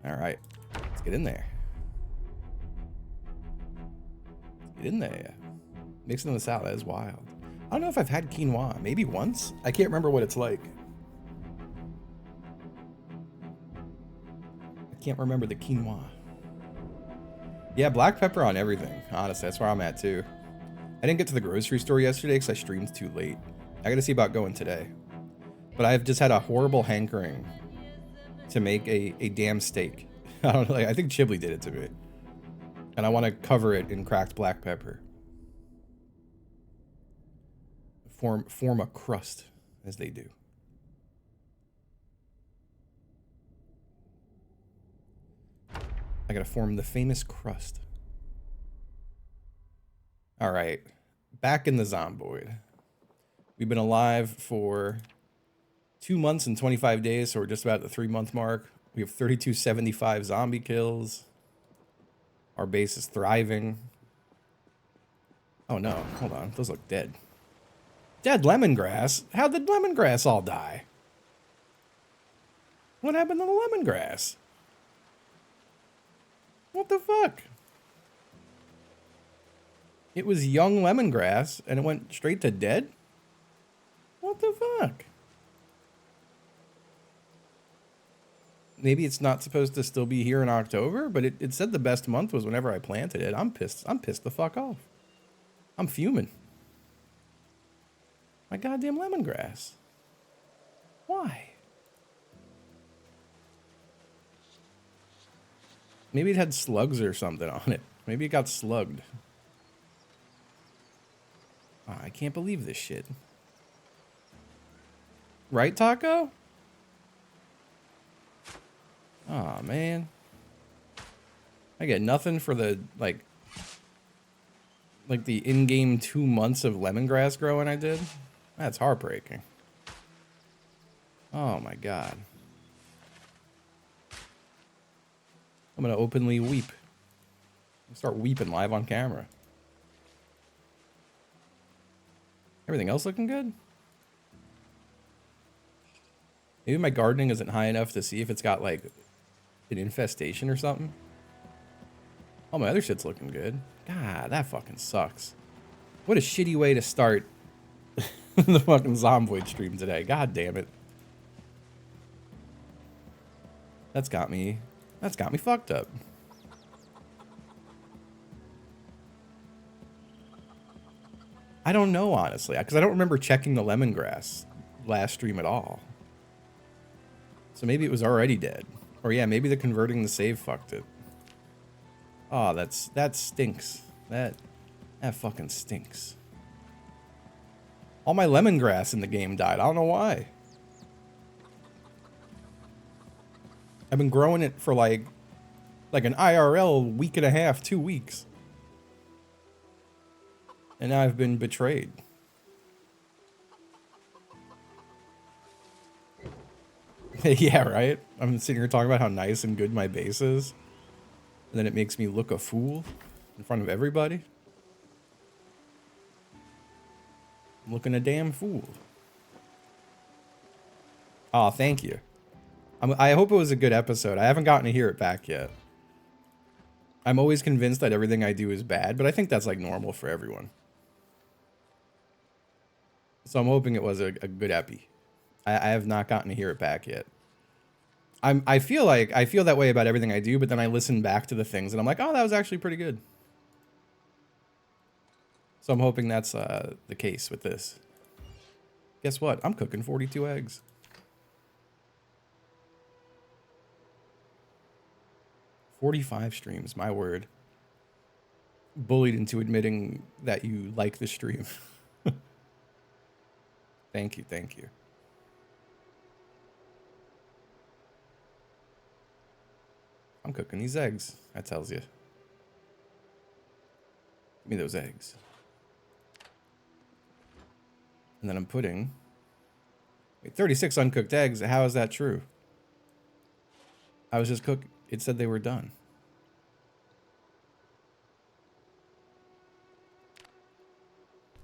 All right, let's get in there. Let's get in there. Mixing this out, that is wild. I don't know if I've had quinoa. Maybe once? I can't remember what it's like. I can't remember the quinoa. Yeah, black pepper on everything. Honestly, that's where I'm at too. I didn't get to the grocery store yesterday because I streamed too late. I gotta see about going today. But I've just had a horrible hankering to make a damn steak. I don't know, like, I think Chiblee did it to me. And I want to cover it in cracked black pepper. Form a crust, as they do. I gotta form the famous crust. Alright. Back in the Zomboid. We've been alive for 2 months and 25 days, so we're just about at the 3-month mark. We have 3275 zombie kills. Our base is thriving. Oh no, hold on. Those look dead. Dead lemongrass? How did lemongrass all die? What happened to the lemongrass? What the fuck? It was young lemongrass and it went straight to dead? What the fuck? Maybe it's not supposed to still be here in October, but it said the best month was whenever I planted it. I'm pissed. I'm pissed the fuck off. I'm fuming. My goddamn lemongrass. Why? Maybe it had slugs or something on it. Maybe it got slugged. Oh, I can't believe this shit. Right, Taco? Oh man. I get nothing for the like the in-game 2 months of lemongrass growing I did. That's heartbreaking. Oh my god. I'm gonna openly weep. I'll start weeping live on camera. Everything else looking good? Maybe my gardening isn't high enough to see if it's got like an infestation or something. All my other shit's looking good. God, that fucking sucks. What a shitty way to start the fucking Zomboid stream today. God damn it. That's got me fucked up. I don't know, honestly, because I don't remember checking the lemongrass last stream at all. So maybe it was already dead. Or yeah, maybe the converting the save fucked it. Oh, that stinks. That fucking stinks. All my lemongrass in the game died. I don't know why. I've been growing it for like an IRL week and a half, 2 weeks. And now I've been betrayed. Yeah, right? I'm sitting here talking about how nice and good my base is. And then it makes me look a fool in front of everybody. I'm looking a damn fool. Oh, thank you. I hope it was a good episode. I haven't gotten to hear it back yet. I'm always convinced that everything I do is bad, but I think that's like normal for everyone. So I'm hoping it was a good epi. I have not gotten to hear it back yet. I feel that way about everything I do, but then I listen back to the things and I'm like, oh, that was actually pretty good. So I'm hoping that's the case with this. Guess what? I'm cooking 42 eggs. "45 streams, my word. Bullied into admitting that you like the stream. Thank you, thank you. I'm cooking these eggs, that tells you. Give me those eggs. And then I'm putting... Wait, 36 uncooked eggs, how is that true? I was just cooking. It said they were done.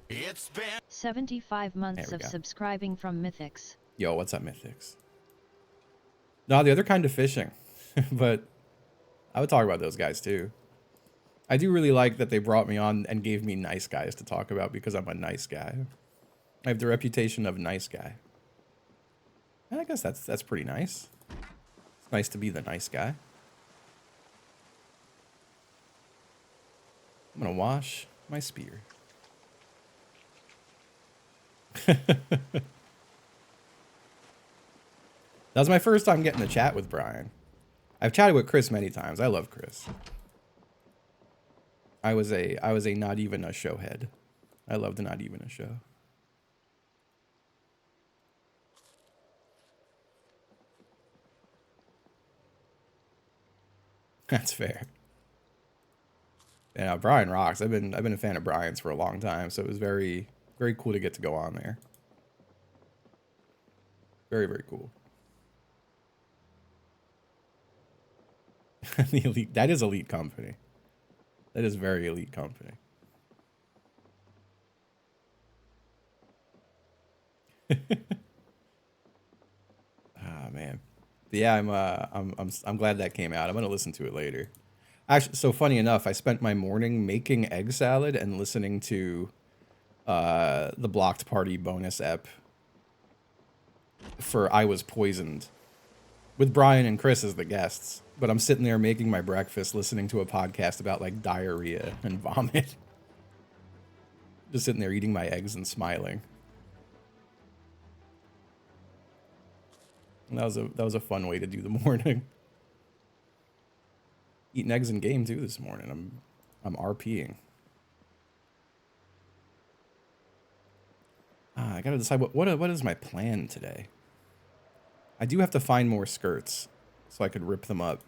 It's been 75 months of subscribing from Mythics. Yo, what's up, Mythics? No, the other kind of fishing. But I would talk about those guys too. I do really like that they brought me on and gave me nice guys to talk about because I'm a nice guy. I have the reputation of nice guy. And I guess that's pretty nice. It's nice to be the nice guy. I'm gonna wash my spear. That was my first time getting to chat with Brian. I've chatted with Chris many times. I love Chris. I was a not even a show head. I loved Not Even a Show. That's fair. Yeah, Brian rocks. I've been a fan of Brian's for a long time, so it was very cool to get to go on there. Very cool. The elite, that is elite company. That is very elite company. Ah man. But yeah, I'm glad that came out. I'm gonna listen to it later. Actually, so funny enough, I spent my morning making egg salad and listening to the Blocked Party bonus ep for I Was Poisoned with Brian and Chris as the guests. But I'm sitting there making my breakfast, listening to a podcast about like diarrhea and vomit. Just sitting there eating my eggs and smiling. And that was a fun way to do the morning. Eating eggs in game too this morning. I'm RPing. I gotta decide what is my plan today. I do have to find more skirts so I could rip them up.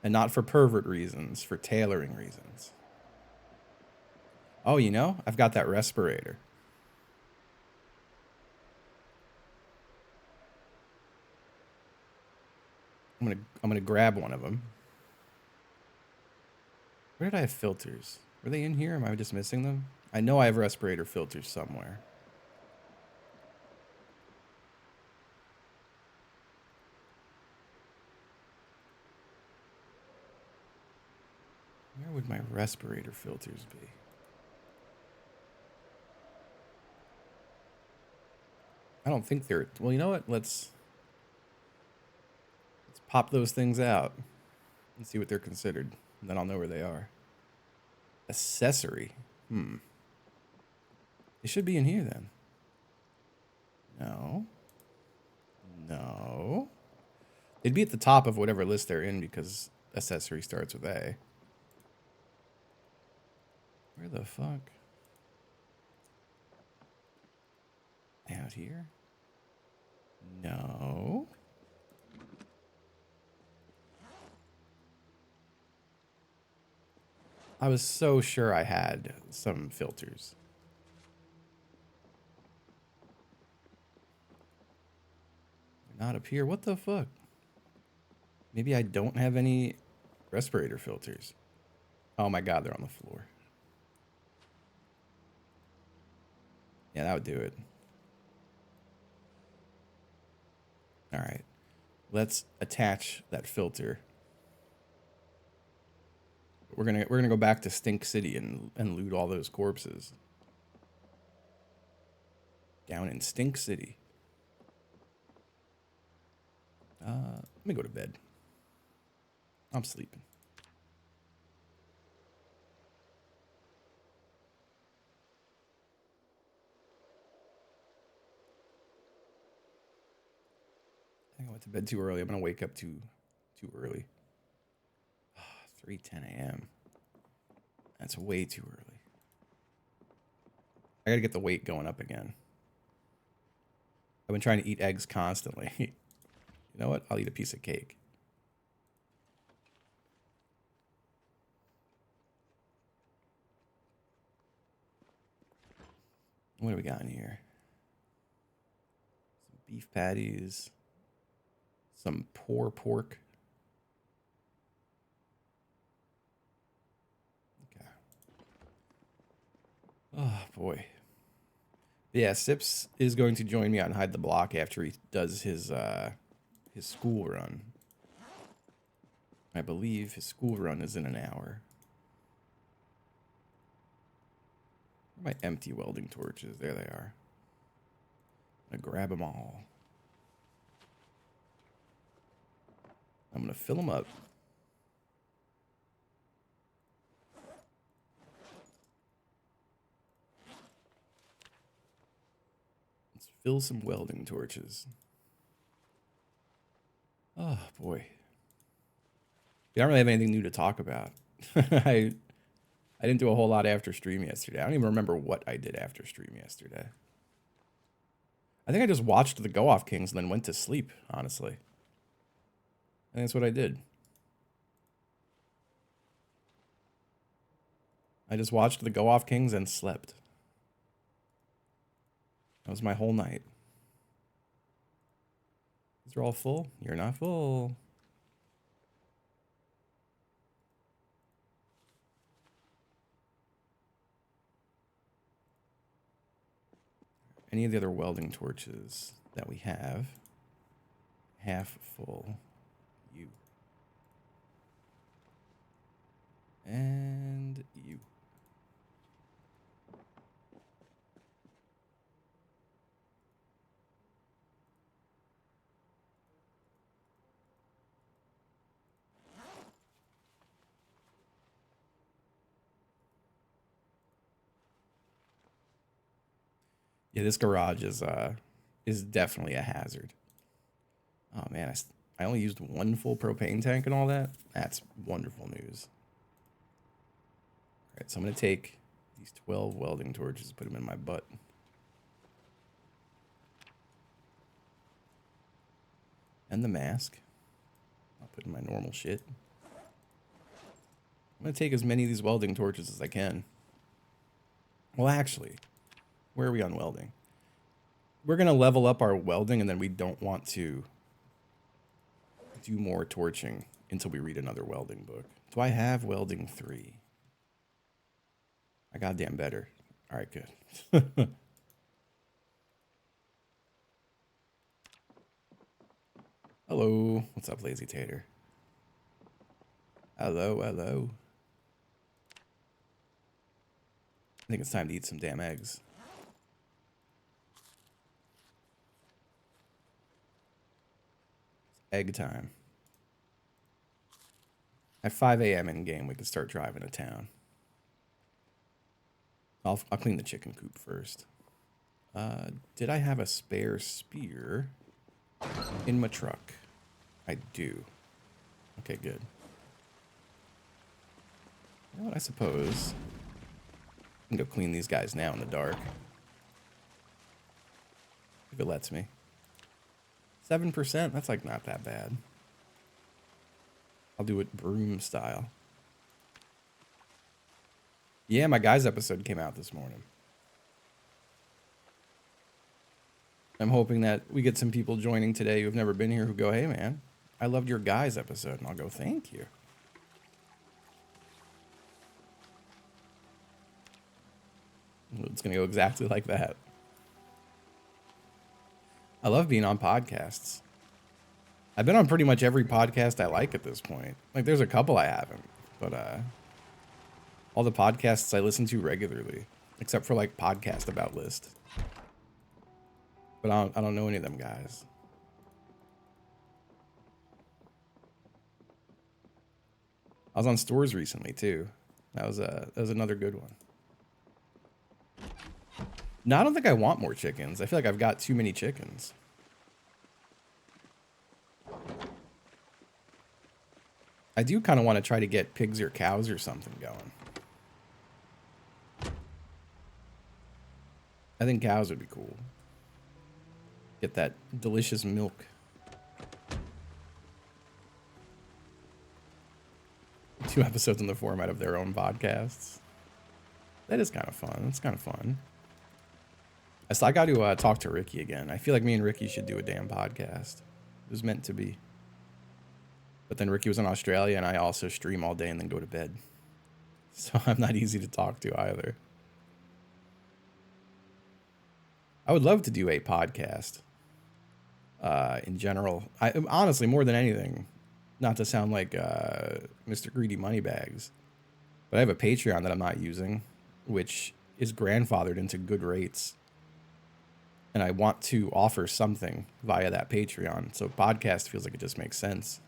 And not for pervert reasons, for tailoring reasons. Oh, you know, I've got that respirator. I'm gonna grab one of them. Where did I have filters? Were they in here? Am I just missing them? I know I have respirator filters somewhere. Where would my respirator filters be? I don't think they're... Well, you know what? Let's pop those things out and see what they're considered. And then I'll know where they are. Accessory. They should be in here then. No. No. They'd be at the top of whatever list they're in because accessory starts with A. Where the fuck? Out here? No. I was so sure I had some filters. They're not up here. What the fuck? Maybe I don't have any respirator filters. Oh my god, they're on the floor. Yeah, that would do it. All right. Let's attach that filter. We're gonna go back to Stink City and loot all those corpses. Down in Stink City. Let me go to bed. I'm sleeping. I think I went to bed too early. I'm gonna wake up too early. 3:10 a.m. That's way too early. I gotta get the weight going up again. I've been trying to eat eggs constantly. You know what? I'll eat a piece of cake. What do we got in here? Some beef patties. Some poor pork. Okay. Oh, boy. Yeah, Sips is going to join me on Hide the Block after he does his school run. I believe his school run is in an hour. Where are my empty welding torches? There they are. I'm gonna grab them all. I'm gonna fill them up. Let's fill some welding torches. Oh boy. I don't really have anything new to talk about. I didn't do a whole lot after stream yesterday. I don't even remember what I did after stream yesterday. I think I just watched the Go Off Kings and then went to sleep, honestly. I think that's what I did. I just watched the Go Off Kings and slept. That was my whole night. These are all full? You're not full. Any of the other welding torches that we have, half full. You. And you. Yeah, this garage is definitely a hazard. Oh man, I only used one full propane tank and all that. That's wonderful news. All right, so I'm gonna take these 12 welding torches, put them in my butt. And the mask. I'll put in my normal shit. I'm gonna take as many of these welding torches as I can. Well, actually, where are we on welding? We're going to level up our welding, and then we don't want to do more torching until we read another welding book. Do I have welding 3? I goddamn better. All right, good. Hello. What's up, Lazy Tater? Hello, hello. I think it's time to eat some damn eggs. Egg time. At 5 a.m. in game, we can start driving to town. I'll clean the chicken coop first. Did I have a spare spear in my truck? I do. Okay, good. You know what, I suppose I can go clean these guys now in the dark. If it lets me. 7%? That's like not that bad. I'll do it broom style. Yeah, my guys episode came out this morning. I'm hoping that we get some people joining today who've never been here who go, hey man, I loved your guys episode. And I'll go, thank you. It's going to go exactly like that. I love being on podcasts. I've been on pretty much every podcast I like at this point. Like, there's a couple I haven't, but all the podcasts I listen to regularly, except for like Podcast About List. But I don't know any of them guys. I was on Stores recently too. That was another good one. No, I don't think I want more chickens. I feel like I've got too many chickens. I do kind of want to try to get pigs or cows or something going. I think cows would be cool. Get that delicious milk. 2 episodes in the format of their own podcasts. That is kind of fun. That's kind of fun. I got to talk to Ricky again. I feel like me and Ricky should do a damn podcast. It was meant to be. But then Ricky was in Australia, and I also stream all day and then go to bed. So I'm not easy to talk to either. I would love to do a podcast. In general, honestly, more than anything, Not to sound like Mr. Greedy Moneybags, but I have a Patreon that I'm not using, which is grandfathered into good rates. And I want to offer something via that Patreon. So podcast feels like it just makes sense.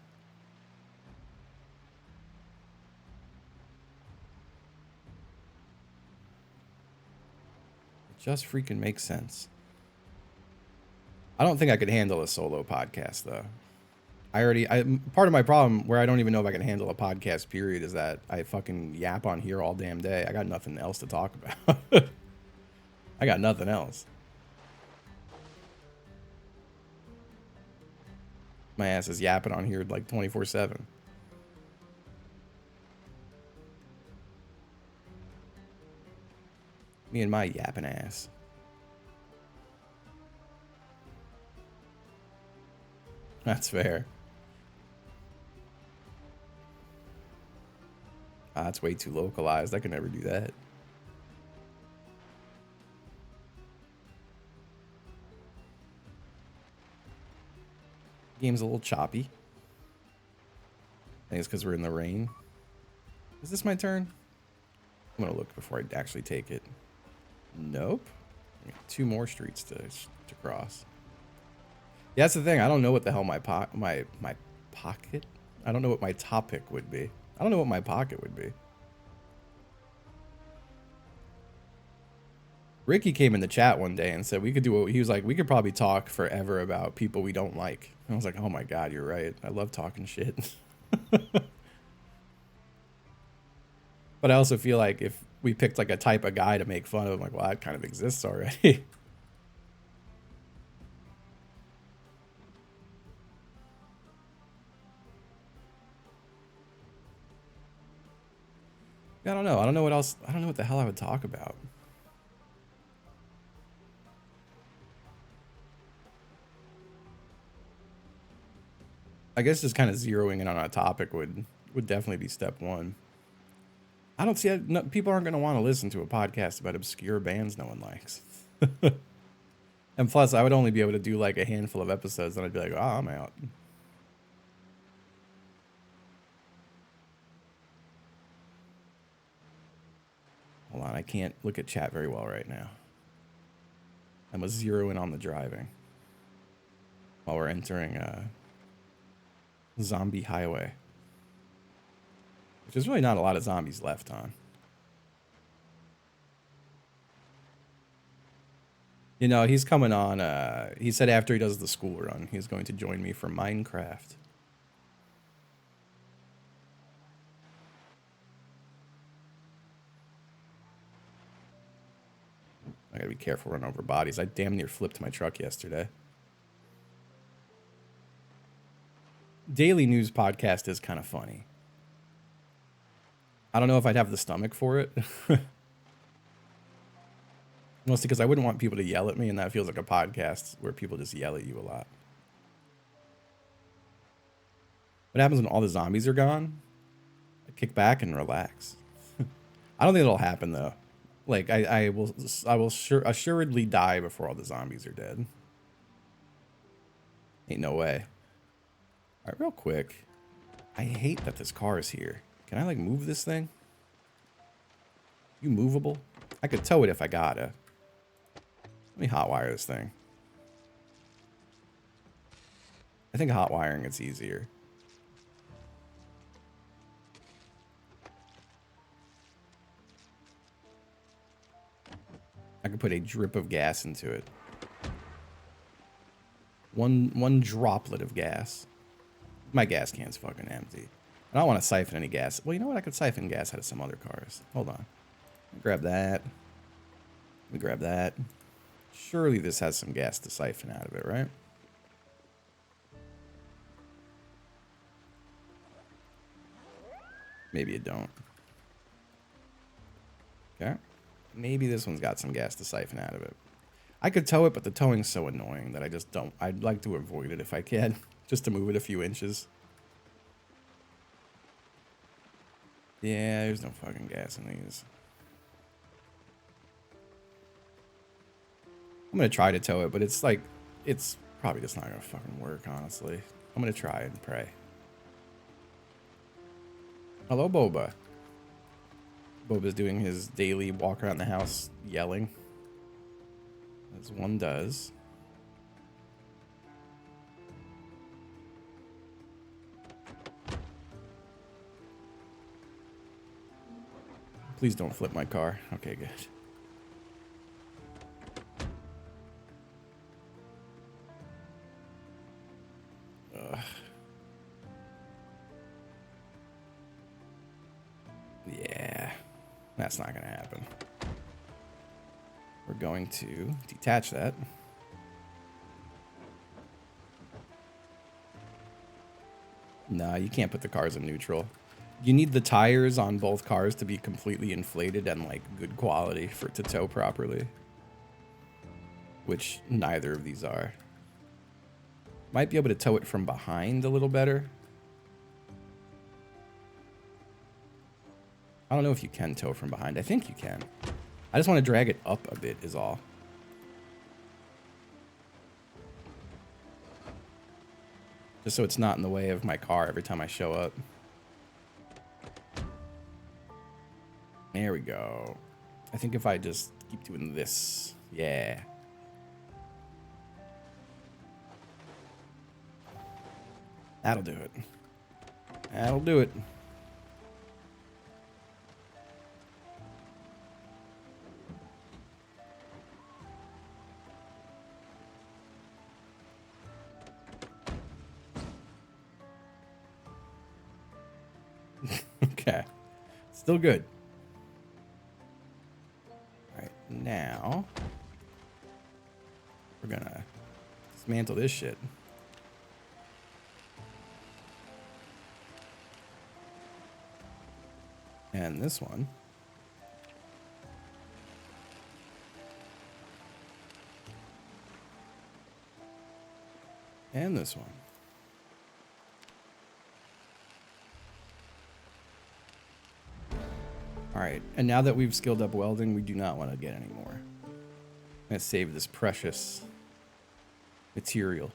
It just freaking makes sense. I don't think I could handle a solo podcast, though. Part of my problem where I don't even know if I can handle a podcast, period, is that I fucking yap on here all damn day. I got nothing else to talk about. I got nothing else. My ass is yapping on here like 24/7. Me and my yapping ass. That's fair. That's way too localized. I could never do that. Game's a little choppy. I think it's because we're in the rain. Is this my turn? I'm gonna look before I actually take it. Nope. 2 more streets to cross. Yeah, that's the thing. I don't know what the hell my pocket. I don't know what my topic would be. I don't know what my pocket would be. Ricky came in the chat one day and said we could do what he was like. We could probably talk forever about people we don't like. And I was like, oh my god, you're right. I love talking shit. But I also feel like if we picked like a type of guy to make fun of, I'm like, well, that kind of exists already. I don't know. I don't know what else. I don't know what the hell I would talk about. I guess just kind of zeroing in on a topic would definitely be step one. I don't see it. No, people aren't going to want to listen to a podcast about obscure bands no one likes. And plus, I would only be able to do like a handful of episodes, and I'd be like, oh, I'm out. Hold on, I can't look at chat very well right now. I'm a zero in on the driving while we're entering Zombie Highway, which is really not a lot of zombies left on. You know, he's coming on. He said after he does the school run, he's going to join me for Minecraft. I gotta be careful running over bodies. I damn near flipped my truck yesterday. Daily news podcast is kind of funny. I don't know if I'd have the stomach for it. Mostly because I wouldn't want people to yell at me, and that feels like a podcast where people just yell at you a lot. What happens when all the zombies are gone? I kick back and relax. I don't think it'll happen though. Like I will assuredly die before all the zombies are dead. Ain't no way. All right, real quick. I hate that this car is here. Can I like move this thing? You movable? I could tow it if I gotta. Let me hotwire this thing. I think hot wiring it's easier. I could put a drip of gas into it. One droplet of gas. My gas can's fucking empty. I don't want to siphon any gas. Well, you know what? I could siphon gas out of some other cars. Hold on. Grab that. Let me grab that. Surely this has some gas to siphon out of it, right? Maybe it don't. Okay. Maybe this one's got some gas to siphon out of it. I could tow it, but the towing's so annoying that I just don't. I'd like to avoid it if I can, just to move it a few inches. Yeah, there's no fucking gas in these. I'm gonna try to tow it, but it's like, it's probably just not gonna fucking work, honestly. I'm gonna try and pray. Hello, Boba. Boba's doing his daily walk around the house yelling, as one does. Please don't flip my car. Okay, good. Ugh. Yeah, that's not gonna happen. We're going to detach that. Nah, you can't put the cars in neutral. You need the tires on both cars to be completely inflated and like good quality for it to tow properly. Which neither of these are. Might be able to tow it from behind a little better. I don't know if you can tow from behind. I think you can. I just want to drag it up a bit is all. Just so it's not in the way of my car every time I show up. There we go. I think if I just keep doing this. Yeah. That'll do it. That'll do it. Okay. Still good. All right, now we're gonna dismantle this shit. And this one. And this one. All right, and now that we've skilled up welding, we do not want to get any more. I'm gonna save this precious material.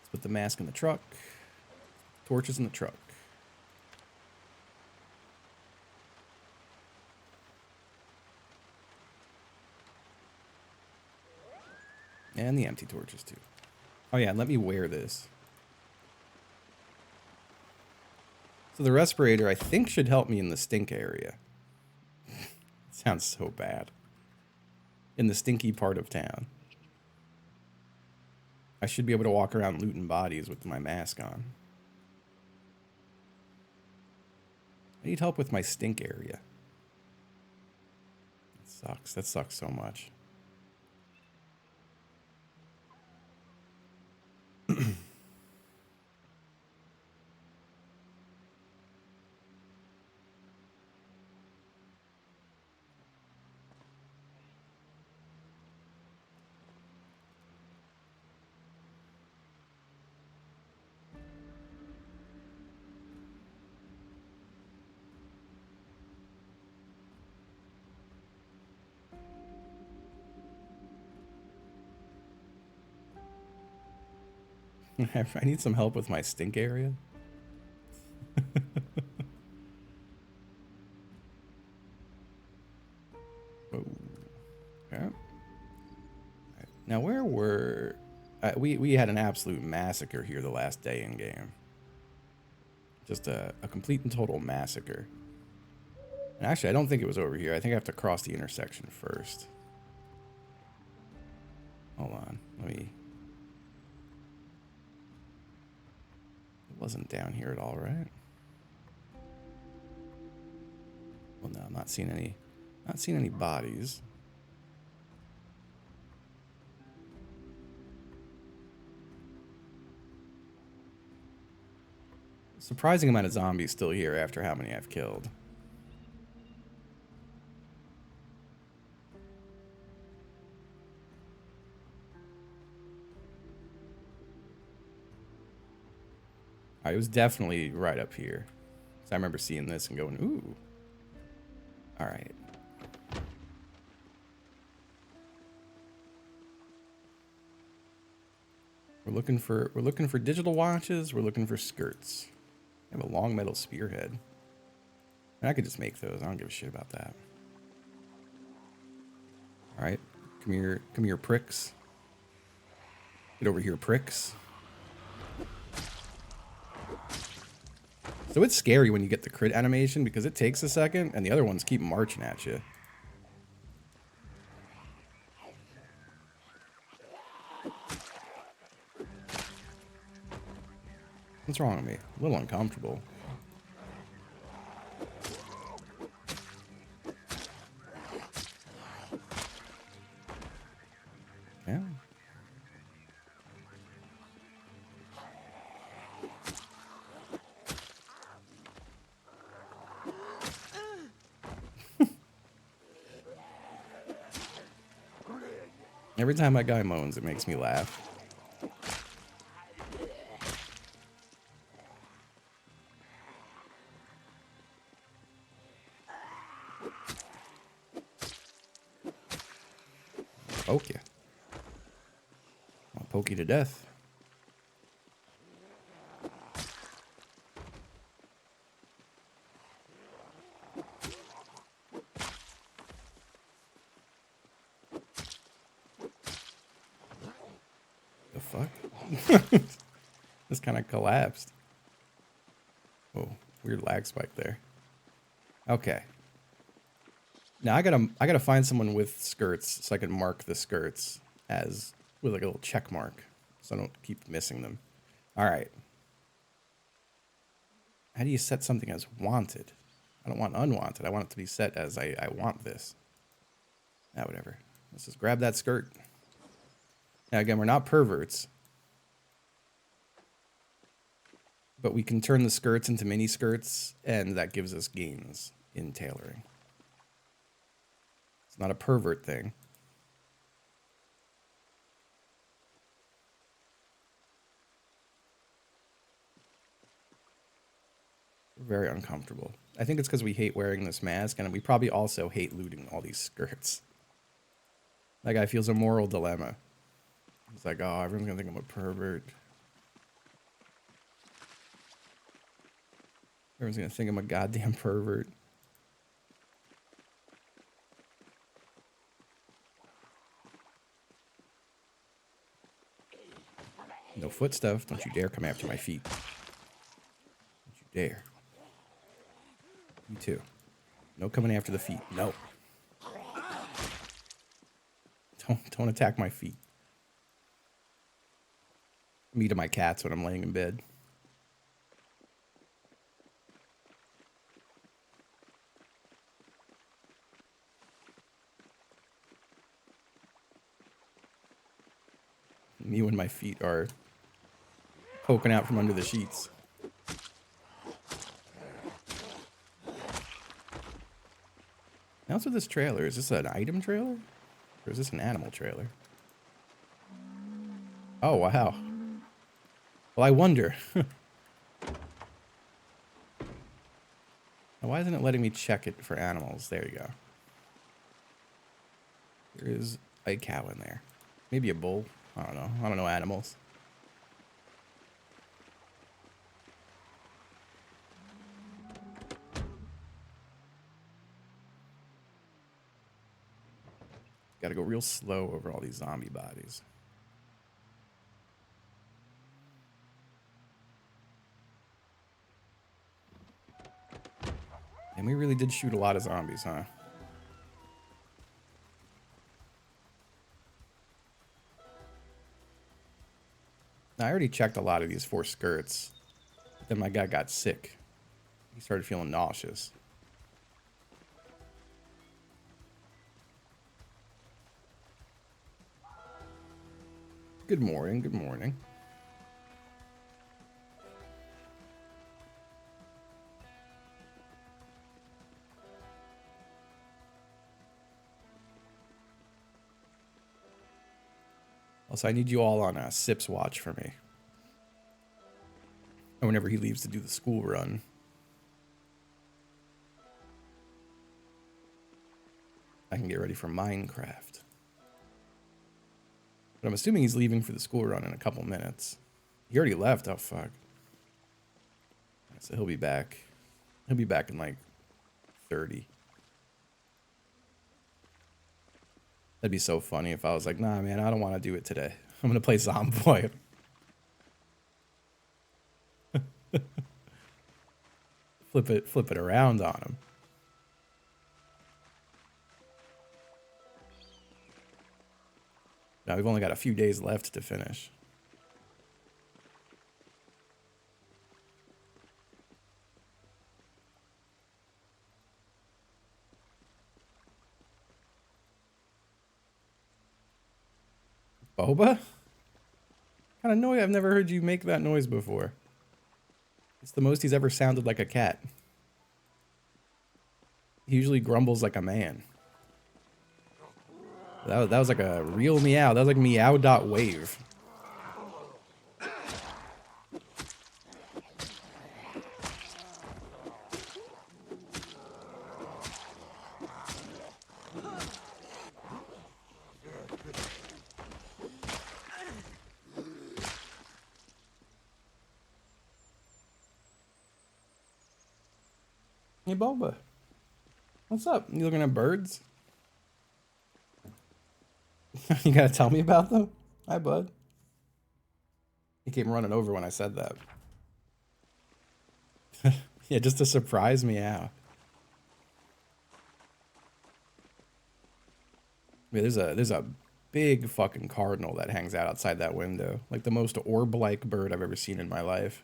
Let's put the mask in the truck. Torches in the truck. And the empty torches too. Oh yeah, let me wear this. So the respirator, I think, should help me in the stink area. Sounds so bad. In the stinky part of town. I should be able to walk around looting bodies with my mask on. I need help with my stink area. That sucks. That sucks so much. I need some help with my stink area. Oh, okay. Right. Now, where were... we had an absolute massacre here the last day in game. Just a complete and total massacre. And actually, I don't think it was over here. I think I have to cross the intersection first. Hold on. Let me... It wasn't down here at all, right? Well, no, I'm not seeing any... Not seeing any bodies. Surprising amount of zombies still here after how many I've killed. It was definitely right up here. So I remember seeing this and going, ooh. All right. We're looking for digital watches. We're looking for skirts. I have a long metal spearhead. And I could just make those. I don't give a shit about that. All right. Come here, pricks. Get over here, pricks. So it's scary when you get the crit animation because it takes a second and the other ones keep marching at you. What's wrong with me? A little uncomfortable. Yeah. Every time that guy moans, it makes me laugh. Poke you. I'll poke you to death. The fuck? This kind of collapsed. Oh, weird lag spike there. Okay. Now I gotta find someone with skirts so I can mark the skirts as with like a little check mark so I don't keep missing them. All right. How do you set something as wanted? I don't want unwanted. I want it to be set as I want this. Ah, whatever. Let's just grab that skirt. Now again, we're not perverts. But we can turn the skirts into mini skirts, and that gives us gains in tailoring. It's not a pervert thing. We're very uncomfortable. I think it's because we hate wearing this mask, and we probably also hate looting all these skirts. That guy feels a moral dilemma. He's like, oh, everyone's gonna think I'm a pervert. Everyone's gonna think I'm a goddamn pervert. No foot stuff. Don't you dare come after my feet. Don't you dare. You too. No coming after the feet. No. Don't attack my feet. Me to my cats when I'm laying in bed. Me when my feet are poking out from under the sheets. Now what's with this trailer? Is this an item trailer? Or is this an animal trailer? Oh, wow. Well, I wonder. Now, why isn't it letting me check it for animals? There you go. There is a cow in there. Maybe a bull. I don't know. I don't know animals. Gotta go real slow over all these zombie bodies. And we really did shoot a lot of zombies, huh? Now, I already checked a lot of these for skirts. But then my guy got sick. He started feeling nauseous. Good morning, good morning. Also, I need you all on a Sip's watch for me. And whenever he leaves to do the school run. I can get ready for Minecraft. But I'm assuming he's leaving for the school run in a couple minutes. He already left. Oh, fuck. So he'll be back. He'll be back in like 30. That'd be so funny if I was like, nah, man, I don't want to do it today. I'm gonna play Zomboid. Flip it around on him. Now we've only got a few days left to finish. Boba? What kind of noise? I've never heard you make that noise before. It's the most he's ever sounded like a cat. He usually grumbles like a man. That was like a real meow. That was like meow.wave. Hey, Boba. What's up? You looking at birds? You gotta tell me about them? Hi, bud. He came running over when I said that. Yeah, just to surprise me out. Yeah, there's a big fucking cardinal that hangs out outside that window. Like the most orb-like bird I've ever seen in my life.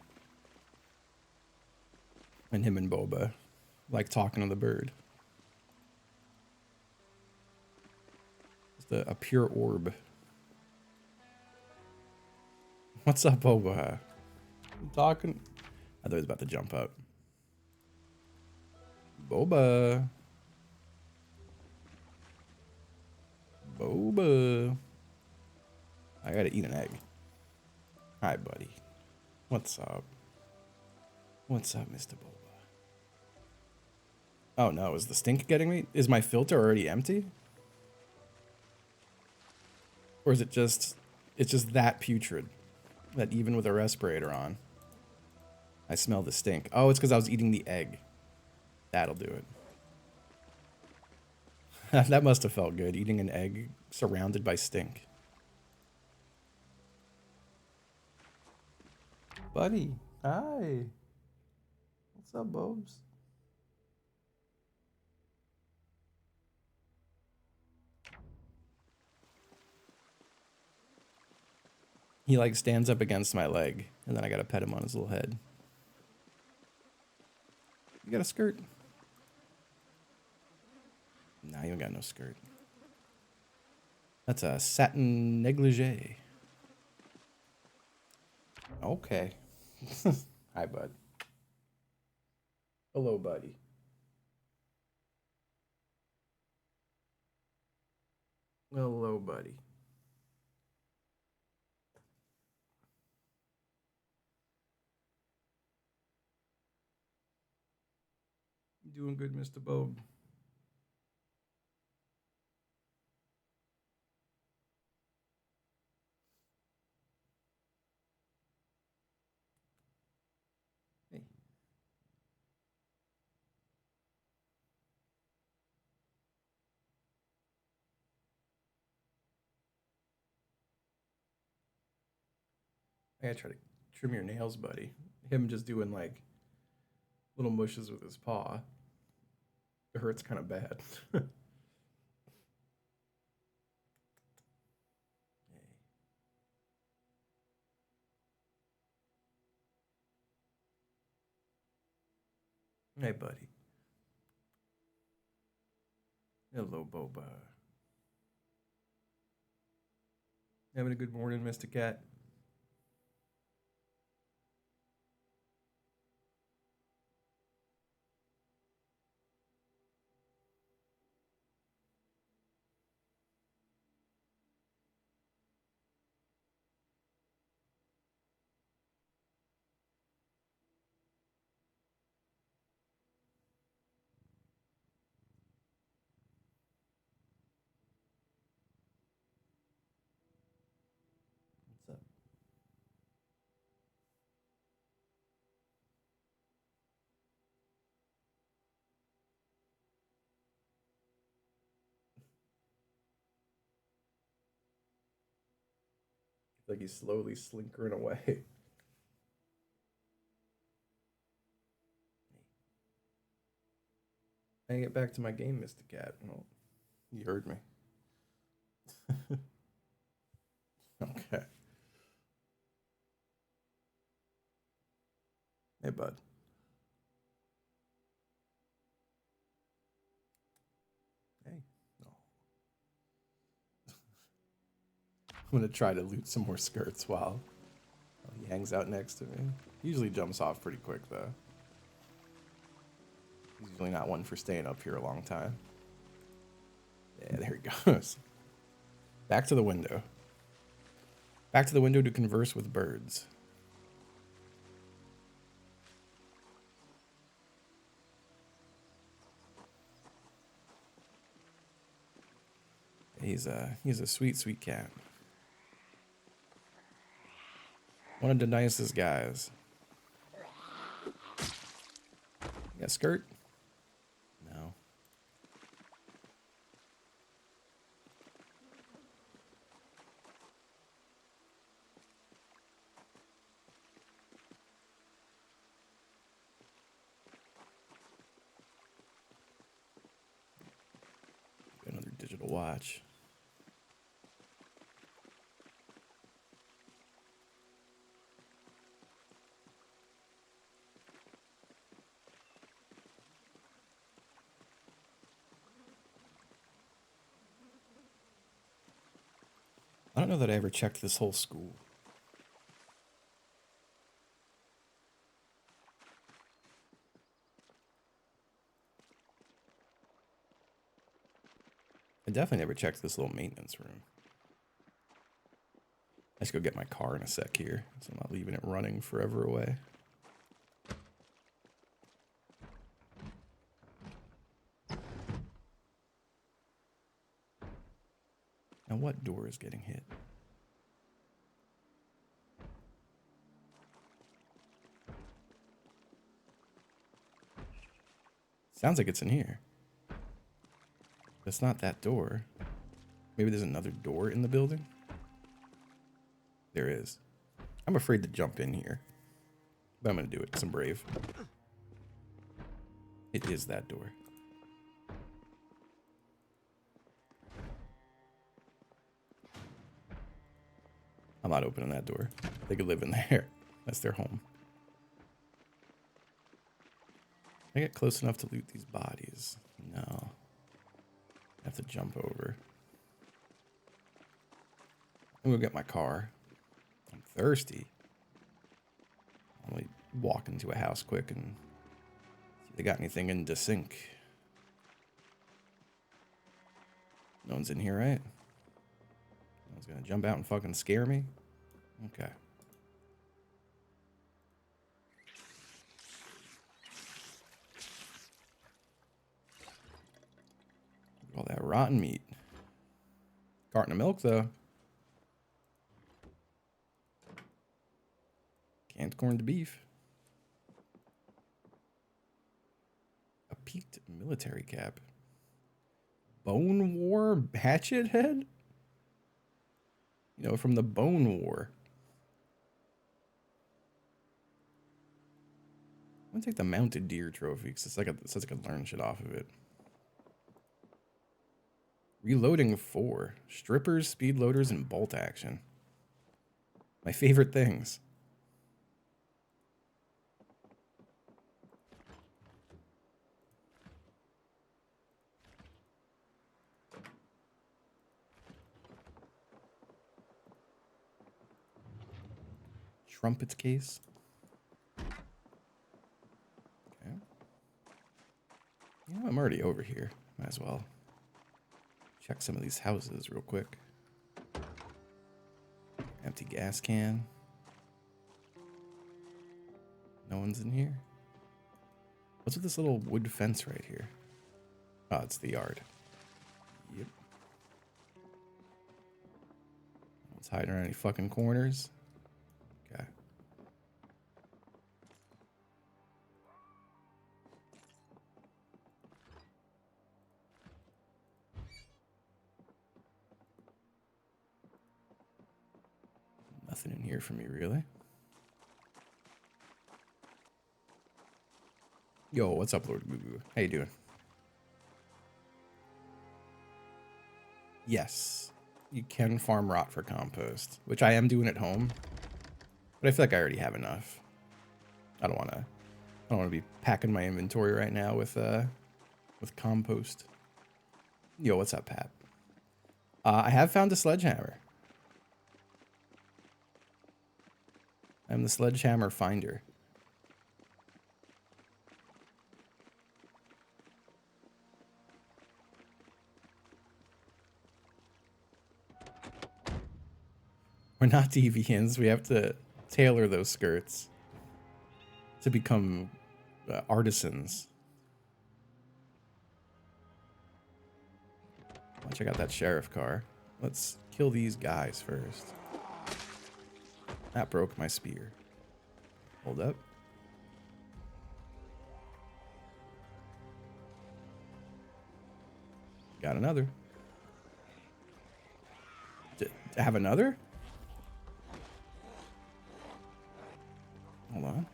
And him and Boba like talking to the bird. Just a pure orb. What's up, Boba? I'm talking. I thought he was about to jump up. Boba. Boba. I gotta eat an egg. Hi, buddy. What's up? What's up, Mr. Boba? Oh no, is the stink getting me? Is my filter already empty? Or is it just, it's just that putrid that even with a respirator on, I smell the stink. Oh, it's because I was eating the egg. That'll do it. That must have felt good, eating an egg surrounded by stink. Buddy, hi. What's up, Bobs? He like stands up against my leg, and then I gotta pet him on his little head. You got a skirt? Nah, you don't got no skirt. That's a satin negligee. Okay. Hi, bud. Hello, buddy. Hello, buddy. You doing good, Mr. Bob? Hey. I gotta try to trim your nails, buddy. Him just doing like little mushes with his paw. It hurts kind of bad. Hey, buddy. Hello, Boba. Having a good morning, Mr. Cat? What's up? Like he's slowly slinkering away. I get back to my game, Mr. Cat. Oh, you heard me. Okay. Hey, bud. Hey. No. I'm gonna try to loot some more skirts while he hangs out next to me. He usually jumps off pretty quick, though. He's usually not one for staying up here a long time. Yeah, there he goes. Back to the window. Back to the window to converse with birds. He's a sweet, sweet cat. One of the nicest guys. You got a skirt? No. Another digital watch. I don't know that I ever checked this whole school. I definitely never checked this little maintenance room. I should go get my car in a sec here, so I'm not leaving it running forever away. Now what door is getting hit? Sounds like it's in here. But it's not that door. Maybe there's another door in the building? There is. I'm afraid to jump in here. But I'm going to do it because I'm brave. It is that door. I'm not opening that door. They could live in there. That's their home. Can I get close enough to loot these bodies? No. I have to jump over. I'm going to get my car. I'm thirsty. I'm going to walk into a house quick and see if they got anything in the sink. No one's in here, right? No one's going to jump out and fucking scare me? Okay. All that rotten meat. Carton of milk, though. Canned corned beef. A peaked military cap. Bone War hatchet head? You know, from the Bone War. I'm gonna take the mounted deer trophy because it's like it says I could learn shit off of it. Reloading 4. Strippers, speed loaders, and bolt action. My favorite things. Trumpets case. Okay. You know, I'm already over here. Might as well check some of these houses real quick. Empty gas can. No one's in here. What's with this little wood fence right here? Oh, it's the yard. Yep. It's hiding around any fucking corners. Okay. Nothing in here for me, really. Yo, what's up, Lord Goo? How you doing? Yes, you can farm rot for compost, which I am doing at home, but I feel like I already have enough. I don't want to be packing my inventory right now with compost. Yo, what's up, Pat? I have found a sledgehammer. I'm the sledgehammer finder. We're not deviants. We have to tailor those skirts to become artisans. I'll check out that sheriff car. Let's kill these guys first. That broke my spear. Hold up. Got another. To have another? Hold on.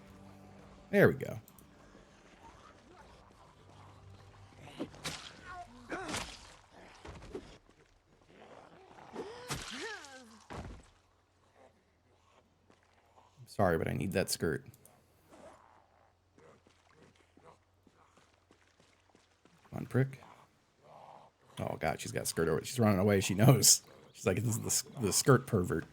There we go. Sorry, but I need that skirt. Come on, prick. Oh, God, she's got skirt over. She's running away. She knows. She's like, this is the skirt pervert.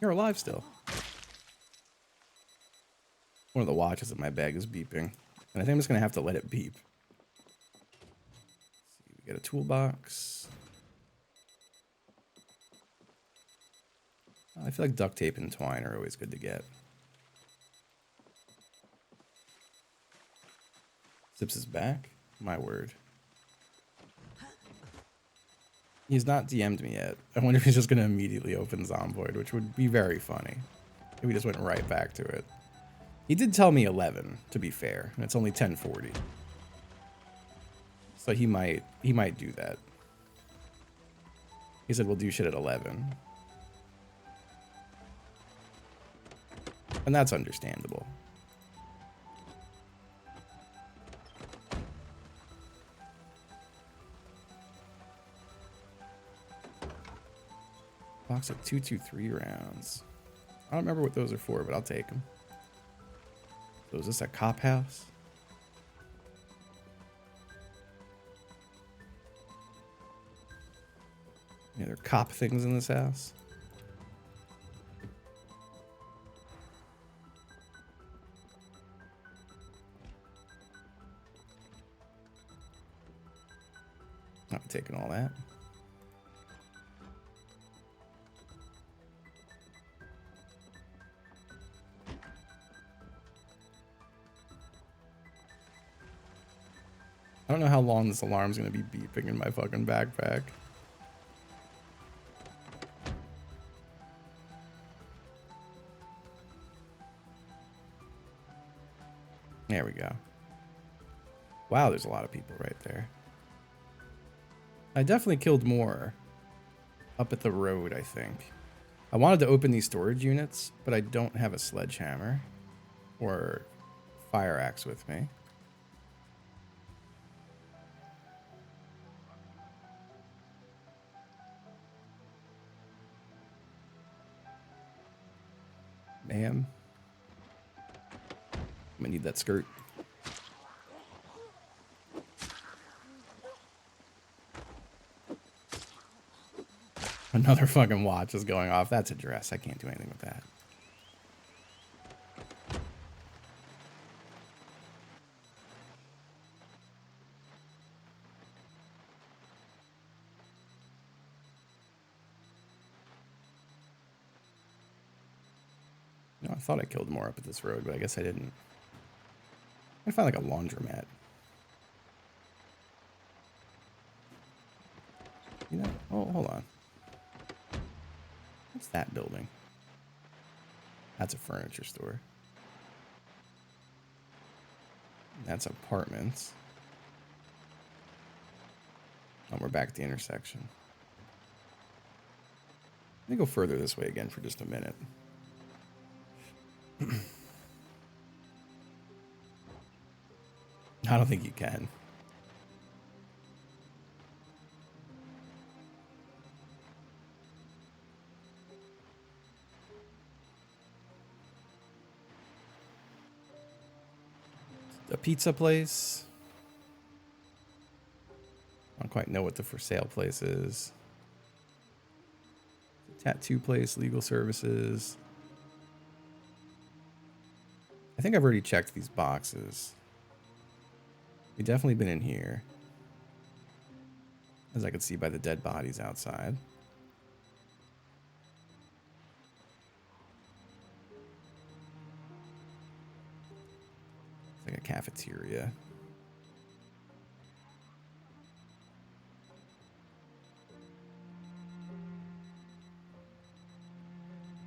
You're alive still. One of the watches in my bag is beeping. And I think I'm just going to have to let it beep. Let's see, we got a toolbox. I feel like duct tape and twine are always good to get. Sips is back? My word. He's not DM'd me yet. I wonder if he's just going to immediately open Zomboid, which would be very funny. If we just went right back to it. He did tell me 11, to be fair, and it's only 10:40. So he might do that. He said we'll do shit at 11. And that's understandable. Box of 223 rounds. I don't remember what those are for, but I'll take them. So is this a cop house? Yeah, there are cop things in this house. I'm taking all that. I don't know how long this alarm's gonna be beeping in my fucking backpack. There we go. Wow, there's a lot of people right there. I definitely killed more up at the road, I think. I wanted to open these storage units, but I don't have a sledgehammer or fire axe with me. Ma'am, I'm gonna need that skirt. Another fucking watch is going off. That's a dress. I can't do anything with that. No, I thought I killed more up at this road, but I guess I didn't. I found like a laundromat. You know, oh, hold on. What's that building? That's a furniture store. That's apartments. Oh, we're back at the intersection. Let me go further this way again for just a minute. I don't think you can. A pizza place. I don't quite know what the for sale place is. Tattoo place, legal services. I think I've already checked these boxes. We've definitely been in here, as I could see by the dead bodies outside. It's like a cafeteria.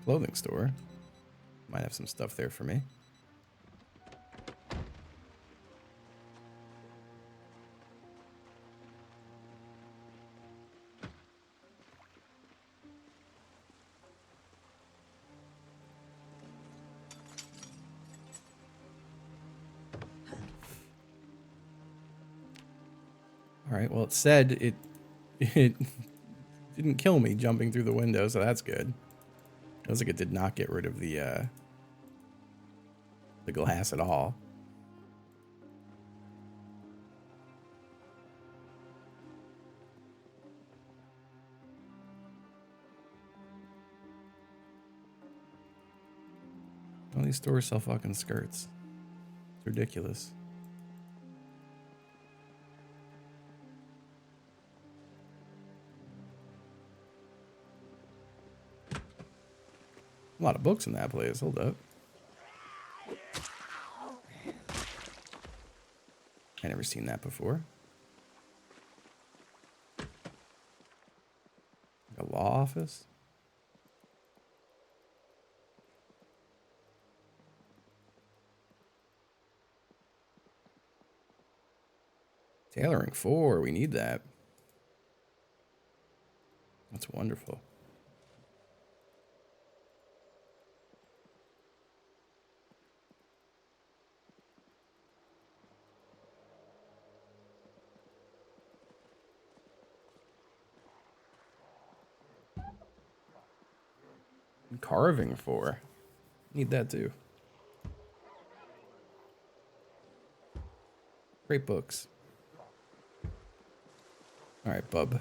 Clothing store. Might have some stuff there for me. All right, well, it said it didn't kill me jumping through the window, so that's good. It looks like it did not get rid of the glass at all. All these stores sell fucking skirts. It's ridiculous. A lot of books in that place. Hold up. I never seen that before. A law office? Tailoring 4. We need that. That's wonderful. Carving 4. Need that too. Great books. All right, bub.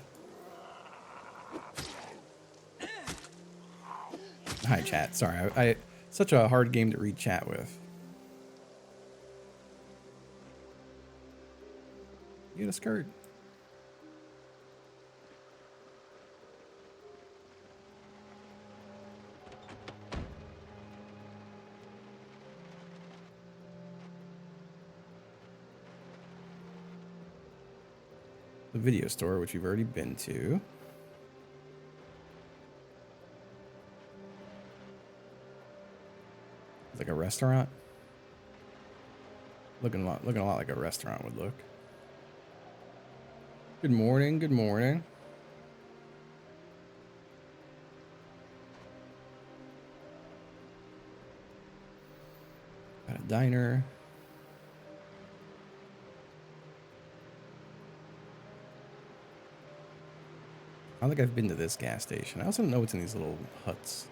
Hi, chat. Sorry, I such a hard game to read chat with. You get a skirt. The video store, which we've already been to. It's like a restaurant. Looking a lot like a restaurant would look. Good morning. Good morning. Got a diner. I don't think I've been to this gas station. I also don't know what's in these little huts.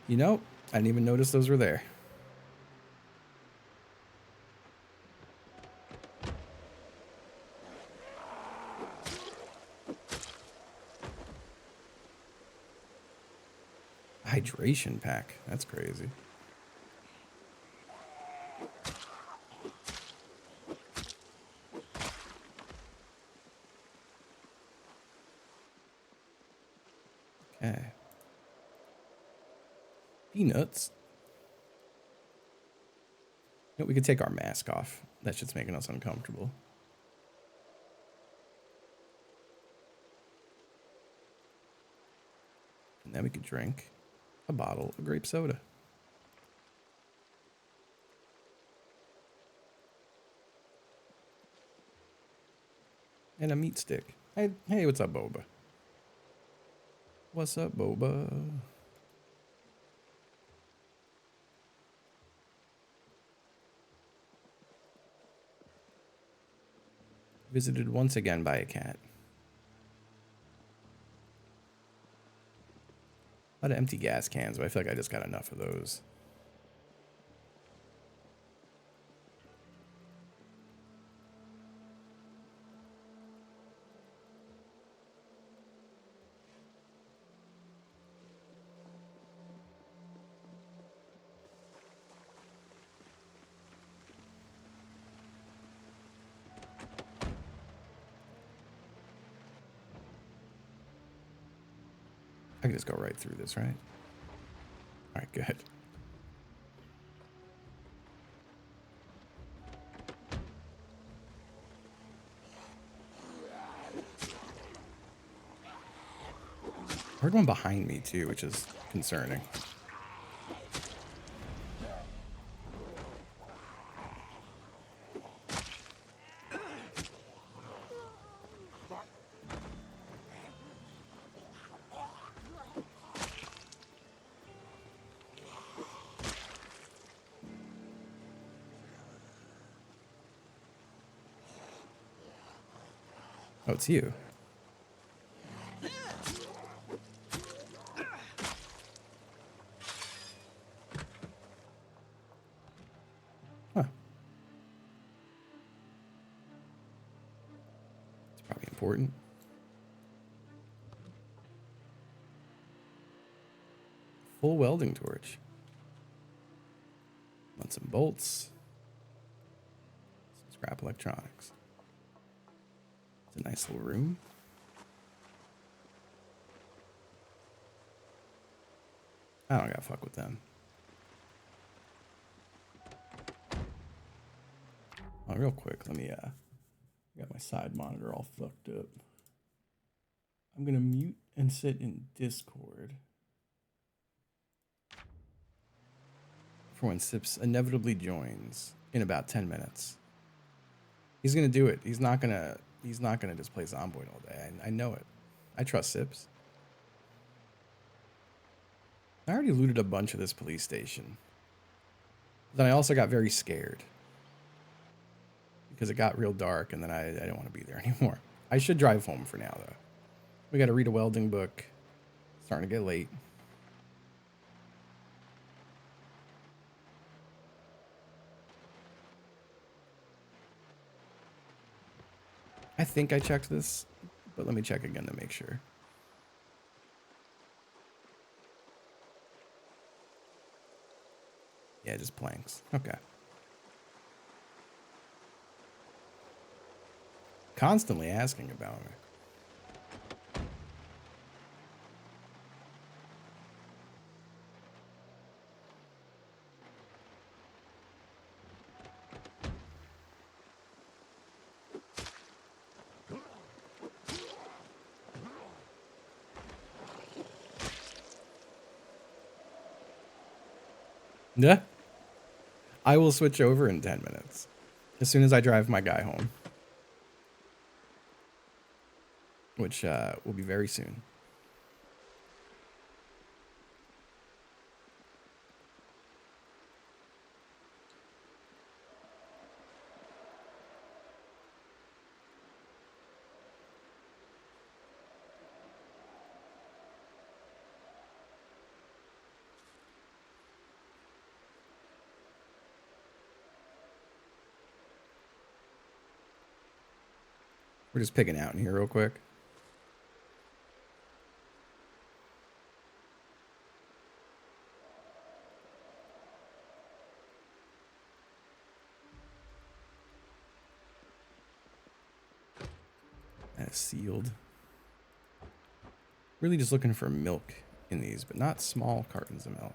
You know, I didn't even notice those were there. Hydration pack. That's crazy. Okay. Peanuts. You know, we could take our mask off. That shit's making us uncomfortable. And then we could drink a bottle of grape soda. And a meat stick. Hey, what's up, Boba? What's up, Boba? Visited once again by a cat. A lot of empty gas cans, but I feel like I just got enough of those. I can just go right through this, right? All right, good. I heard one behind me too, which is concerning. Oh, it's you. Huh. It's probably important. Full welding torch. Want some bolts. Some scrap electronics. It's a nice little room. I don't gotta fuck with them. Oh, real quick, let me got my side monitor all fucked up. I'm gonna mute and sit in Discord for when Sips inevitably joins in about 10 minutes. He's gonna do it. He's not gonna just play Zomboid all day. I know it. I trust Sips. I already looted a bunch of this police station. Then I also got very scared because it got real dark and then I didn't want to be there anymore. I should drive home for now though. We got to read a welding book. It's starting to get late. I think I checked this, but let me check again to make sure. Yeah, just planks. Okay. Constantly asking about me. Yeah. I will switch over in 10 minutes. As soon as I drive my guy home. Which will be very soon. We're just picking out in here real quick. That's sealed. Really just looking for milk in these, but not small cartons of milk.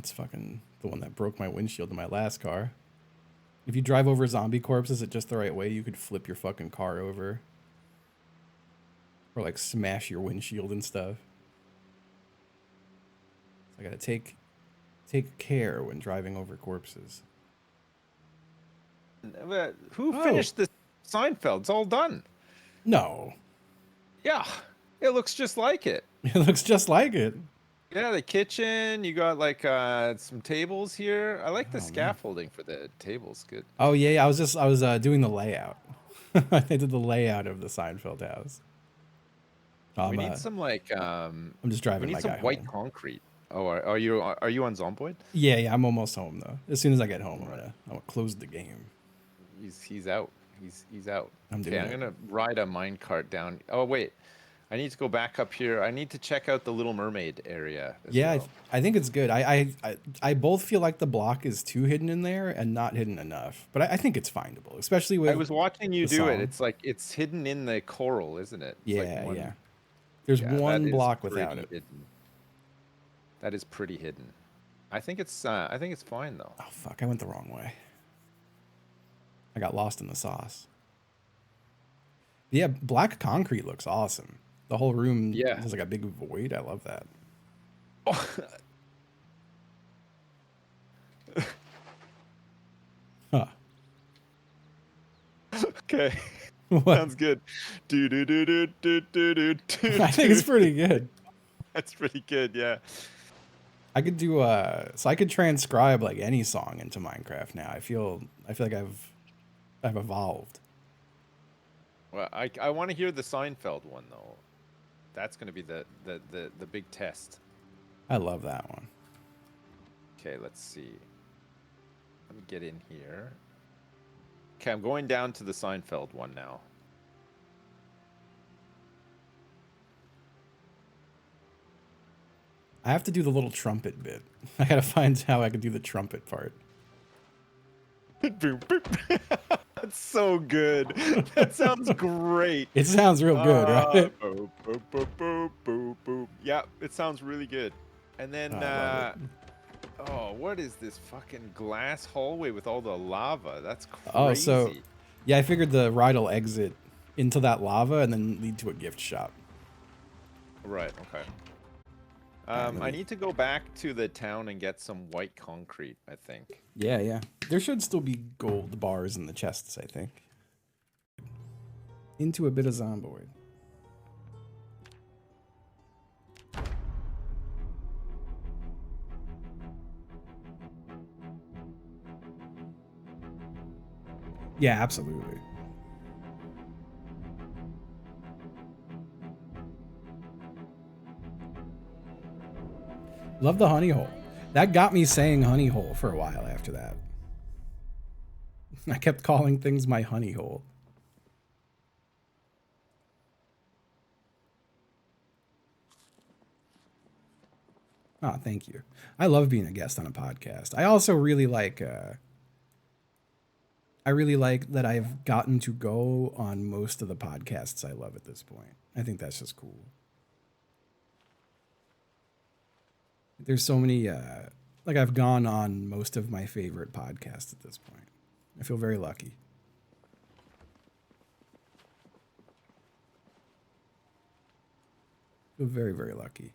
That's fucking the one that broke my windshield in my last car. If you drive over zombie corpses at just the right way, you could flip your fucking car over. Or like smash your windshield and stuff. So I gotta take care when driving over corpses. Who finished this Seinfeld? It's all done. No. Yeah, it looks just like it. It looks just like it. Yeah, the kitchen. You got like some tables here. I like the Oh, man. scaffolding for the tables. Good. Oh yeah, I was doing the layout. I did the layout of the Seinfeld house. We need some like I'm just driving. We need some white concrete. Oh, are you on Zomboid? Yeah, I'm almost home though. As soon as I get home, I'm gonna close the game. He's out. He's out. I'm gonna ride a minecart down. Oh wait, I need to go back up here. I need to check out the Little Mermaid area. Yeah, I think it's good. I both feel like the block is too hidden in there and not hidden enough, but I think it's findable, especially with. I was watching you do it. It's like it's hidden in the coral, isn't it? It's yeah. There's one block without it. Hidden. That is pretty hidden. I think it's fine though. Oh fuck! I went the wrong way. I got lost in the sauce. Yeah, black concrete looks awesome. The whole room has like a big void. I love that. Huh. Okay. What? Sounds good. I think it's pretty good. That's pretty good, yeah. I could do so I could transcribe like any song into Minecraft now. I feel like I've evolved. Well, I want to hear the Seinfeld one though. That's going to be the big test. I love that one. Okay, let's see. Let me get in here. Okay, I'm going down to the Seinfeld one now. I have to do the little trumpet bit. I gotta find how I can do the trumpet part. That's so good. That sounds great. It sounds real good, right? Boop, boop, boop, boop, boop, boop. Yeah, it sounds really good. And then, what is this fucking glass hallway with all the lava? That's crazy. Oh, so yeah, I figured the ride will exit into that lava and then lead to a gift shop. Right. Okay. I need to go back to the town and get some white concrete, I think. Yeah. There should still be gold bars in the chests, I think. Into a bit of Zomboid. Yeah, absolutely. Love the honey hole. That got me saying honey hole for a while after that. I kept calling things my honey hole. Oh, thank you. I love being a guest on a podcast. I also really like that I've gotten to go on most of the podcasts I love at this point. I think that's just cool. There's so many, like I've gone on most of my favorite podcasts at this point. I feel very lucky. I feel very, very lucky.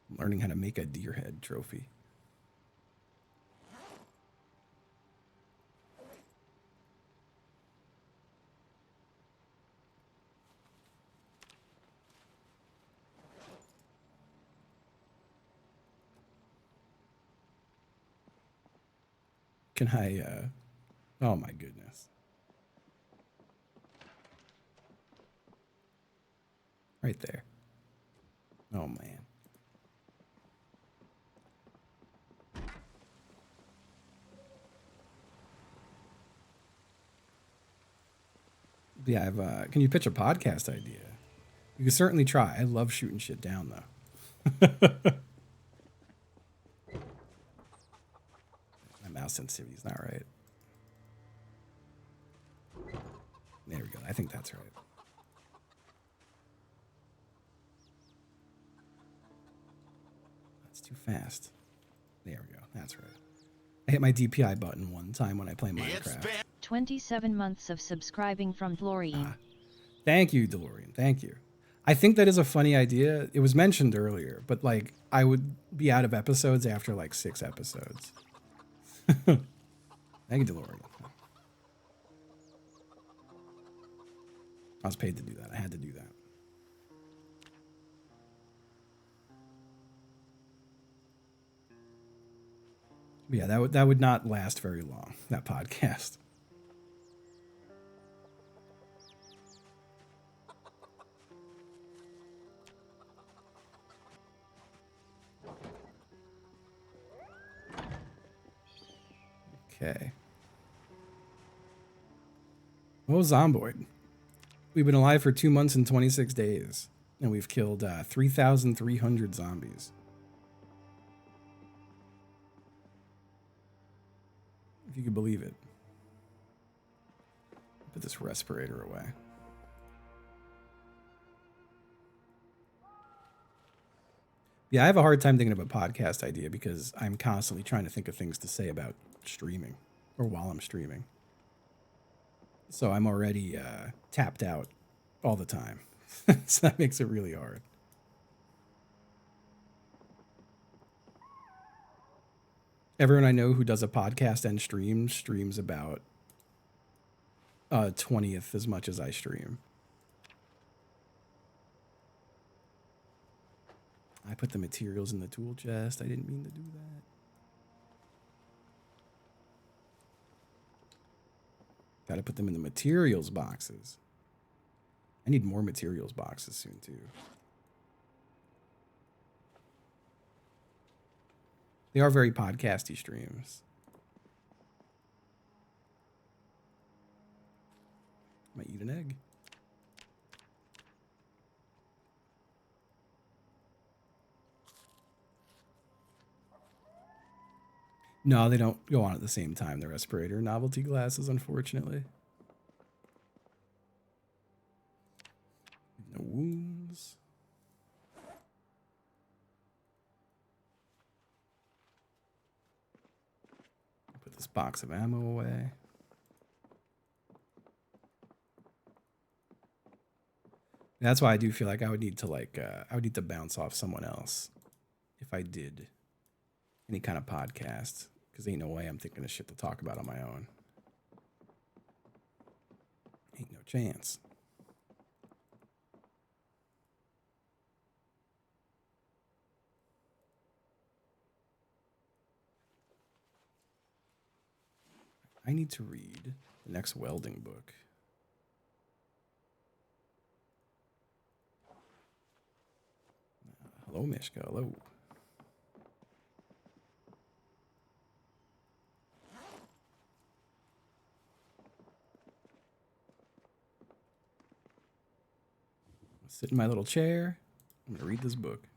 I'm learning how to make a deer head trophy. Can I, oh my goodness. Right there. Oh man. Yeah, can you pitch a podcast idea? You can certainly try. I love shooting shit down though. My mouse sensitivity is not right. There we go. I think that's right. too fast. There we go. That's right. I hit my DPI button one time when I play Minecraft. 27 months of subscribing from Doreen. Thank you, DeLorean. Thank you. I think that is a funny idea. It was mentioned earlier, but like I would be out of episodes after like 6 episodes. Thank you, DeLorean. I was paid to do that. I had to do that. But yeah, that would not last very long, that podcast. Okay. Well, Zomboid. We've been alive for 2 months and 26 days, and we've killed 3,300 zombies. If you could believe it. Put this respirator away. Yeah, I have a hard time thinking of a podcast idea because I'm constantly trying to think of things to say about streaming or while I'm streaming. So I'm already tapped out all the time. So that makes it really hard. Everyone I know who does a podcast and streams about 20th as much as I stream. I put the materials in the tool chest. I didn't mean to do that. Gotta put them in the materials boxes. I need more materials boxes soon, too. They are very podcasty streams. Might eat an egg. No, they don't go on at the same time. The respirator novelty glasses, unfortunately. No wounds. Put this box of ammo away. That's why I do feel like I would need to I would need to bounce off someone else if I did any kind of podcast, because ain't no way I'm thinking of shit to talk about on my own. Ain't no chance. I need to read the next welding book. Hello, Mishka. Hello. Sit in my little chair. I'm going to read this book.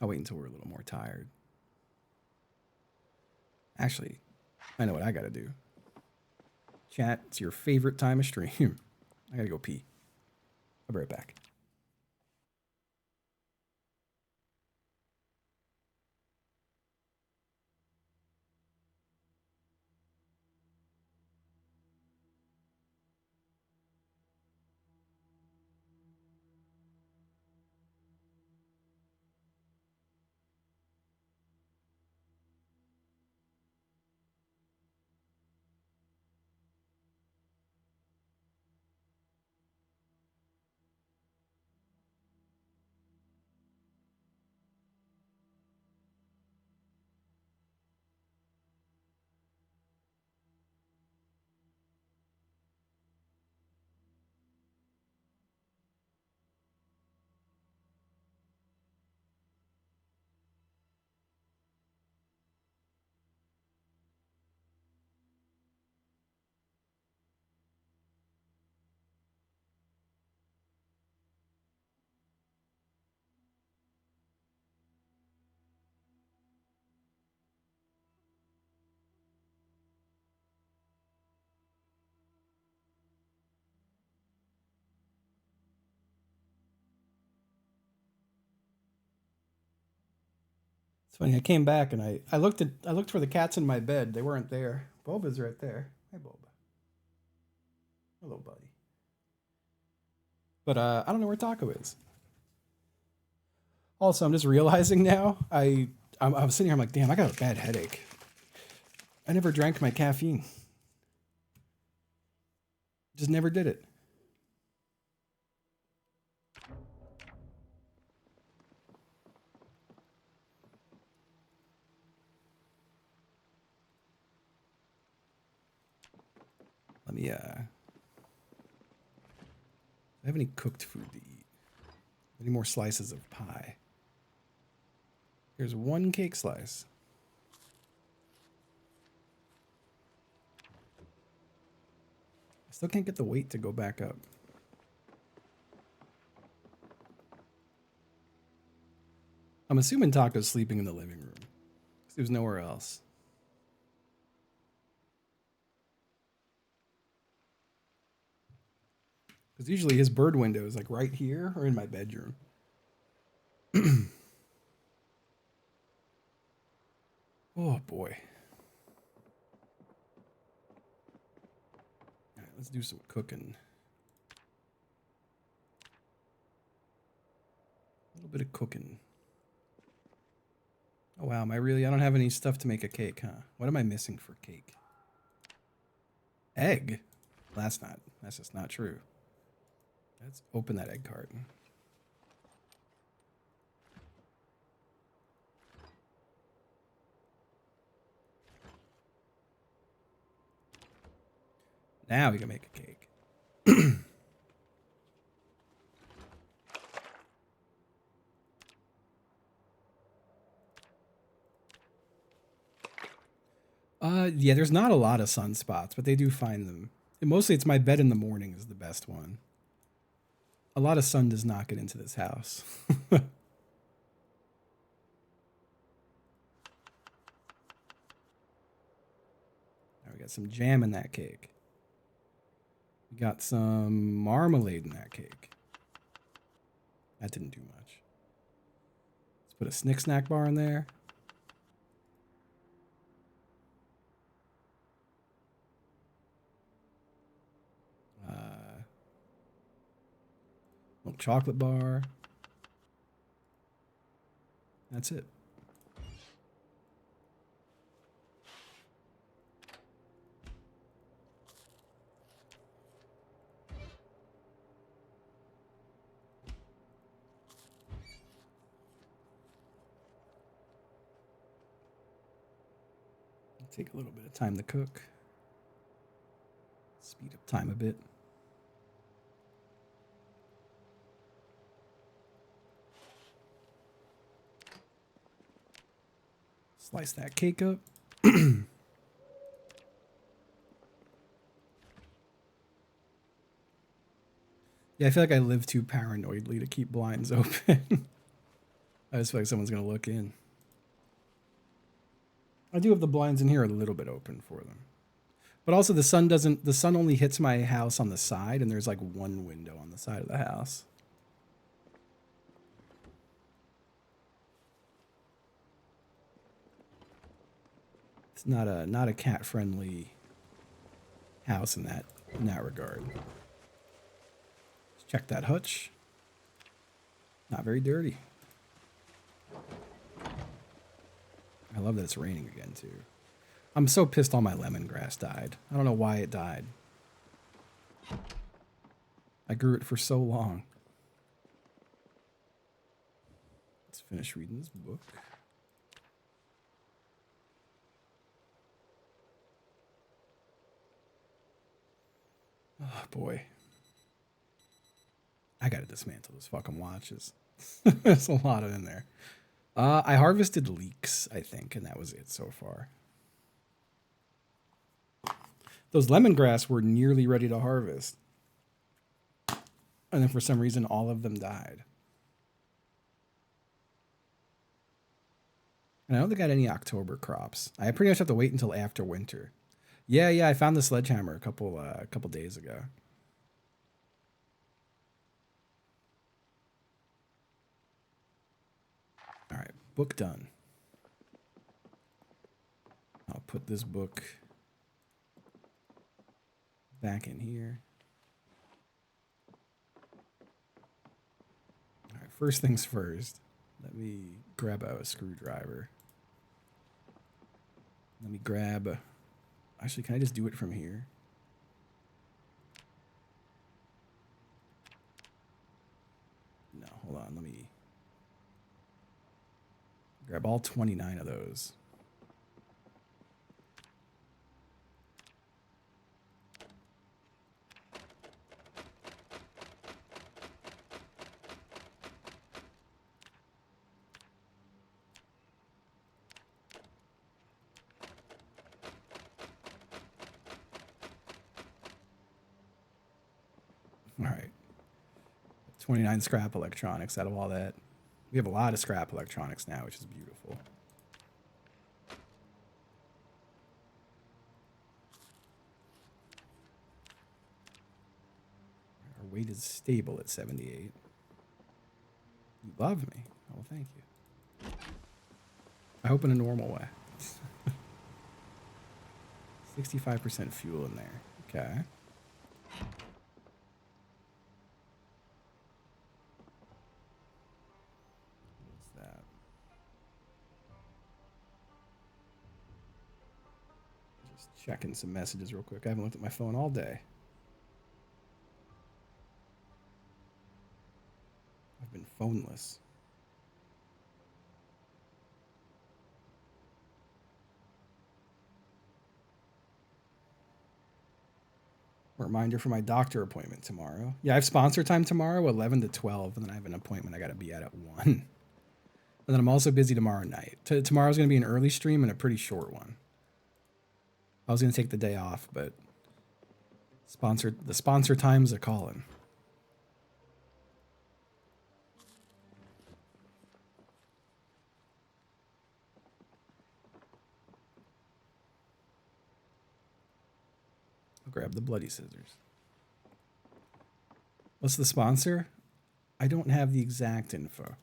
I'll wait until we're a little more tired. Actually, I know what I got to do. Chat, it's your favorite time of stream. I got to go pee. I'll be right back. funny. I came back and I looked for the cats in my bed. They weren't there. Boba's right there. Hi, Boba. Hello, buddy. But I don't know where Taco is. Also, I'm just realizing now. I was sitting here. I'm like, damn, I got a bad headache. I never drank my caffeine. Just never did it. Let me do I have any cooked food to eat? Any more slices of pie? Here's one cake slice. I still can't get the weight to go back up. I'm assuming Taco's sleeping in the living room. There's nowhere else. Because usually his bird window is like right here or in my bedroom. Oh boy. All right, let's do some cooking. A little bit of cooking. Oh wow, I don't have any stuff to make a cake, huh? What am I missing for cake? Egg? That's just not true. Let's open that egg carton. Now we can make a cake. Yeah, there's not a lot of sunspots, but they do find them. And mostly it's my bed in the morning is the best one. A lot of sun does not get into this house. Now we got some jam in that cake. We got some marmalade in that cake. That didn't do much. Let's put a Snick Snack bar in there. Little chocolate bar. That's it. Take a little bit of time to cook. Speed up time a bit. Slice that cake up. Yeah, I feel like I live too paranoidly to keep blinds open. I just feel like someone's going to look in. I do have the blinds in here a little bit open for them. But also the sun only hits my house on the side, and there's like one window on the side of the house. It's not a cat friendly house in that regard. Let's check that hutch. Not very dirty. I love that it's raining again too. I'm so pissed all my lemongrass died. I don't know why it died. I grew it for so long. Let's finish reading this book. Oh boy. I gotta dismantle those fucking watches. There's a lot of in there. I harvested leeks, I think, and that was it so far. Those lemongrass were nearly ready to harvest. And then for some reason, all of them died. And I don't think I got any October crops. I pretty much have to wait until after winter. Yeah, I found the sledgehammer a couple days ago. All right, book done. I'll put this book back in here. All right, first things first. Let me grab a screwdriver. Let me grab... Actually, can I just do it from here? No, hold on. Let me grab all 29 of those. All right. 29 scrap electronics out of all that. We have a lot of scrap electronics now, which is beautiful. Our weight is stable at 78. You love me. Oh, thank you. I hope in a normal way. 65% fuel in there. Okay. What's that? Just checking some messages real quick. I haven't looked at my phone all day. I've been phoneless. Reminder for my doctor appointment tomorrow. Yeah, I have sponsor time tomorrow, 11 to 12, and then I have an appointment I got to be at 1. And then I'm also busy tomorrow night. Tomorrow's going to be an early stream and a pretty short one. I was going to take the day off, but the sponsor time's a calling. I'll grab the bloody scissors. What's the sponsor? I don't have the exact info.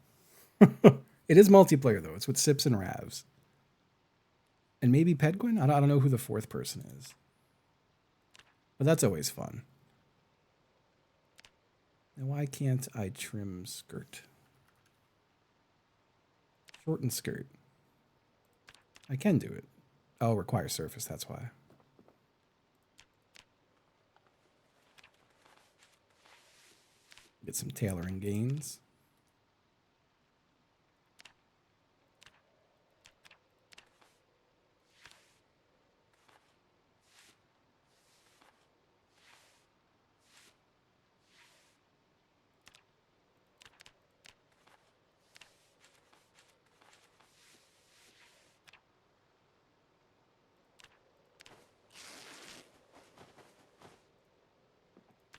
It is multiplayer, though. It's with Sips and Ravs. And maybe Pedguin? I don't know who the fourth person is. But that's always fun. Now, why can't I trim skirt? Shorten skirt. I can do it. Oh, require surface, that's why. Get some tailoring gains.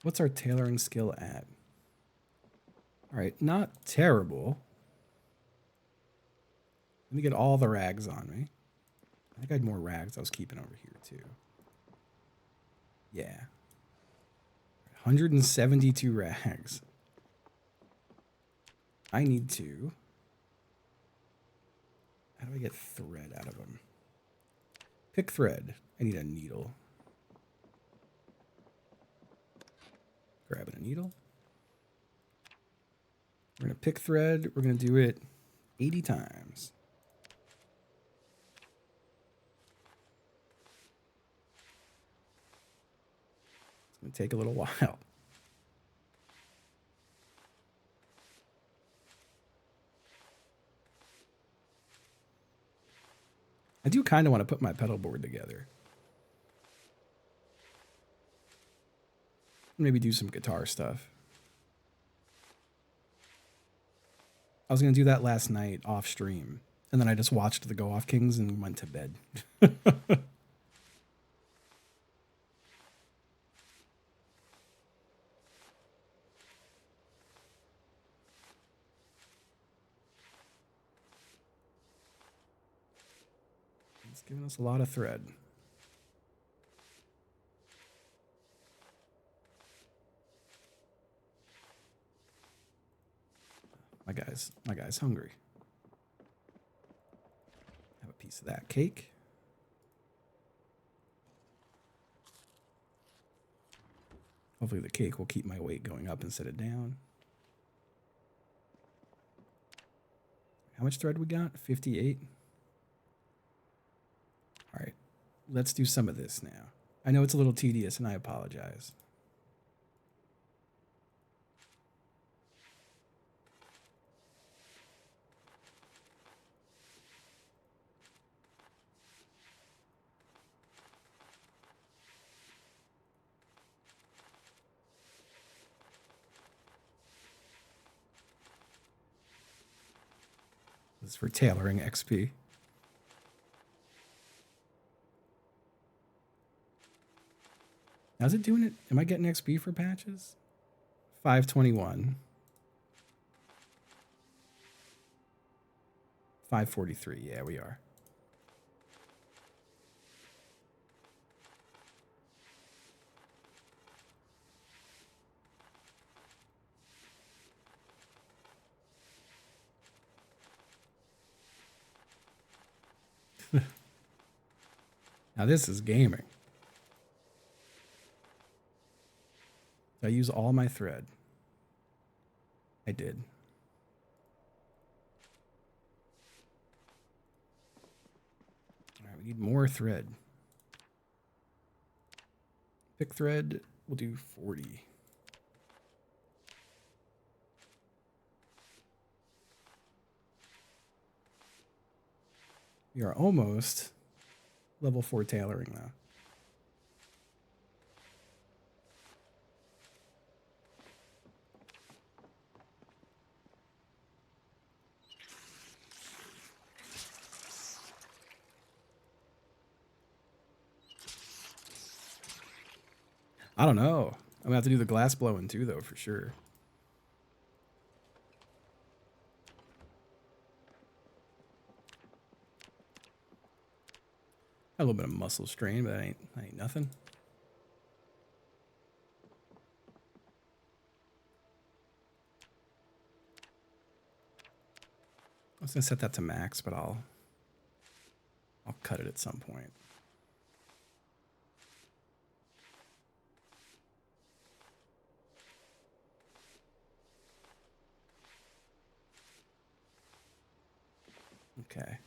What's our tailoring skill at? All right, not terrible. Let me get all the rags on me. I think I had more rags I was keeping over here, too. Yeah. 172 rags. I need to... How do I get thread out of them? Pick thread. I need a needle. Grabbing a needle. We're going to pick thread. We're going to do it 80 times. It's going to take a little while. I do kind of want to put my pedal board together. Maybe do some guitar stuff. I was going to do that last night off stream, and then I just watched the Go Off Kings and went to bed. It's giving us a lot of thread. My guy's hungry. Have a piece of that cake. Hopefully the cake will keep my weight going up instead of down. How much thread we got? 58. All right, let's do some of this now. I know it's a little tedious and I apologize. This is for tailoring XP. How's it doing it? Am I getting XP for patches? 521. 543. Yeah, we are. Now this is gaming. Did I use all my thread? I did. All right, we need more thread. Pick thread, we'll do 40. We are almost level 4 tailoring now. I don't know. I'm gonna have to do the glass blowing too, though, for sure. A little bit of muscle strain, but that ain't nothing. I was gonna set that to max, but I'll cut it at some point. Okay.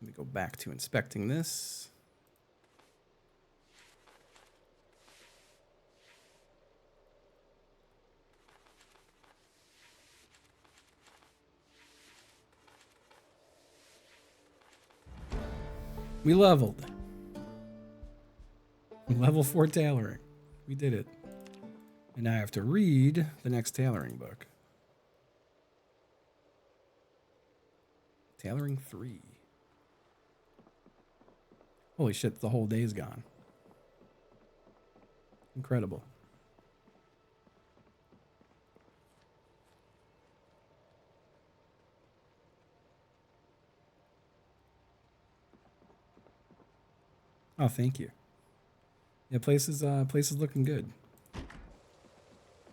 Let me go back to inspecting this. We leveled. Level 4 tailoring. We did it. And now I have to read the next tailoring book. Tailoring 3. Holy shit, the whole day's gone. Incredible. Oh, thank you. Yeah, place is looking good. Let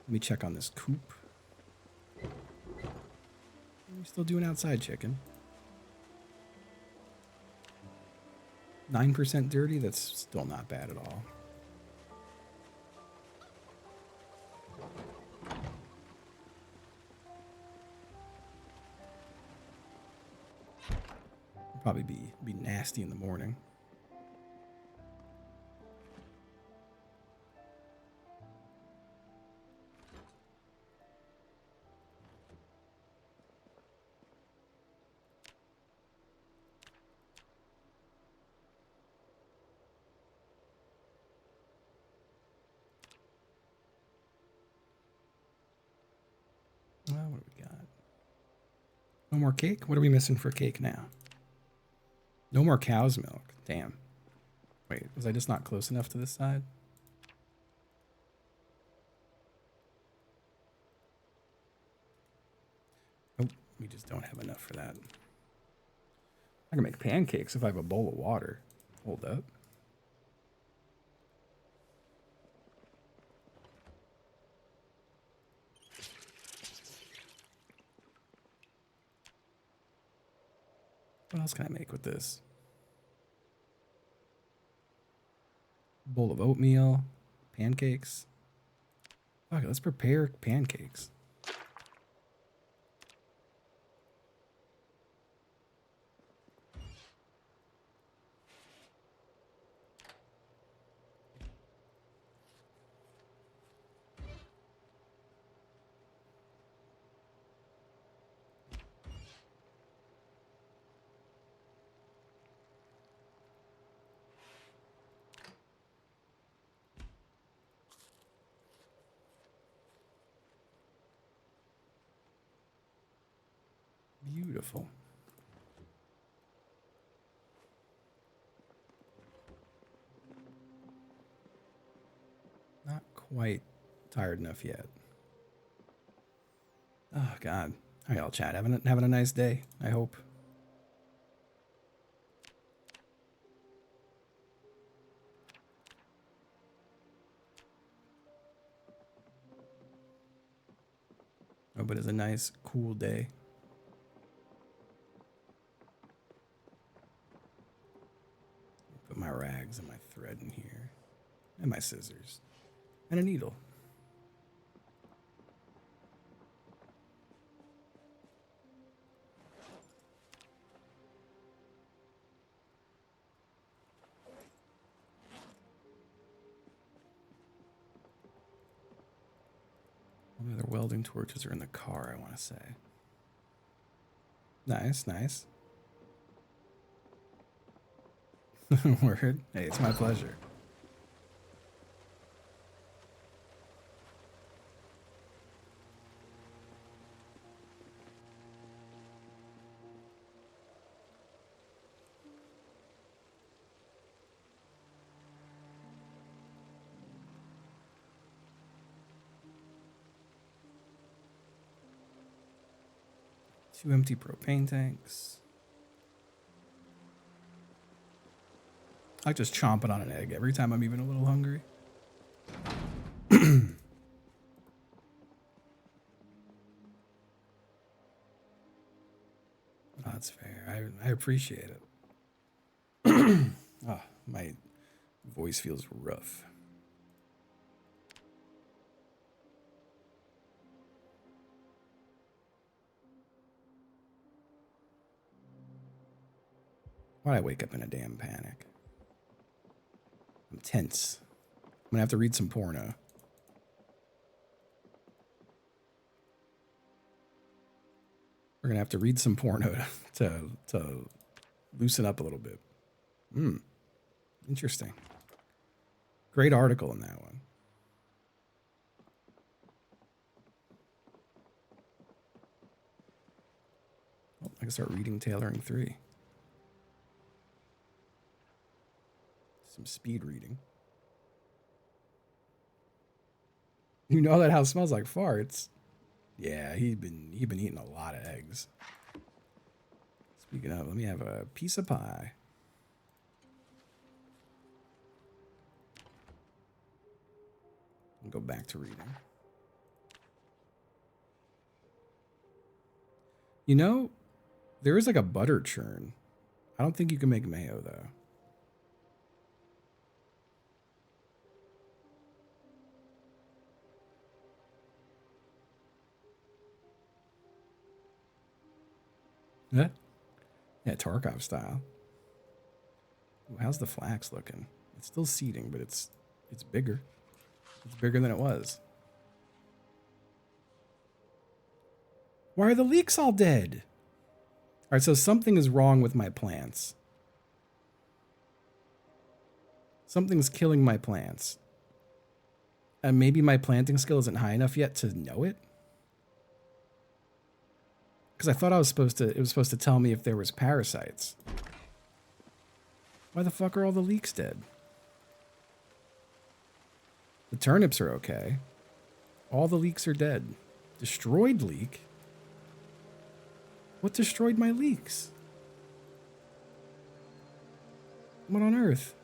me check on this coop. We're still doing outside chicken. 9% dirty, that's still not bad at all. Probably be nasty in the morning. What do we got? No more cake? What are we missing for cake now? No more cow's milk. Damn. Wait, was I just not close enough to this side? Oh, we just don't have enough for that. I can make pancakes if I have a bowl of water. Hold up. What else can I make with this? Bowl of oatmeal, Pancakes. Okay, let's prepare pancakes. Beautiful. Not quite tired enough yet. Oh God. All right, all chat. Having a nice day, I hope. Hope it is a nice, cool day. Put my rags and my thread in here. And my scissors. And a needle. What other welding torches are in the car, I want to say. Nice, nice. Word. Hey, it's my pleasure. Two empty propane tanks. I like just chomping on an egg every time I'm even a little hungry. Oh, that's fair. I appreciate it. Oh, my voice feels rough. Why'd I wake up in a damn panic? I'm tense. I'm gonna have to read some porno. We're gonna have to read some porno to loosen up a little bit. Interesting. Great article in that one. Oh, I can start reading Tailoring 3. Some speed reading. You know that house smells like farts. Yeah, he'd been eating a lot of eggs. Speaking of, let me have a piece of pie. And go back to reading. You know, there is like a butter churn. I don't think you can make mayo though. Yeah. Yeah, Tarkov style. Ooh, how's the flax looking? It's still seeding, but it's bigger. It's bigger than it was. Why are the leeks all dead? All right, so something is wrong with my plants. Something's killing my plants. And maybe my planting skill isn't high enough yet to know it? Because I thought it was supposed to tell me if there was parasites. Why the fuck are all the leeks dead? The turnips are okay. All the leeks are dead. Destroyed leek? What destroyed my leeks? What on earth?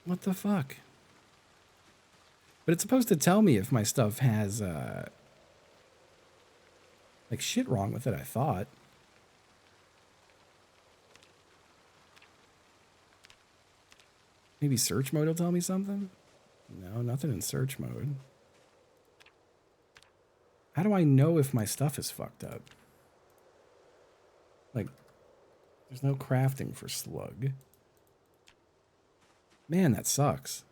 What the fuck? But it's supposed to tell me if my stuff has, like, shit wrong with it, I thought. Maybe search mode will tell me something? No, nothing in search mode. How do I know if my stuff is fucked up? Like, there's no crafting for slug. Man, that sucks.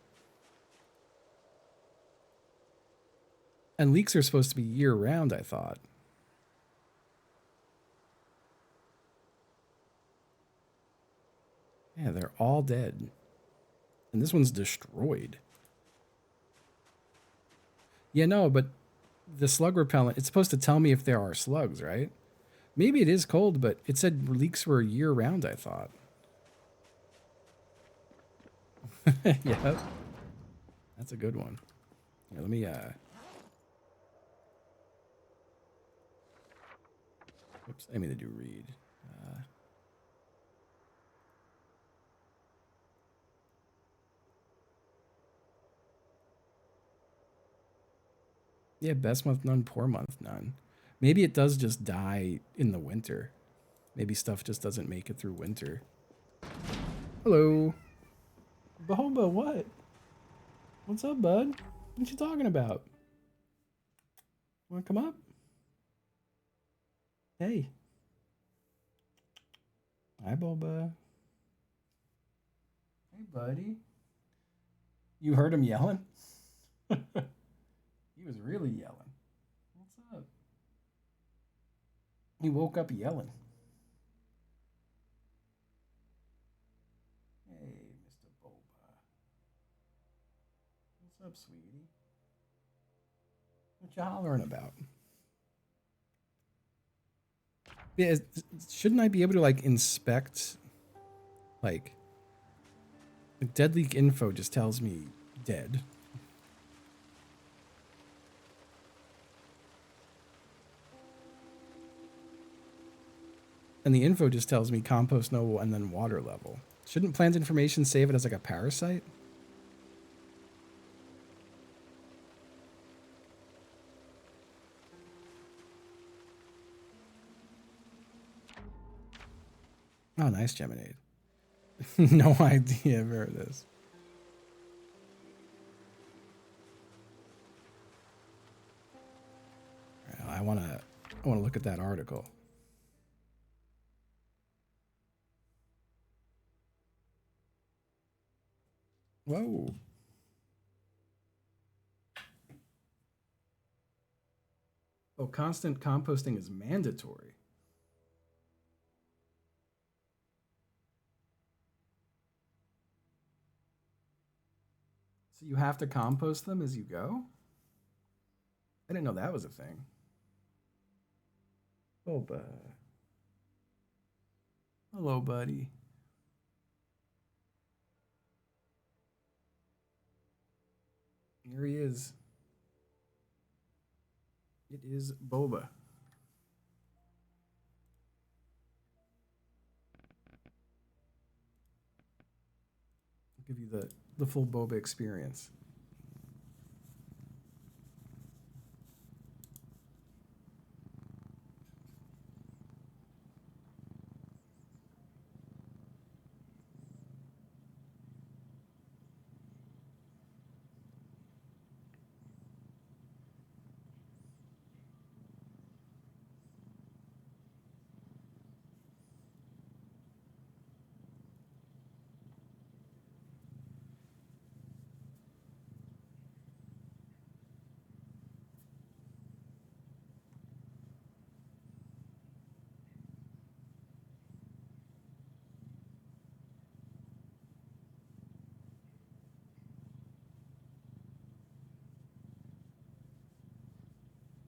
And leaks are supposed to be year-round, I thought. Yeah, they're all dead. And this one's destroyed. Yeah, no, but the slug repellent, it's supposed to tell me if there are slugs, right? Maybe it is cold, but it said leaks were year-round, I thought. Yep. That's a good one. Here, let me, oops, I mean to do read. Yeah, best month none, poor month none. Maybe it does just die in the winter. Maybe stuff just doesn't make it through winter. Hello. Boba, what? What's up, bud? What you talking about? Wanna come up? Hey. Hi, Boba. Hey, buddy. You heard him yelling? He was really yelling. What's up? He woke up yelling. Hey, Mr. Boba. What's up, sweetie? What you hollering about? Yeah, shouldn't I be able to like inspect like dead leak info just tells me dead. And the info just tells me compost no and then water level. Shouldn't plant information save it as like a parasite? Oh, nice, Geminade. No idea where it is. I wanna look at that article. Whoa. Oh, constant composting is mandatory. So you have to compost them as you go? I didn't know that was a thing. Boba. Hello, buddy. Here he is. It is Boba. I'll give you the full Boba experience.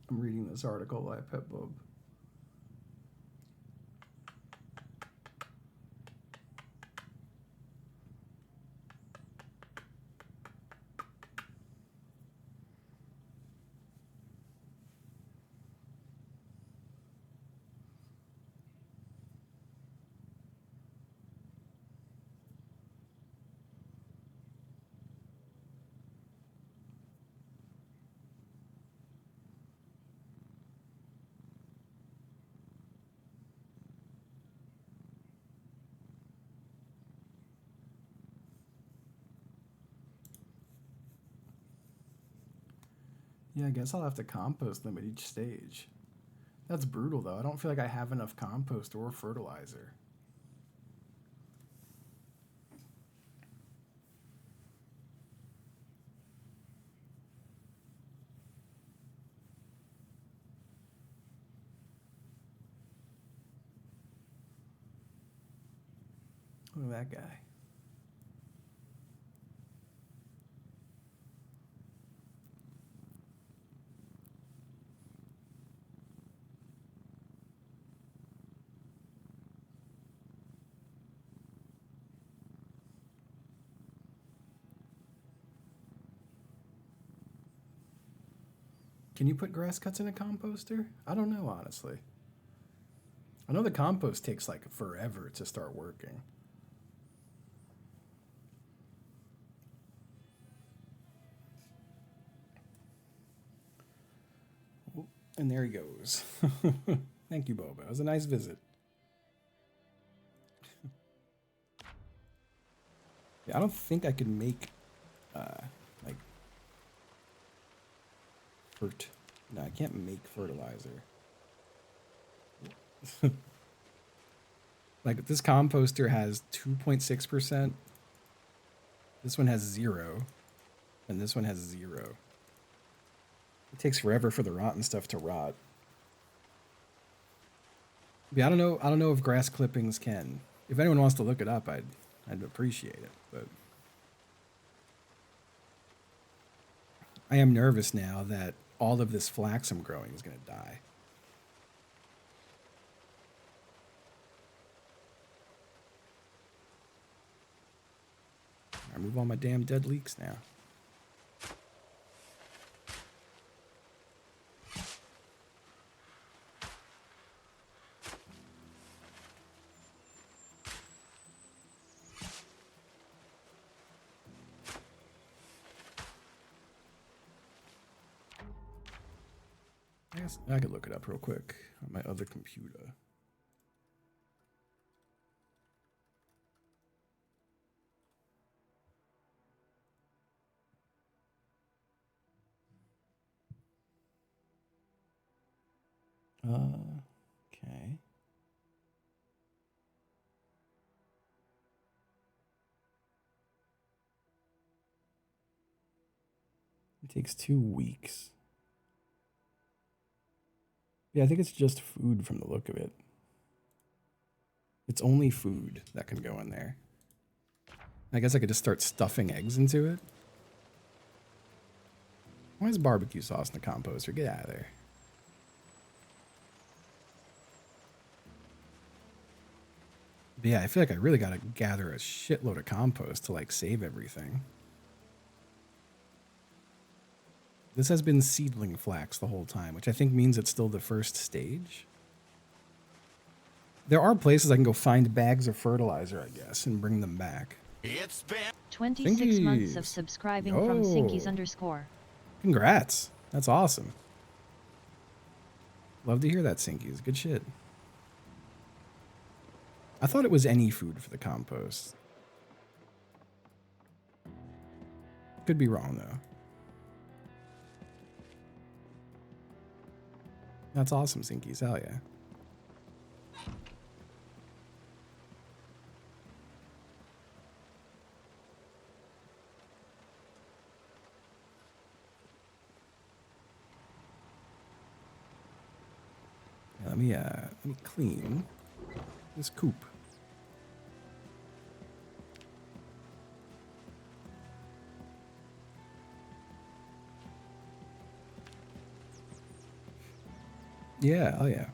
I'm reading this article by Pet Bob. Yeah, I guess I'll have to compost them at each stage. That's brutal, though. I don't feel like I have enough compost or fertilizer. Look at that guy. Can you put grass cuts in a composter? I don't know, honestly. I know the compost takes like forever to start working. Oh, and there he goes. Thank you, Boba. It was a nice visit. Yeah, I don't think I can make like fert. No, I can't make fertilizer. Like this composter has 2.6%. This one has 0, and this one has 0. It takes forever for the rotten stuff to rot. Yeah, I don't know. I don't know if grass clippings can. If anyone wants to look it up, I'd appreciate it. But I am nervous now that all of this flax I'm growing is going to die. I remove all my damn dead leeks now. I guess I could look it up real quick on my other computer. Okay. It takes 2 weeks. Yeah, I think it's just food from the look of it. It's only food that can go in there. I guess I could just start stuffing eggs into it. Why is barbecue sauce in the composter? Get out of there. But yeah, I feel like I really got to gather a shitload of compost to like save everything. This has been seedling flax the whole time, which I think means it's still the first stage. There are places I can go find bags of fertilizer, I guess, and bring them back. It's been 26 months of Sinkies. subscribing from Sinkies _. Congrats. That's awesome. Love to hear that, Sinkies. Good shit. I thought it was any food for the compost. Could be wrong, though. That's awesome, Sinkies. Hell yeah. Let me clean this coop. Yeah, oh yeah.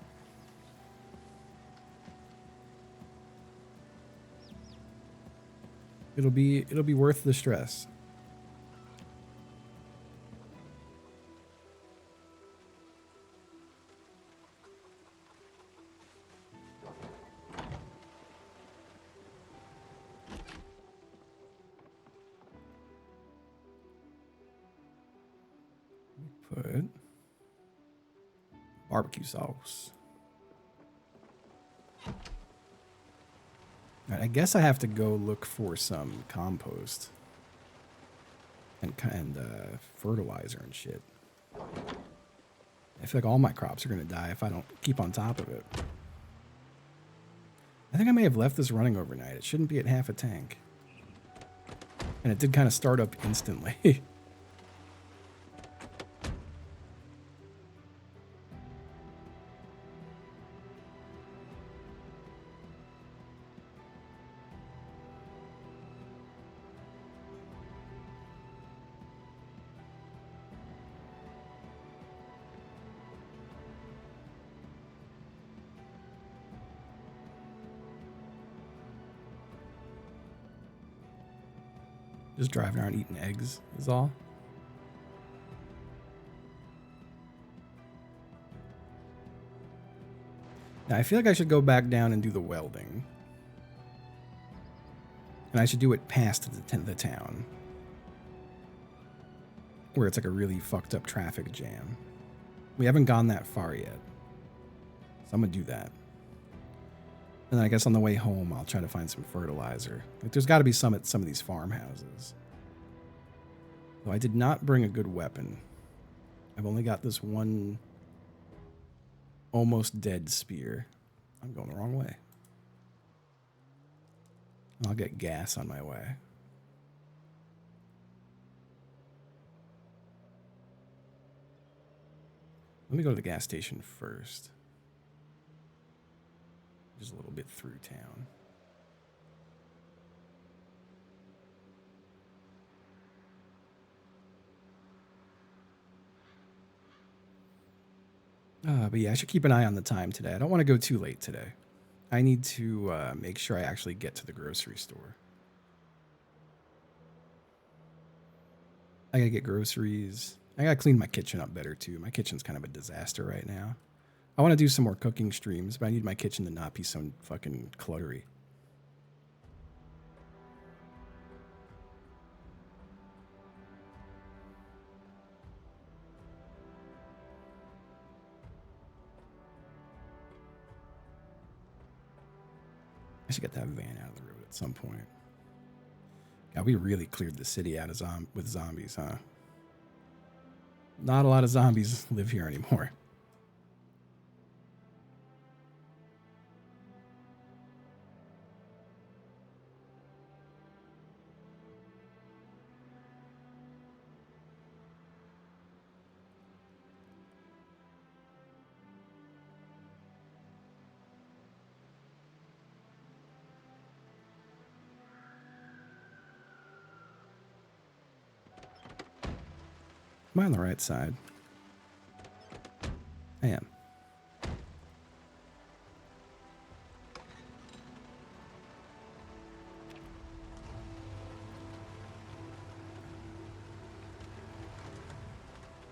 It'll be worth the stress. Put barbecue sauce. All right, I guess I have to go look for some compost and fertilizer and shit. I feel like all my crops are going to die if I don't keep on top of it. I think I may have left this running overnight. It shouldn't be at half a tank. And it did kind of start up instantly. Just driving around eating eggs is all. Now, I feel like I should go back down and do the welding. And I should do it past the town. Where it's like a really fucked up traffic jam. We haven't gone that far yet. So I'm going to do that. And then I guess on the way home, I'll try to find some fertilizer. Like, there's got to be some at some of these farmhouses. Though I did not bring a good weapon. I've only got this one almost dead spear. I'm going the wrong way. I'll get gas on my way. Let me go to the gas station first. Just a little bit through town. But yeah, I should keep an eye on the time today. I don't want to go too late today. I need to make sure I actually get to the grocery store. I gotta get groceries. I gotta clean my kitchen up better too. My kitchen's kind of a disaster right now. I want to do some more cooking streams, but I need my kitchen to not be so fucking cluttery. I should get that van out of the road at some point. God, we really cleared the city out of with zombies, huh? Not a lot of zombies live here anymore. Am I on the right side? I am.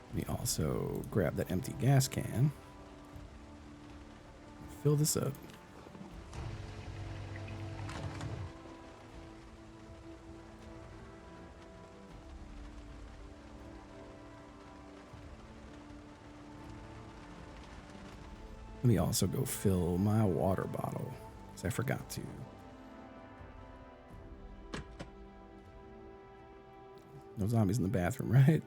Let me also grab that empty gas can. Fill this up. Let me also go fill my water bottle, because I forgot to. No zombies in the bathroom, right?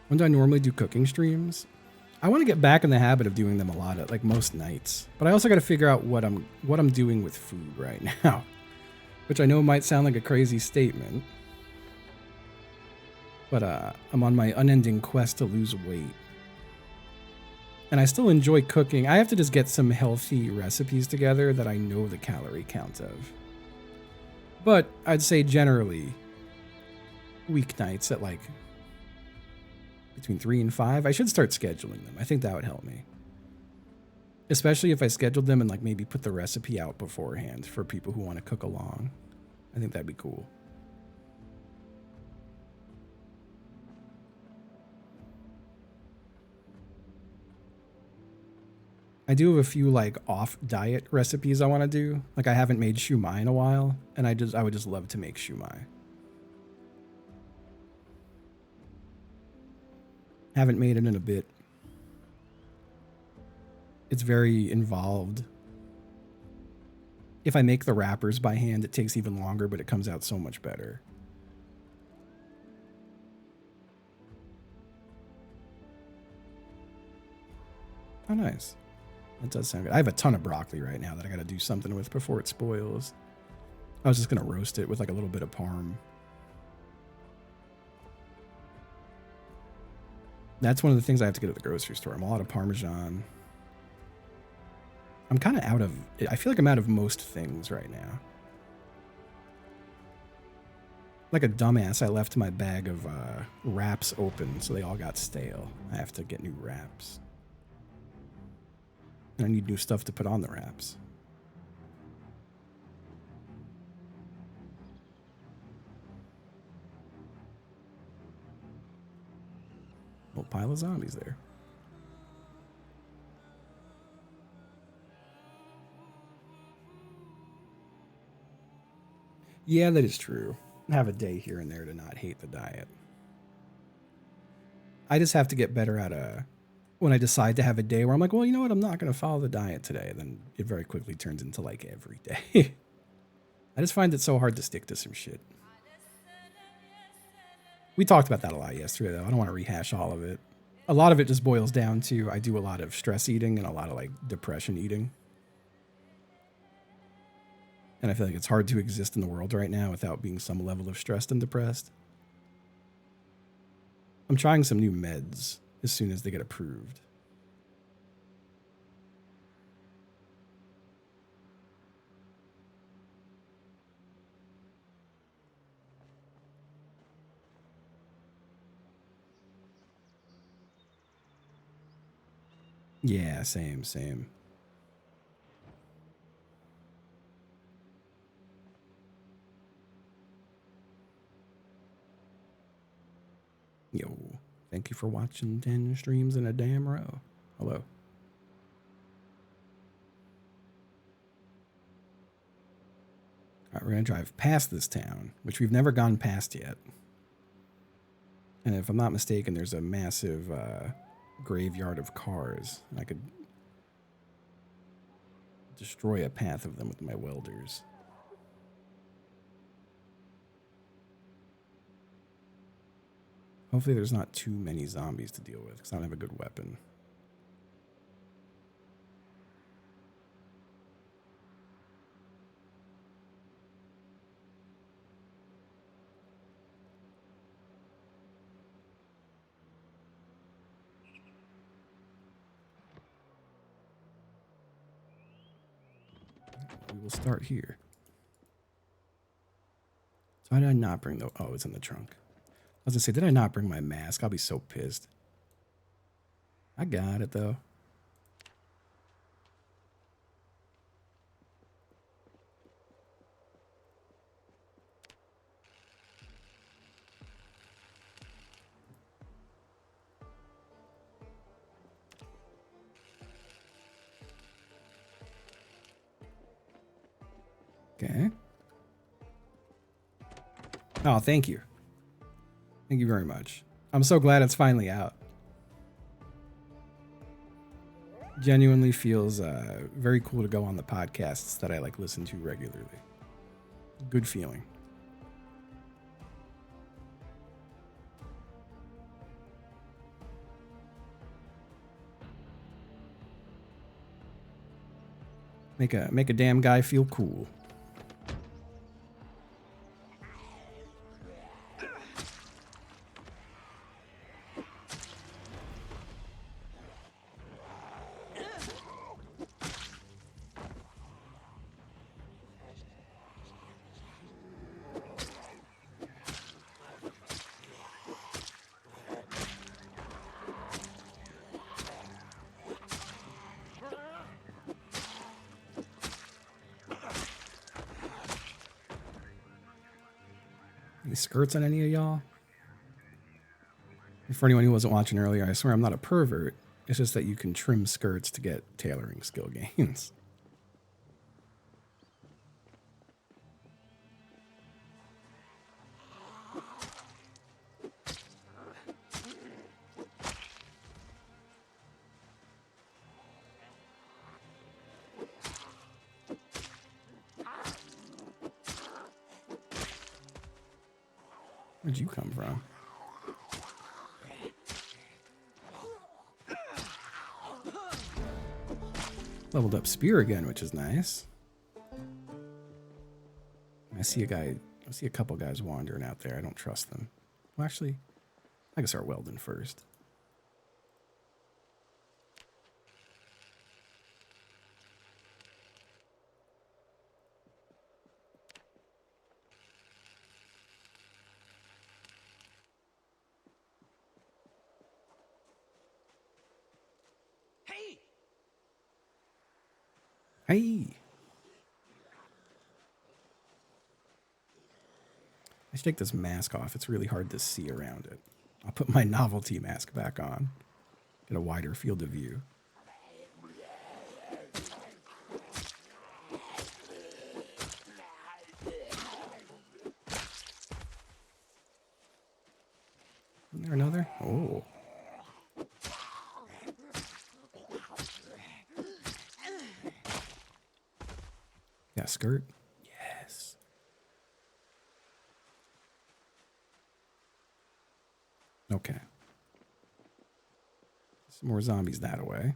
When do I normally do cooking streams? I want to get back in the habit of doing them a lot, like most nights. But I also got to figure out what I'm doing with food right now. Which I know might sound like a crazy statement. But I'm on my unending quest to lose weight. And I still enjoy cooking. I have to just get some healthy recipes together that I know the calorie count of. But I'd say generally, weeknights at like between 3 and 5, I should start scheduling them. I think that would help me. Especially if I scheduled them and like maybe put the recipe out beforehand for people who want to cook along. I think that'd be cool. I do have a few like off diet recipes I want to do. Like I haven't made shumai in a while, and I would just love to make shumai. Haven't made it in a bit. It's very involved. if I make the wrappers by hand, it takes even longer, but it comes out so much better. Oh, nice. That does sound good. I have a ton of broccoli right now that I got to do something with before it spoils. I was just going to roast it with like a little bit of parm. That's one of the things I have to get at the grocery store. I'm all out of Parmesan. I'm kind of out of... I feel like I'm out of most things right now. Like a dumbass, I left my bag of wraps open, so they all got stale. I have to get new wraps. And I need new stuff to put on the wraps. Little pile of zombies there. Yeah, that is true. Have a day here and there to not hate the diet. I just have to get better at when I decide to have a day where I'm like, well, you know what? I'm not going to follow the diet today. Then it very quickly turns into like every day. I just find it so hard to stick to some shit. We talked about that a lot yesterday, though. I don't want to rehash all of it. A lot of it just boils down to I do a lot of stress eating and a lot of like depression eating. And I feel like it's hard to exist in the world right now without being some level of stressed and depressed. I'm trying some new meds as soon as they get approved. Yeah, same. Yo, thank you for watching 10 streams in a damn row. Hello. All right, we're going to drive past this town, which we've never gone past yet. And if I'm not mistaken, there's a massive graveyard of cars. I could destroy a path of them with my welders. Hopefully there's not too many zombies to deal with, because I don't have a good weapon. We will start here. So why did I not bring the... Oh, it's in the trunk. I was going to say, did I not bring my mask? I'll be so pissed. I got it, though. Okay. Oh, thank you. Thank you very much. I'm so glad it's finally out. Genuinely feels very cool to go on the podcasts that I like listen to regularly. Good feeling. Make a damn guy feel cool. Any skirts on any of y'all? For anyone who wasn't watching earlier, I swear I'm not a pervert. It's just that you can trim skirts to get tailoring skill gains. Where'd you come from? Leveled up spear again, which is nice. I see a couple guys wandering out there. I don't trust them. Well, actually, I can start welding first. Hey! I should take this mask off. It's really hard to see around it. I'll put my novelty mask back on. Get a wider field of view. Isn't there another? Oh. Yeah, skirt. Yes. Okay. Some more zombies that way.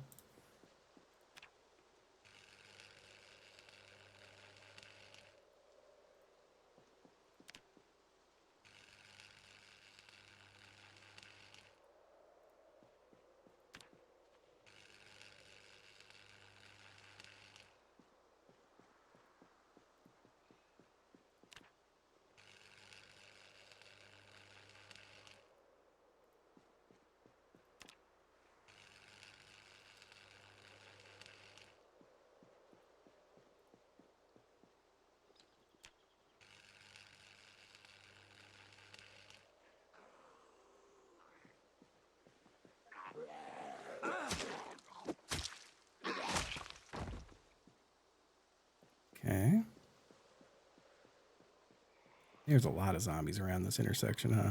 Okay. There's a lot of zombies around this intersection, huh?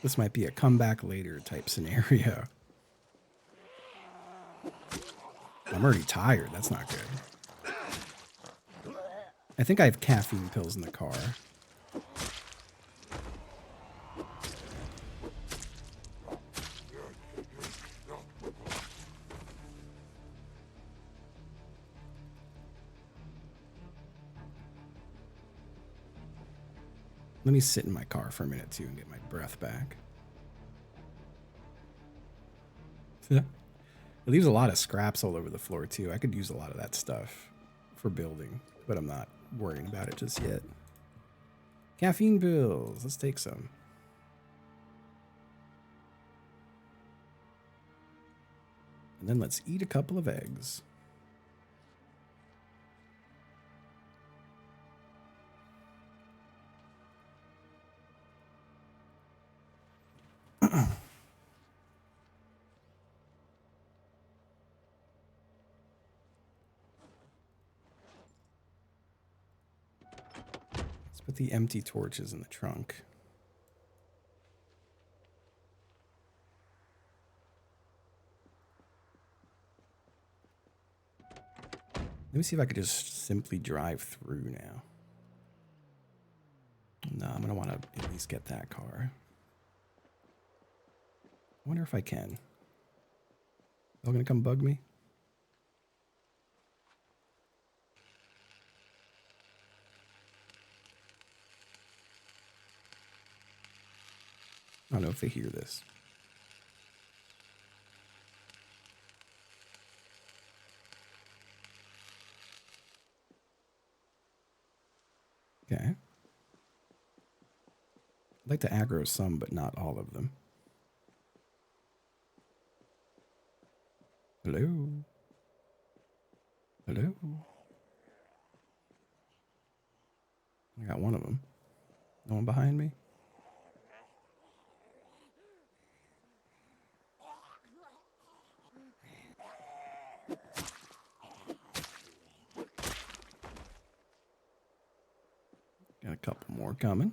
This might be a comeback later type scenario. I'm already tired. That's not good. I think I have caffeine pills in the car. Let me sit in my car for a minute, too, and get my breath back. It leaves a lot of scraps all over the floor, too. I could use a lot of that stuff for building, but I'm not worrying about it just yet. Caffeine pills. Let's take some. And then let's eat a couple of eggs. Let's put the empty torches in the trunk. Let me see if I could just simply drive through now. No, I'm going to want to at least get that car. I wonder if I can. They're going to come bug me? I don't know if they hear this. Okay. I'd like to aggro some, but not all of them. Hello? Hello? I got one of them. No one behind me? Got a couple more coming.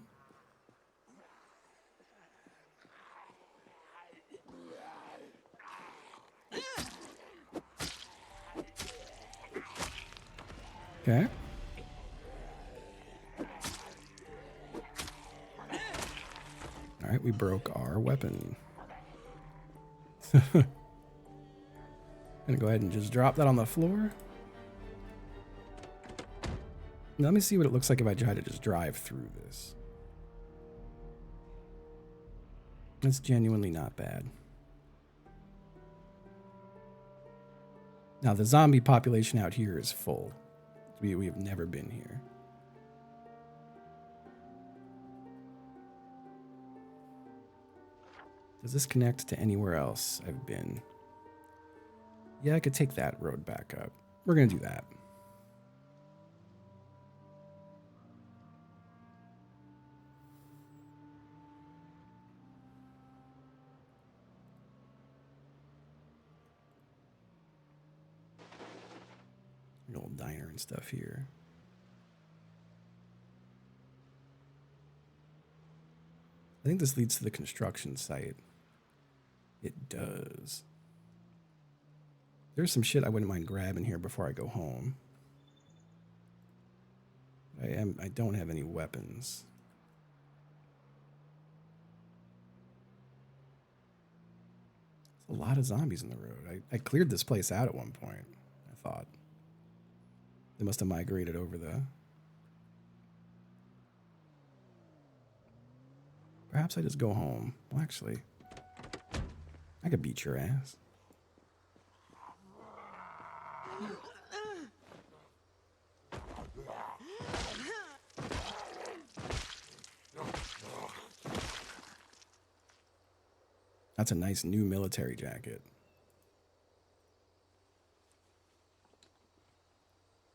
Okay. All right, we broke our weapon. Gonna go ahead and just drop that on the floor. Now, let me see what it looks like if I try to just drive through this. That's genuinely not bad. Now, the zombie population out here is full. We have never been here. Does this connect to anywhere else I've been? Yeah, I could take that road back up. We're going to do that. An old diner and stuff here. I think this leads to the construction site. It does. There's some shit I wouldn't mind grabbing here before I go home. I don't have any weapons. There's a lot of zombies in the road. I cleared this place out at one point, I thought. They must have migrated over the... Perhaps I just go home. Well, actually, I could beat your ass. That's a nice new military jacket.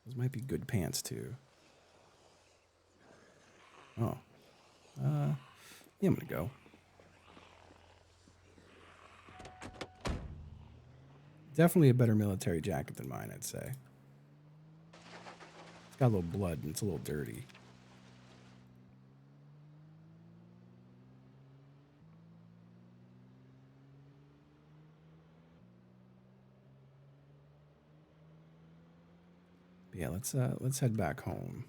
Those might be good pants, too. Oh. Yeah, I'm gonna go. Definitely a better military jacket than mine, I'd say. It's got a little blood and it's a little dirty. But yeah, let's head back home.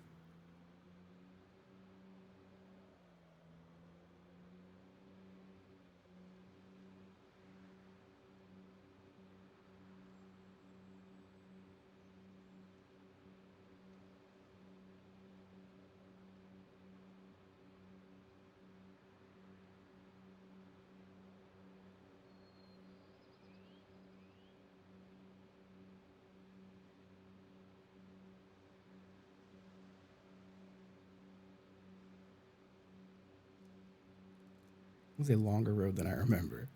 It was a longer road than I remember.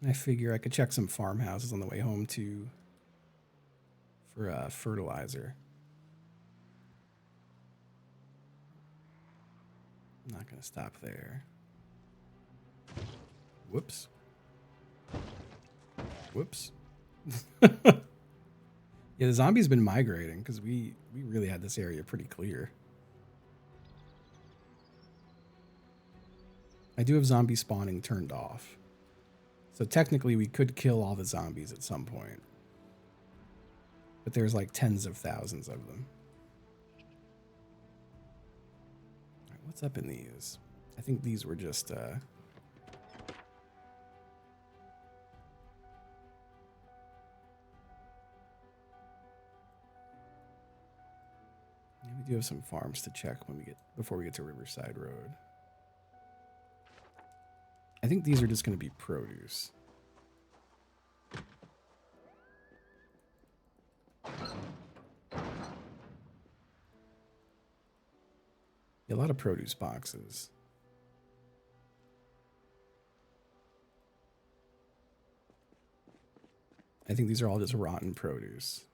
I figure I could check some farmhouses on the way home too. For fertilizer. I'm not gonna stop there. Whoops. Whoops. Yeah, the zombies been migrating because we really had this area pretty clear. I do have zombie spawning turned off. So technically we could kill all the zombies at some point. But there's like tens of thousands of them. All right, what's up in these? I think these were just... Yeah, we do have some farms to check before we get to Riverside Road. I think these are just going to be produce. A lot of produce boxes. I think these are all just rotten produce.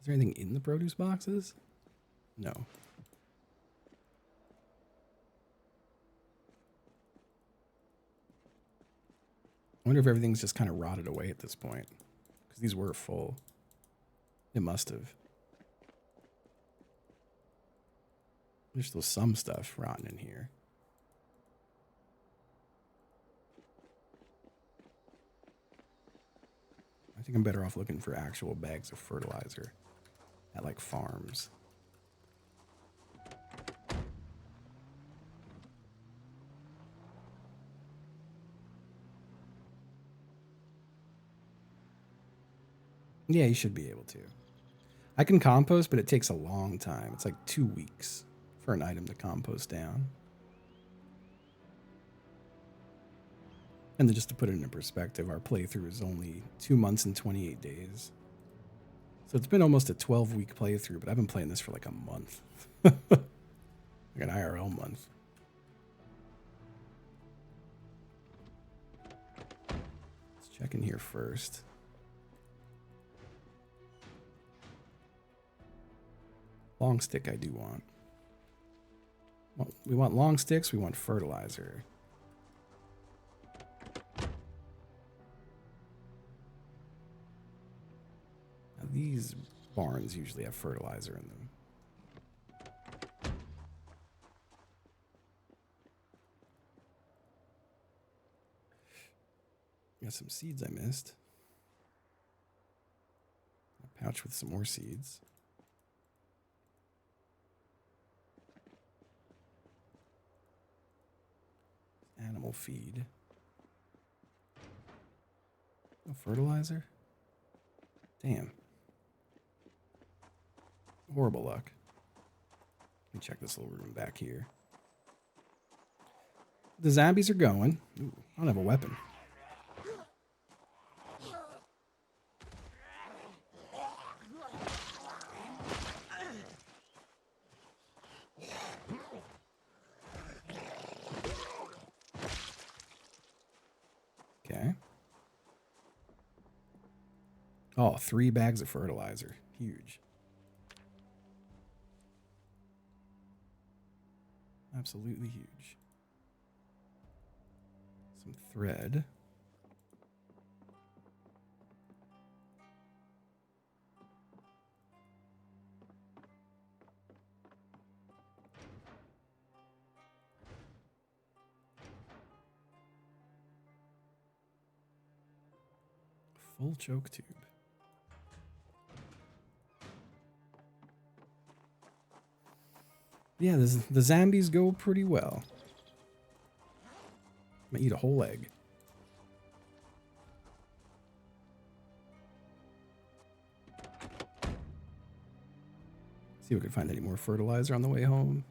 Is there anything in the produce boxes? No. wonder if everything's just kind of rotted away at this point. Because these were full. It must have. There's still some stuff rotten in here. I think I'm better off looking for actual bags of fertilizer at like farms. Yeah, you should be able to. I can compost, but it takes a long time. It's like 2 weeks for an item to compost down. And then just to put it into perspective, our playthrough is only 2 months and 28 days. So it's been almost a 12-week playthrough, but I've been playing this for like a month. Like an IRL month. Let's check in here first. Long stick I do want. Well, we want long sticks, we want fertilizer. Now these barns usually have fertilizer in them. Got some seeds I missed. A pouch with some more seeds. Animal feed. No fertilizer? Damn. Horrible luck. Let me check this little room back here. The zombies are going. Ooh, I don't have a weapon. Okay. Oh, 3 bags of fertilizer. Huge. Absolutely huge. Some thread. Full choke tube. Yeah, the zombies go pretty well. Might eat a whole egg. See if we can find any more fertilizer on the way home.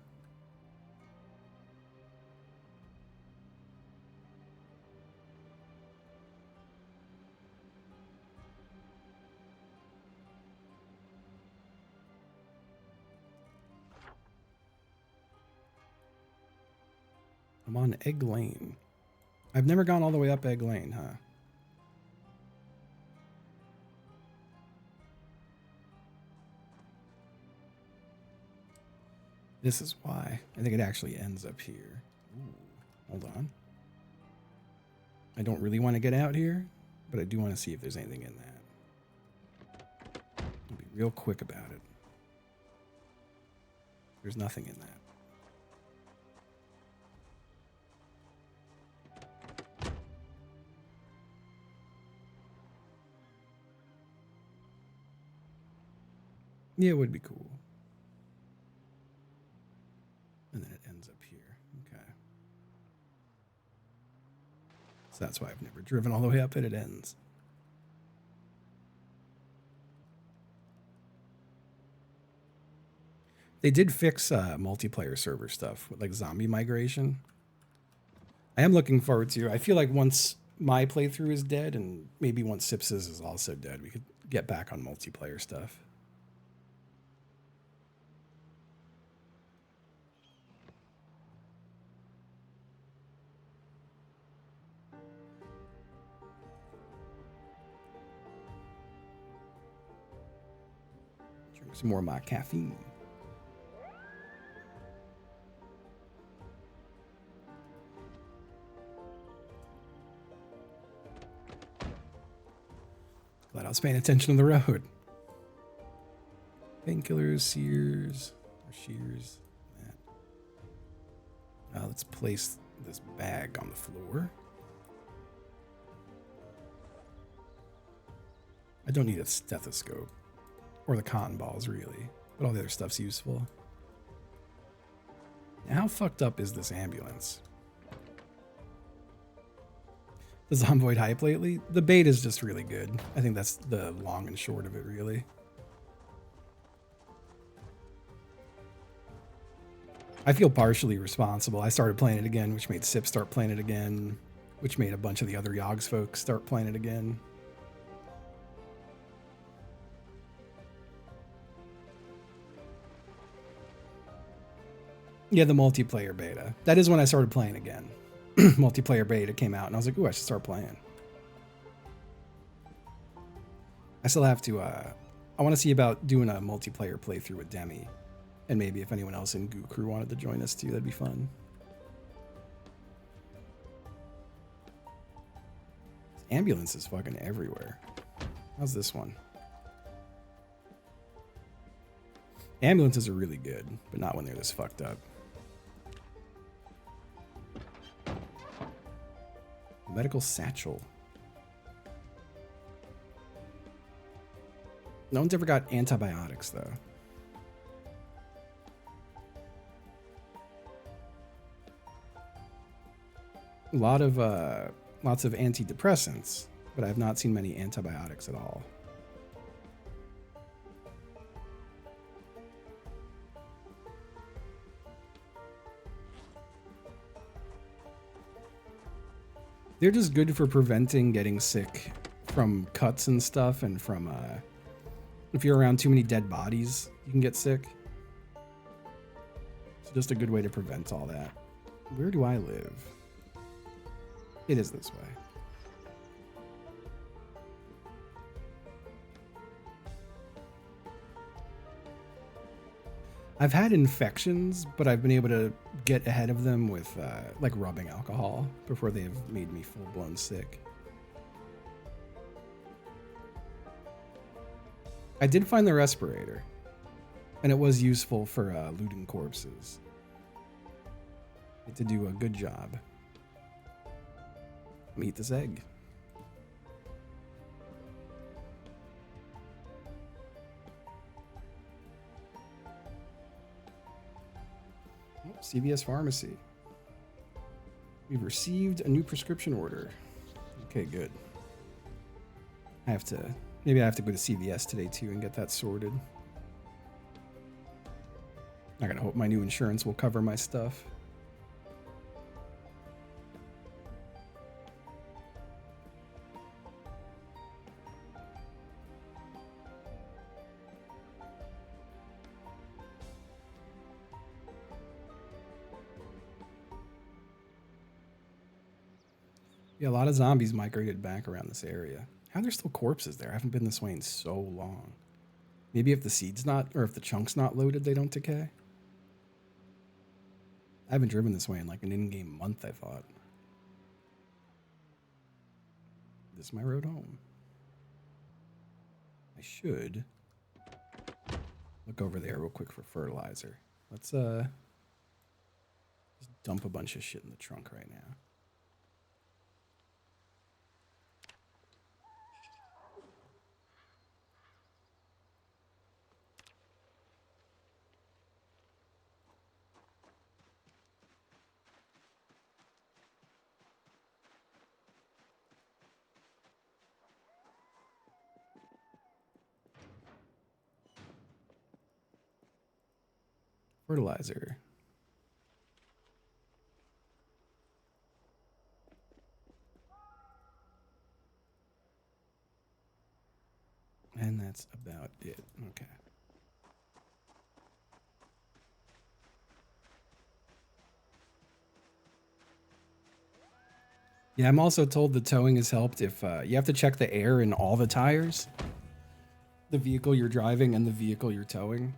I'm on Egg Lane. I've never gone all the way up Egg Lane, huh? This is why. I think it actually ends up here. Ooh, hold on. I don't really want to get out here, but I do want to see if there's anything in that. I'll be real quick about it. There's nothing in that. Yeah, it would be cool. And then it ends up here. Okay. So that's why I've never driven all the way up and it ends. They did fix multiplayer server stuff with like zombie migration. I am looking forward to. I feel like once my playthrough is dead and maybe once Sips's is also dead, we could get back on multiplayer stuff. Drink some more of my caffeine. was paying attention to the road. Painkillers, Sears, or Shears. Let's place this bag on the floor. I don't need a stethoscope. Or the cotton balls, really. But all the other stuff's useful. Now, how fucked up is this ambulance? The Zomboid hype lately? The bait is just really good. I think that's the long and short of it, really. I feel partially responsible. I started playing it again, which made Sip start playing it again, which made a bunch of the other Yogs folks start playing it again. Yeah, the multiplayer beta. That is when I started playing again. Multiplayer beta came out, and I was like, ooh, I should start playing. I still have to, I want to see about doing a multiplayer playthrough with Demi. And maybe if anyone else in Goo Crew wanted to join us too, that'd be fun. Ambulance is fucking everywhere. How's this one? Ambulances are really good, but not when they're this fucked up. Medical satchel. No one's ever got antibiotics though. Lots of antidepressants, but I've not seen many antibiotics at all. They're just good for preventing getting sick from cuts and stuff, and from if you're around too many dead bodies, you can get sick. It's just a good way to prevent all that. Where do I live? It is this way. I've had infections, but I've been able to get ahead of them with like rubbing alcohol before they have made me full-blown sick. I did find the respirator, and it was useful for looting corpses. It did do a good job. Let me eat this egg. Oh, CVS Pharmacy. We've received a new prescription order. Okay, good. Maybe I have to go to CVS today too and get that sorted. I gotta hope my new insurance will cover my stuff. Yeah, a lot of zombies migrated back around this area. How are there still corpses there? I haven't been this way in so long. Maybe if the seed's not, or if the chunk's not loaded, they don't decay? I haven't driven this way in like an in-game month, I thought. This is my road home. I should look over there real quick for fertilizer. Let's just dump a bunch of shit in the trunk right now. Fertilizer. And that's about it. Okay. Yeah, I'm also told the towing has helped if you have to check the air in all the tires. The vehicle you're driving and the vehicle you're towing.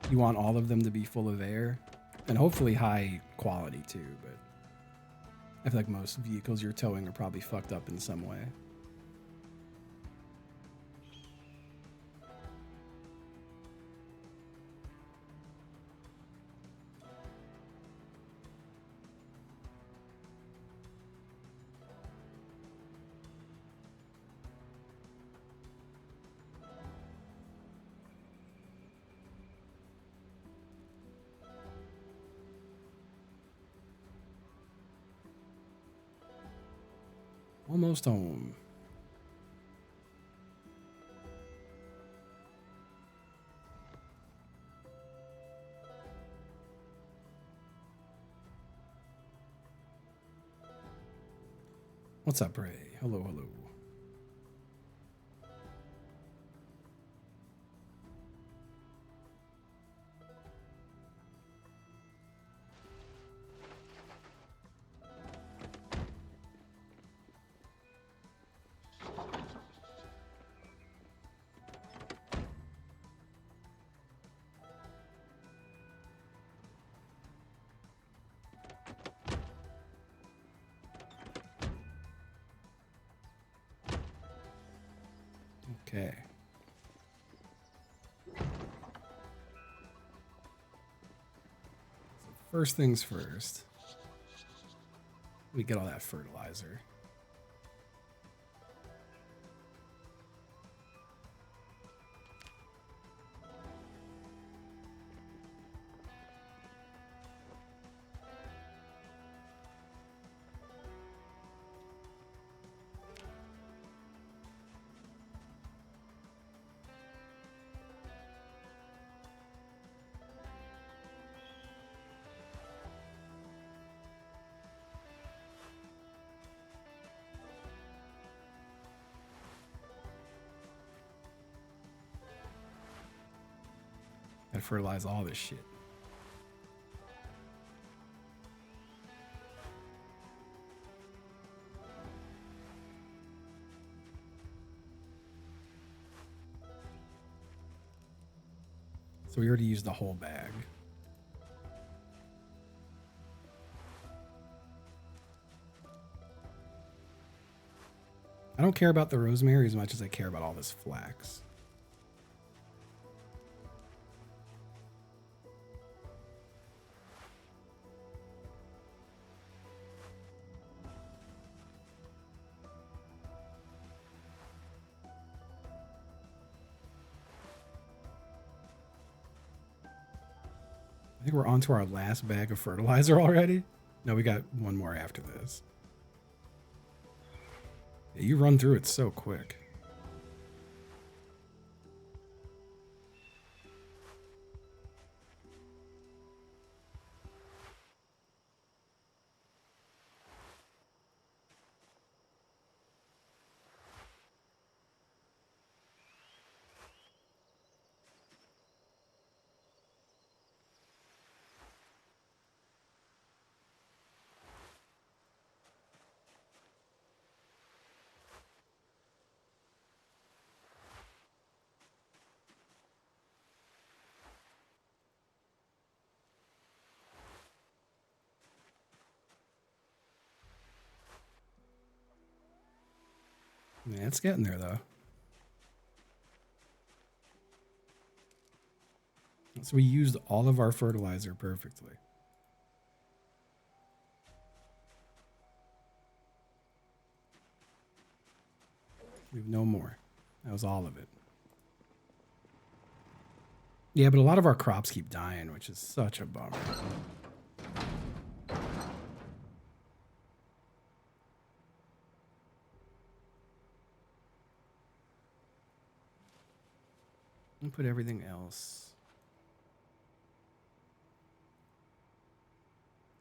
You want all of them to be full of air, and hopefully high quality too, but I feel like most vehicles you're towing are probably fucked up in some way. Almost home. What's up, Ray? Hello, hello. Okay. So first things first. We get all that fertilizer. Gotta fertilize all this shit. So we already used the whole bag. I don't care about the rosemary as much as I care about all this flax. I think we're on to our last bag of fertilizer already. No, we got one more after this. Yeah, you run through it so quick. Yeah, it's getting there though. So we used all of our fertilizer perfectly. We have no more. That was all of it. Yeah, but a lot of our crops keep dying, which is such a bummer. I'll put everything else.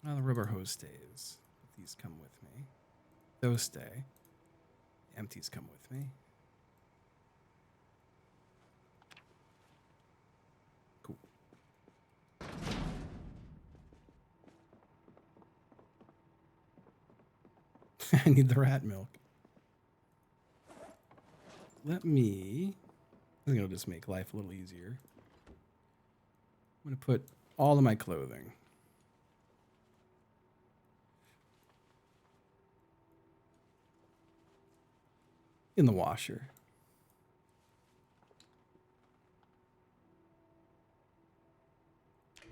Oh, the rubber hose stays. These come with me. Those stay. The empties come with me. Cool. I need the rat milk. Let me... I think it'll just make life a little easier. I'm going to put all of my clothing in the washer.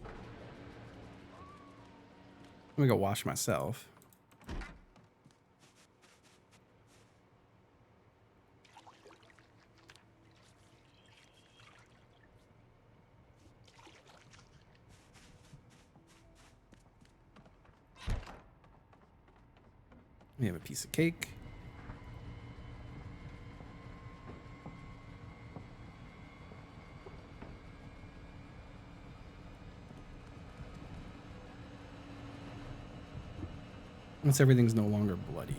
I'm going to go wash myself. We have a piece of cake. Once everything's no longer bloody.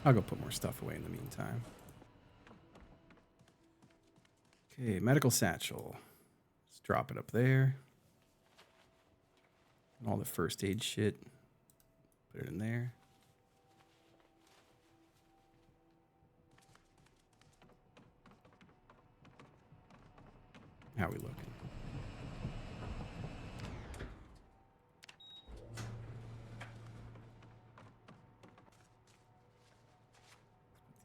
I'll go put more stuff away in the meantime. Okay, medical satchel. Let's drop it up there. And all the first aid shit. Put it in there. How are we looking?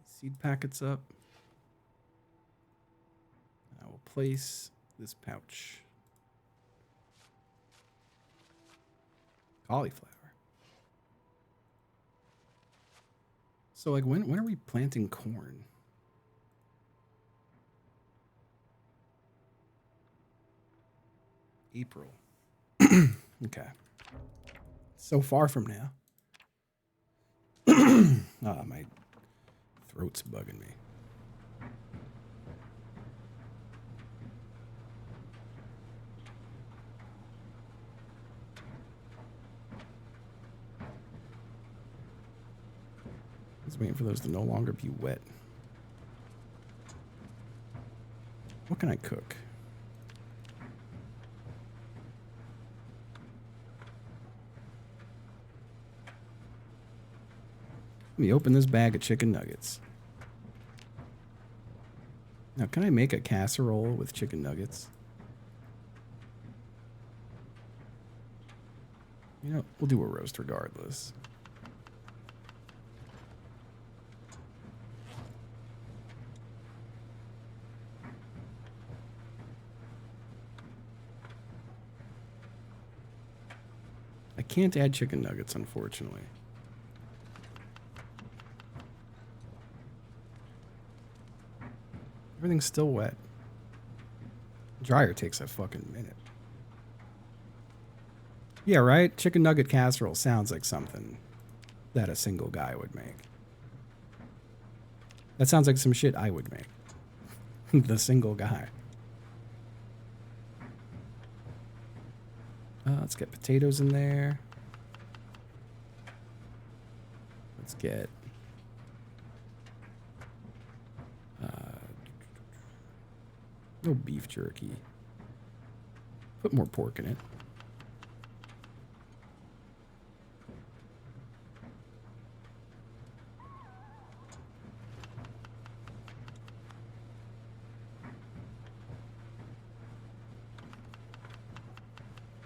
Seed packets up. I will place this pouch. Cauliflower. So like when are we planting corn? April. Okay. So far from now. My throat's bugging me. Just waiting for those to no longer be wet. What can I cook? Let me open this bag of chicken nuggets. Now, can I make a casserole with chicken nuggets? You know, we'll do a roast regardless. I can't add chicken nuggets, unfortunately. Everything's still wet. Dryer takes a fucking minute. Yeah, right? Chicken nugget casserole sounds like something that a single guy would make. That sounds like some shit I would make. The single guy. Let's get potatoes in there. Let's get... no beef jerky. Put more pork in it.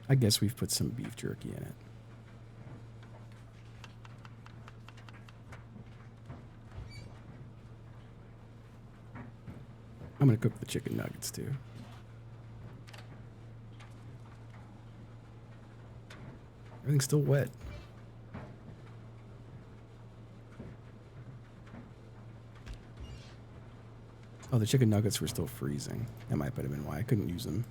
I guess we've put some beef jerky in it. I'm gonna cook the chicken nuggets too. Everything's still wet. Oh, the chicken nuggets were still freezing. That might have been why I couldn't use them.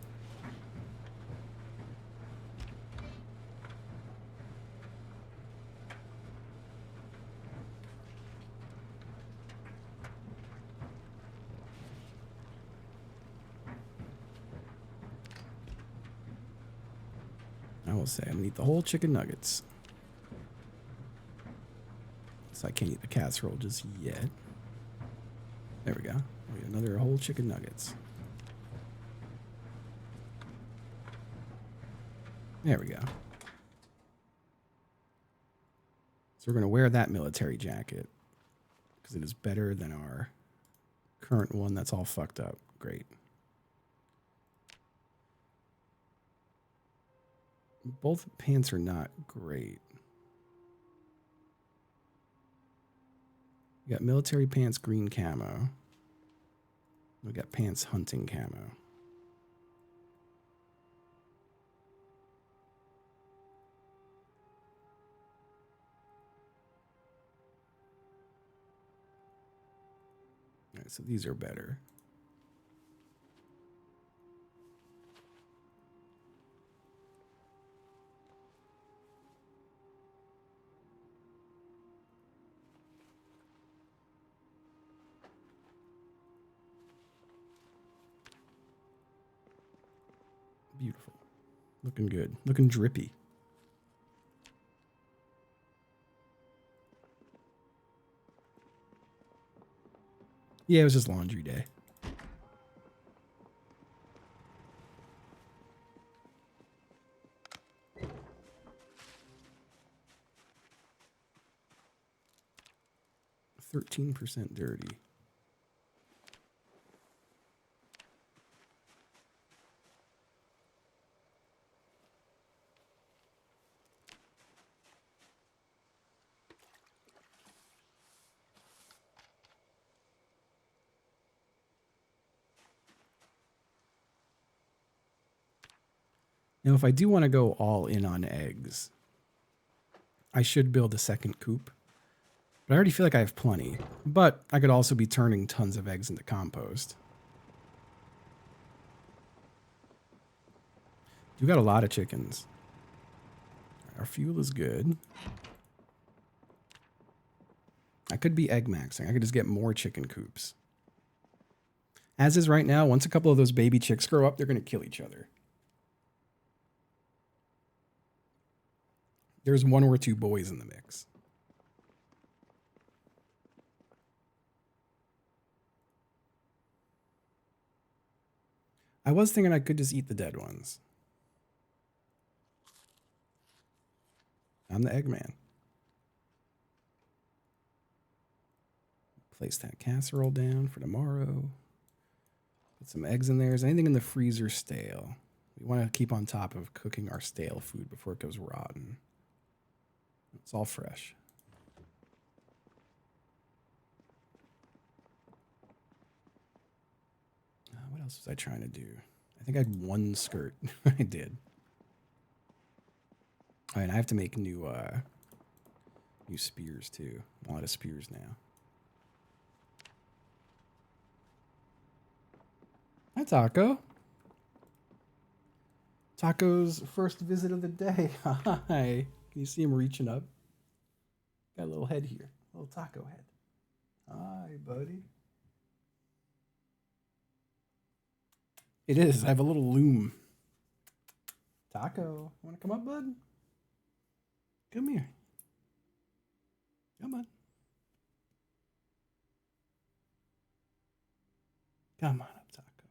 I will say I'm gonna eat the whole chicken nuggets. So I can't eat the casserole just yet. There we go. We got another whole chicken nuggets. There we go. So we're gonna wear that military jacket because it is better than our current one that's all fucked up. Great. Both pants are not great. We got military pants, green camo. We got pants, hunting camo. All right, so these are better. Looking good. Looking drippy. Yeah, it was just laundry day. %13 dirty. Now, if I do want to go all in on eggs, I should build a second coop. But I already feel like I have plenty. But I could also be turning tons of eggs into compost. You got a lot of chickens. Our fuel is good. I could be egg maxing. I could just get more chicken coops. As is right now, once a couple of those baby chicks grow up, they're going to kill each other. There's 1 or 2 boys in the mix. I was thinking I could just eat the dead ones. I'm the Eggman. Place that casserole down for tomorrow. Put some eggs in there. Is anything in the freezer stale? We want to keep on top of cooking our stale food before it goes rotten. It's all fresh. What else was I trying to do? I think I had 1 skirt. I did. Oh, and I have to make new spears too. A lot of spears now. Hi, Taco. Taco's first visit of the day. Hi. Can you see him reaching up? Got a little head here. A little taco head. Hi, buddy. It is. I have a little loom. Taco. Want to come up, bud? Come here. Come on. Come on up, Taco.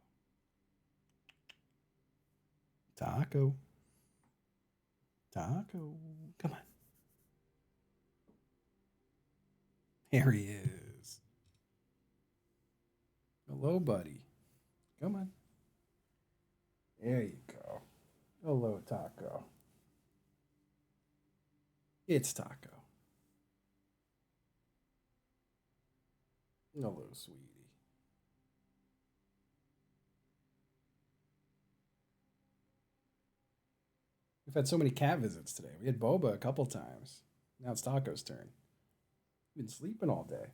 Taco. Taco. Come on. Here he is. Hello, buddy. Come on. There you go. Hello, Taco. It's Taco. Hello, sweetie. We've had so many cat visits today. We had Boba a couple times. Now it's Taco's turn. He's been sleeping all day.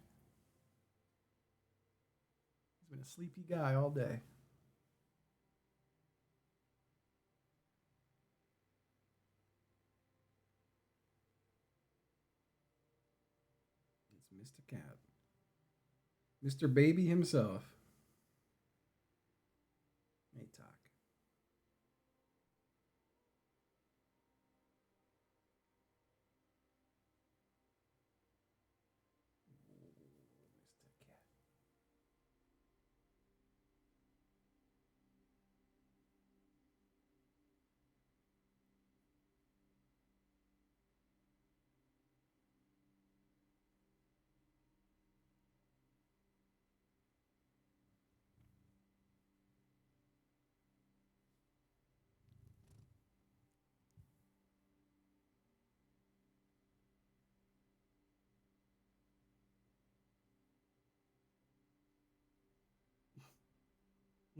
He's been a sleepy guy all day. It's Mr. Cat. Mr. Baby himself. Hey, Taco. Mr. Cat.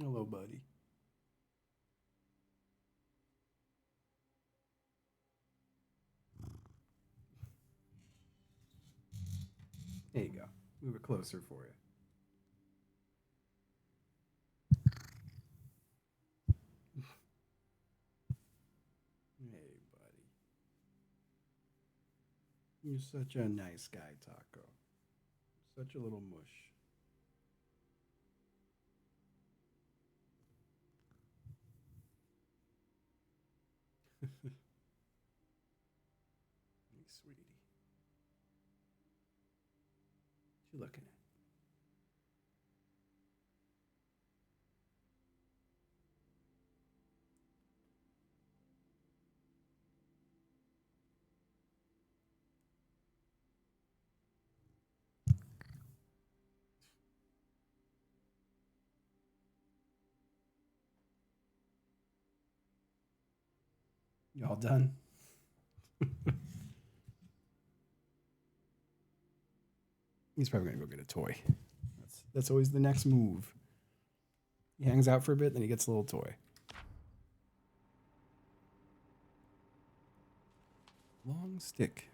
Hello, buddy. There you go. Move it closer for you. Hey, buddy. You're such a nice guy, Taco. Such a little mush. you looking at? You all done? He's probably gonna go get a toy. That's always the next move. He hangs out for a bit, then he gets a little toy. Long stick.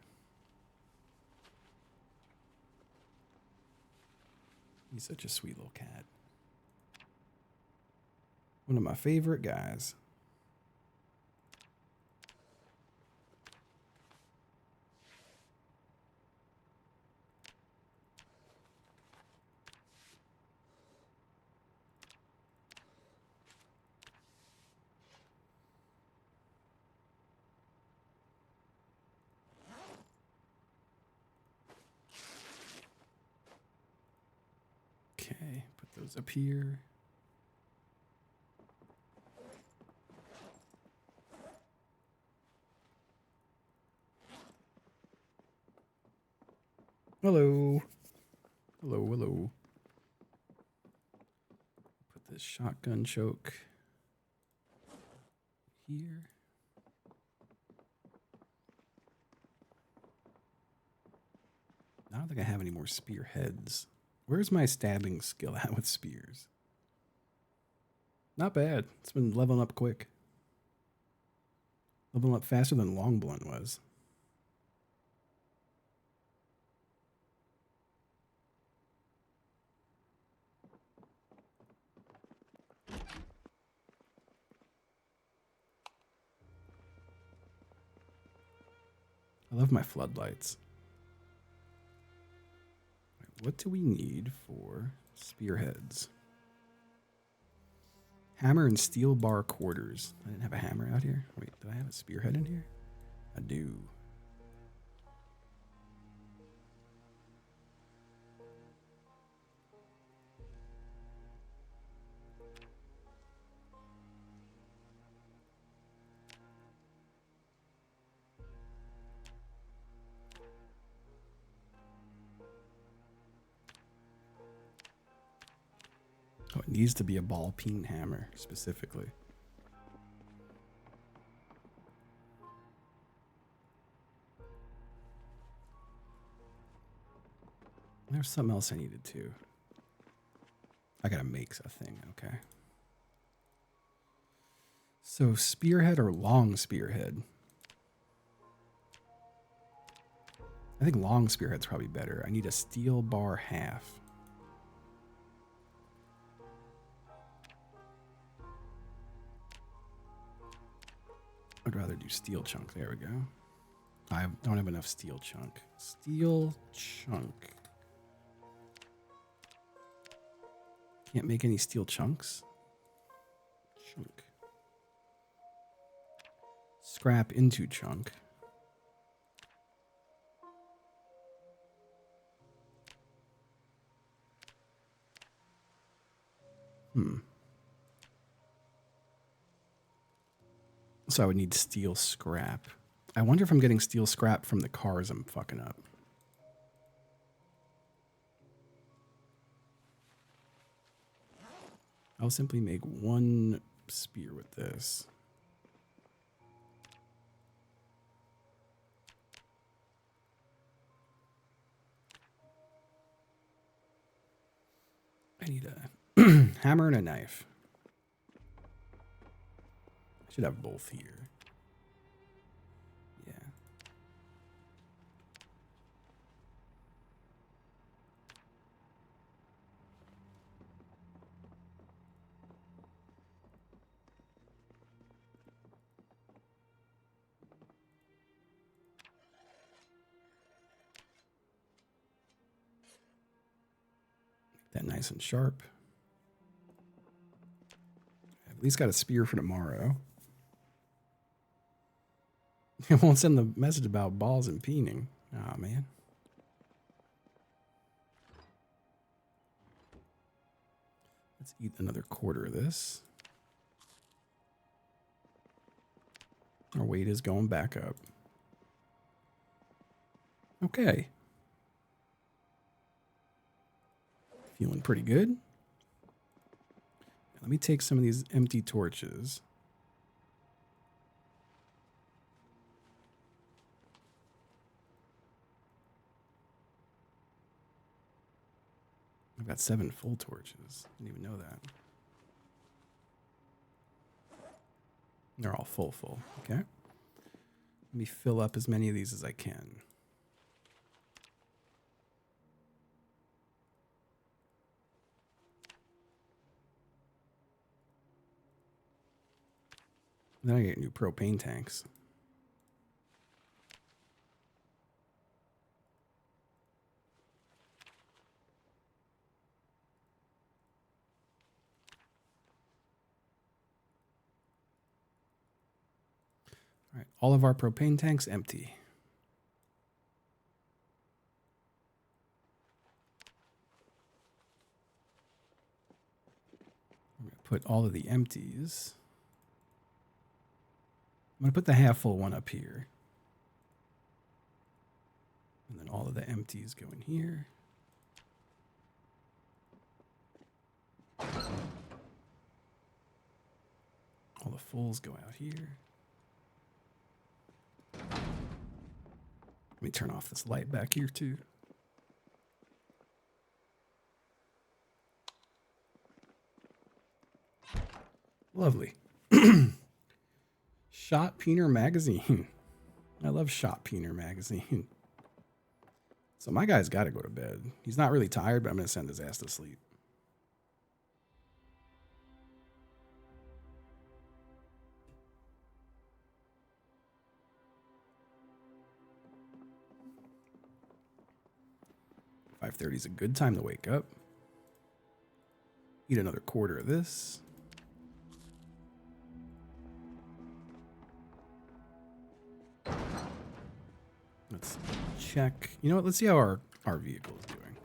He's such a sweet little cat. One of my favorite guys. Okay, put those up here. Hello. Hello, hello. Put this shotgun choke here. I don't think I have any more spearheads. Where's my stabbing skill at with spears? Not bad. It's been leveling up quick. Leveling up faster than long blunt was. I love my floodlights. What do we need for spearheads? Hammer and steel bar quarters. I didn't have a hammer out here. Wait, did I have a spearhead in here? I do. Oh, it needs to be a ball peen hammer specifically. There's something else I needed too. I gotta make a thing, okay. So spearhead or long spearhead? I think long spearhead's probably better. I need a steel bar half. I'd rather do steel chunk. There we go. I don't have enough steel chunk. Steel chunk. Can't make any steel chunks. Chunk. Scrap into chunk. So I would need steel scrap. I wonder if I'm getting steel scrap from the cars I'm fucking up. I'll simply make one spear with this. I need a hammer and a knife. I should have both here. Yeah. Make that nice and sharp. I've at least got a spear for tomorrow. It won't send the message about balls and peening. Aw, man. Let's eat another quarter of this. Our weight is going back up. Okay. Feeling pretty good. Let me take some of these empty torches. I've got 7 full torches. Didn't even know that. They're all full. Okay. Let me fill up as many of these as I can. Then I get new propane tanks. All right, all of our propane tanks empty. I'm going to put all of the empties. I'm going to put the half full one up here. And then all of the empties go in here. All the fulls go out here. Let me turn off this light back here too. Lovely. Shot Peener magazine. I love Shot Peener magazine. So my guy's got to go to bed. He's not really tired, but I'm going to send his ass to sleep. $5:30 is a good time to wake up. Eat another quarter of this. Let's check. You know what? Let's see how our vehicle is doing.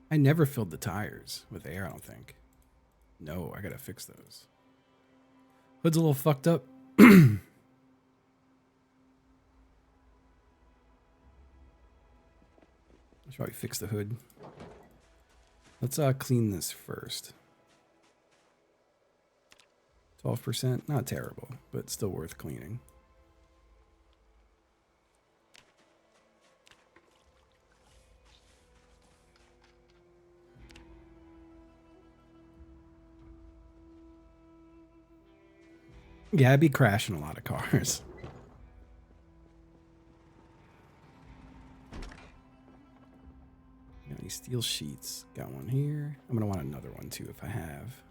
I never filled the tires with air, I don't think. No, I gotta fix those. Hood's a little fucked up. Should probably fix the hood. Let's clean this first. 12%, not terrible, but still worth cleaning. Yeah, I'd be crashing a lot of cars. Got any steel sheets? Got one here. I'm gonna want another one too if I have.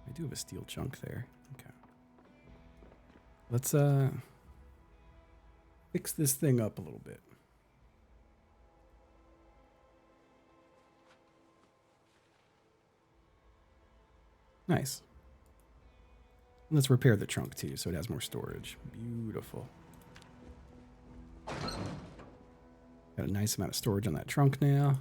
I do have a steel chunk there. Okay. Let's fix this thing up a little bit. Nice. Let's repair the trunk too so it has more storage. Beautiful. Got a nice amount of storage on that trunk now.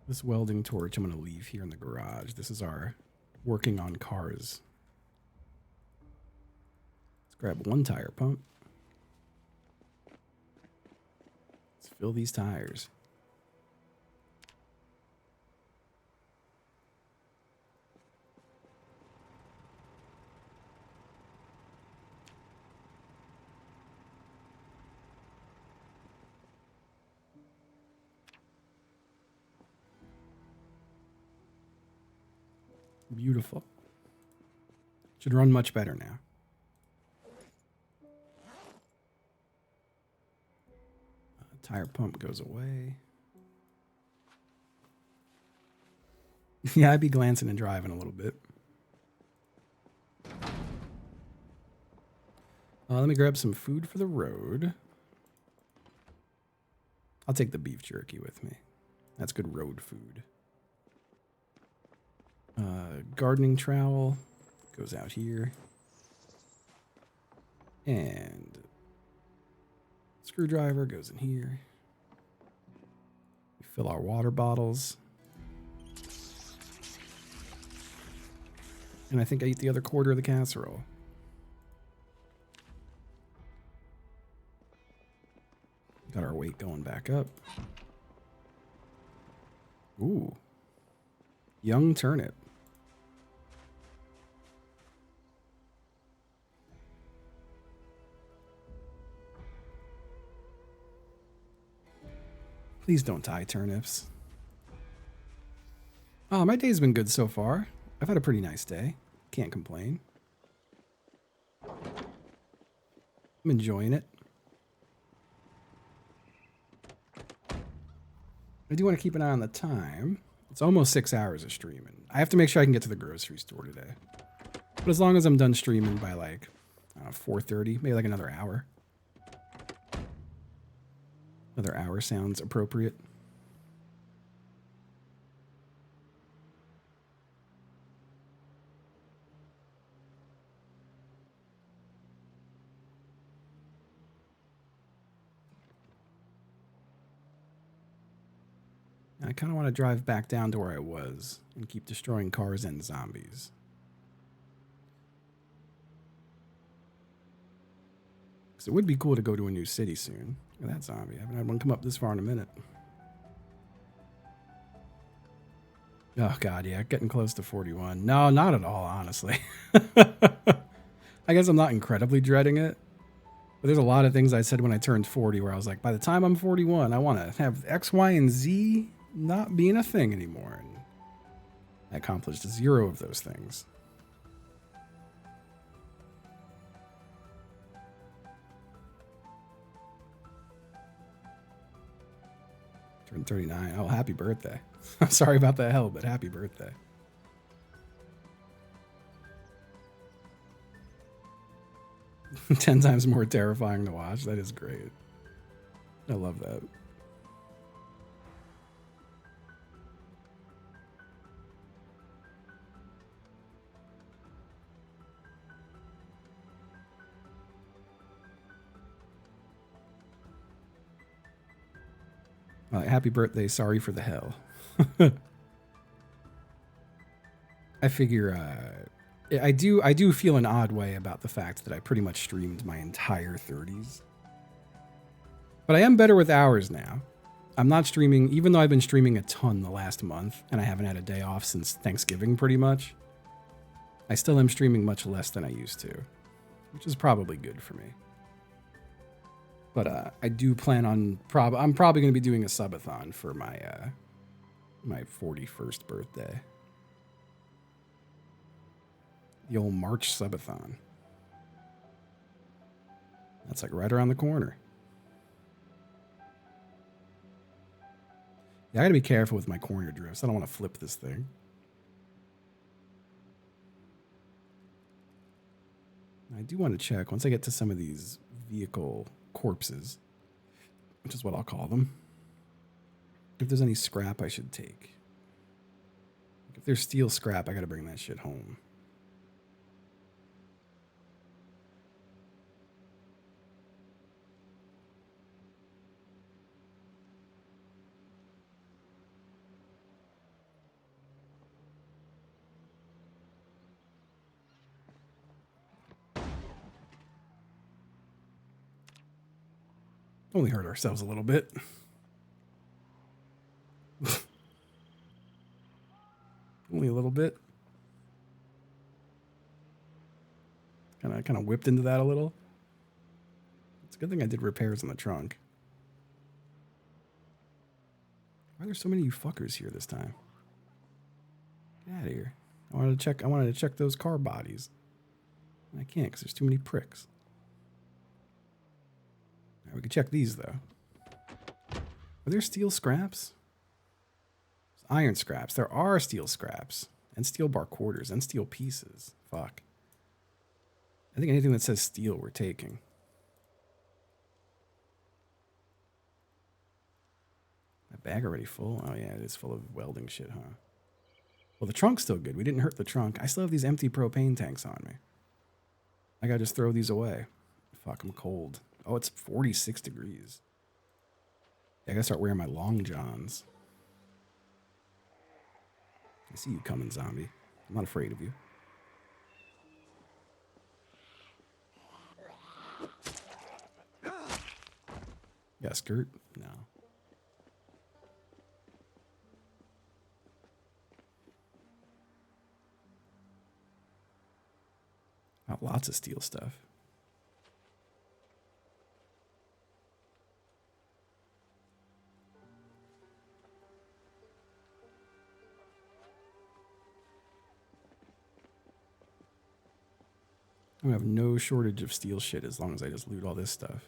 This welding torch I'm going to leave here in the garage. This is our working on cars. Let's grab one tire pump. Let's fill these tires. Beautiful. Should run much better now. Tire pump goes away. Yeah, I'd be glancing and driving a little bit. Let me grab some food for the road. I'll take the beef jerky with me. That's good road food. Gardening trowel goes out here. And screwdriver goes in here. We fill our water bottles. And I think I eat the other quarter of the casserole. Got our weight going back up. Ooh. Young turnip. Please don't die, turnips. Oh, my day's been good so far. I've had a pretty nice day. Can't complain. I'm enjoying it. I do want to keep an eye on the time. It's almost 6 hours of streaming. I have to make sure I can get to the grocery store today. But as long as I'm done streaming by like 4:30, maybe like another hour. Another hour sounds appropriate. I kind of want to drive back down to where I was and keep destroying cars and zombies. Because it would be cool to go to a new city soon. Look at that zombie. I haven't had one come up this far in a minute. Oh, God, yeah. Getting close to 41. No, not at all, honestly. I guess I'm not incredibly dreading it. But there's a lot of things I said when I turned 40 where I was like, by the time I'm 41, I want to have X, Y, and Z not being a thing anymore. And I accomplished 0 of those things. Turned 39. Oh, happy birthday. I'm sorry about the hell, but happy birthday. Ten times more terrifying to watch. That is great. I love that. Happy birthday. Sorry for the hell. I figure I do feel an odd way about the fact that I pretty much streamed my entire 30s. But I am better with hours now. I'm not streaming, even though I've been streaming a ton the last month, and I haven't had a day off since Thanksgiving pretty much. I still am streaming much less than I used to, which is probably good for me. But I do plan on I'm probably going to be doing a subathon for my my 41st birthday. The old March subathon. That's like right around the corner. Yeah, I gotta be careful with my corner drifts. I don't want to flip this thing. I do want to check once I get to some of these vehicle corpses, which is what I'll call them, if there's any scrap I should take. If there's steel scrap, I gotta bring that shit home. Only hurt ourselves a little bit. Only a little bit. Kind of whipped into that a little. It's a good thing I did repairs on the trunk. Why are there so many of you fuckers here this time? Get out of here. I wanted to check those car bodies. And I can't because there's too many pricks. All right, we can check these though. Are there steel scraps? Iron scraps. There are steel scraps and steel bar quarters and steel pieces. Fuck. I think anything that says steel we're taking. That bag already full? Oh yeah, it is full of welding shit, huh? Well, the trunk's still good. We didn't hurt the trunk. I still have these empty propane tanks on me. I gotta just throw these away. Fuck, I'm cold. Oh, it's 46 degrees. I gotta start wearing my long johns. I see you coming, zombie. I'm not afraid of you. Got a skirt? No. Got lots of steel stuff. I have no shortage of steel shit as long as I just loot all this stuff.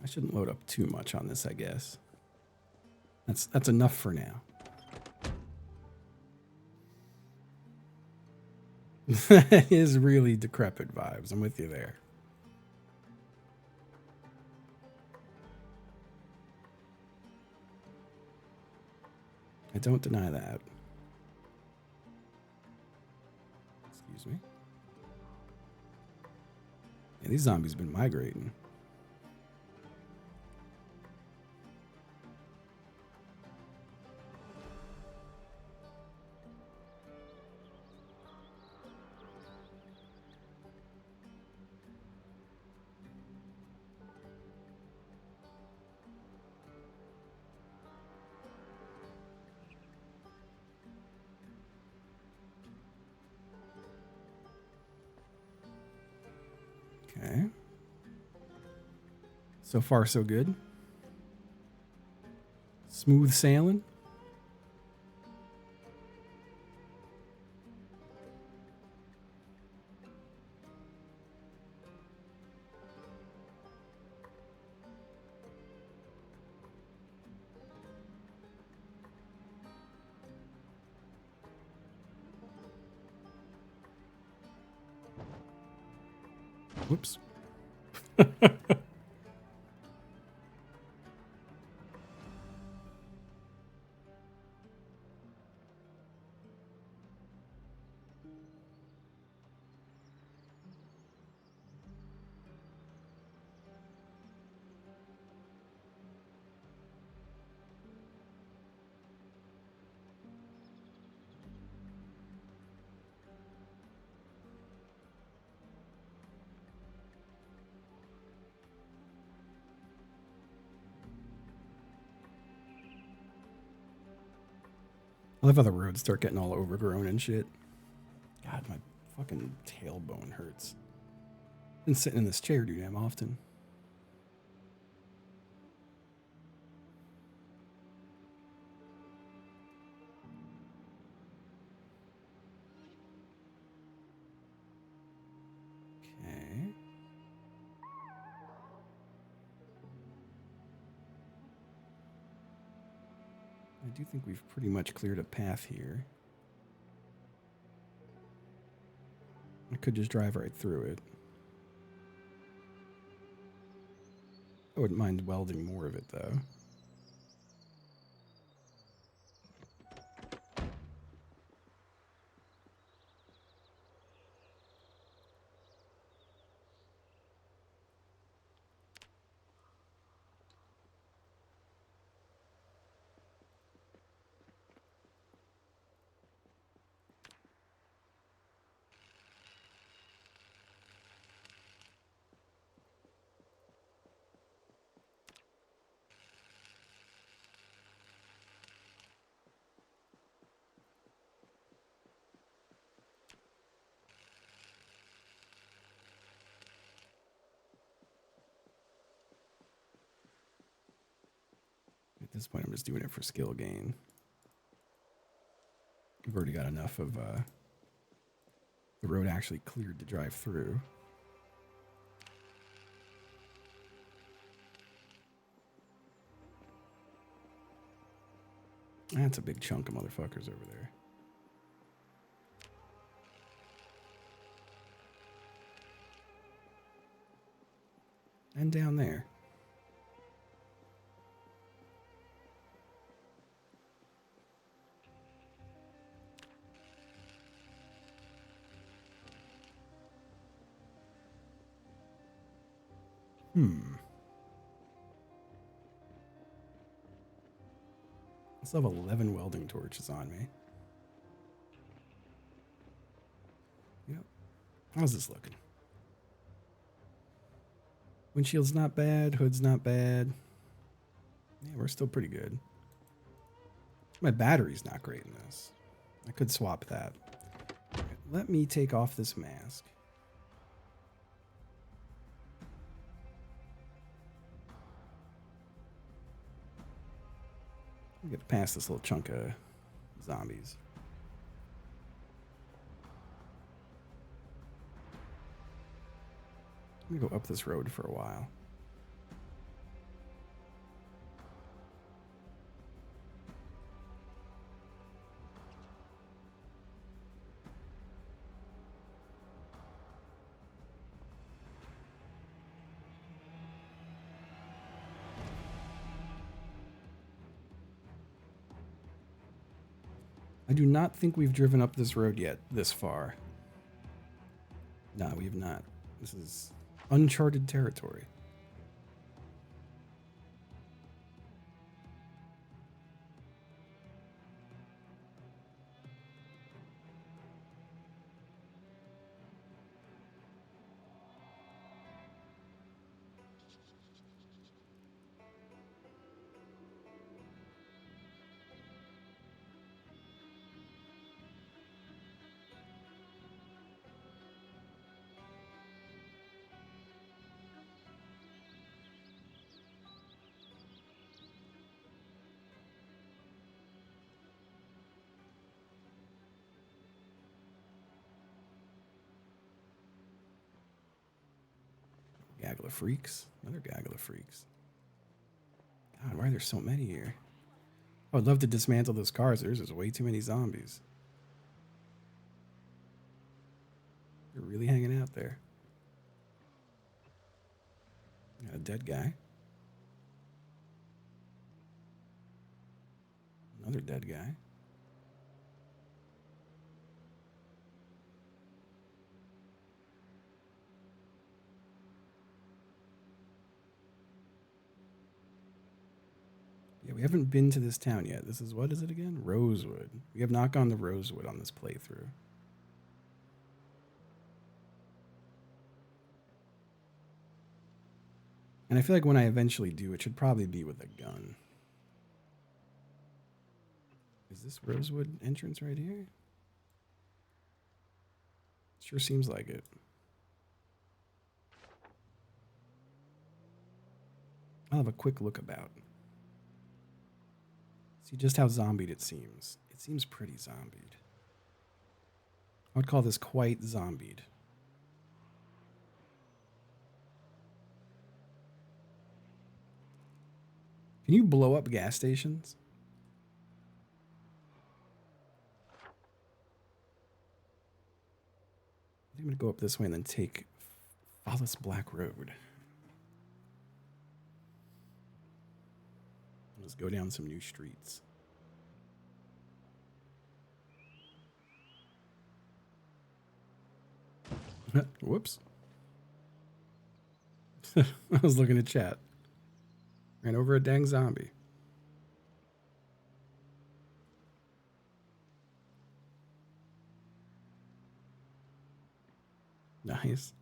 I shouldn't load up too much on this, I guess. That's enough for now. It is really decrepit vibes. I'm with you there. I don't deny that. Excuse me. Yeah, these zombies been migrating. Okay. So far, so good. Smooth sailing. Whoops. I love how the roads start getting all overgrown and shit. God, my fucking tailbone hurts. Been sitting in this chair too damn often. Okay. I do think we've pretty much cleared a path here. I could just drive right through it. I wouldn't mind welding more of it, though. At this point, I'm just doing it for skill gain. We've already got enough of the road actually cleared to drive through. That's a big chunk of motherfuckers over there. And down there. I still have 11 welding torches on me. Yep. How's this looking? Windshield's not bad. Hood's not bad. Yeah, we're still pretty good. My battery's not great in this. I could swap that. All right, let me take off this mask. Get past this little chunk of zombies. Let me go up this road for a while. I do not think we've driven up this road yet this far. No, we have not. This is uncharted territory. Gaggle of freaks. Another gaggle of freaks. God, why are there so many here? I would love to dismantle those cars. There's just way too many zombies. They're really hanging out there. Got a dead guy. Another dead guy. Yeah, we haven't been to this town yet. This is, what is it again? Rosewood. We have not gone to Rosewood on this playthrough. And I feel like when I eventually do, it should probably be with a gun. Is this Rosewood entrance right here? Sure seems like it. I'll have a quick look about. See just how zombied it seems. It seems pretty zombied. I would call this quite zombied. Can you blow up gas stations? I think I'm going to go up this way and then take Follis Black Road. Let's go down some new streets. Whoops. I was looking at chat. Ran over a dang zombie. Nice.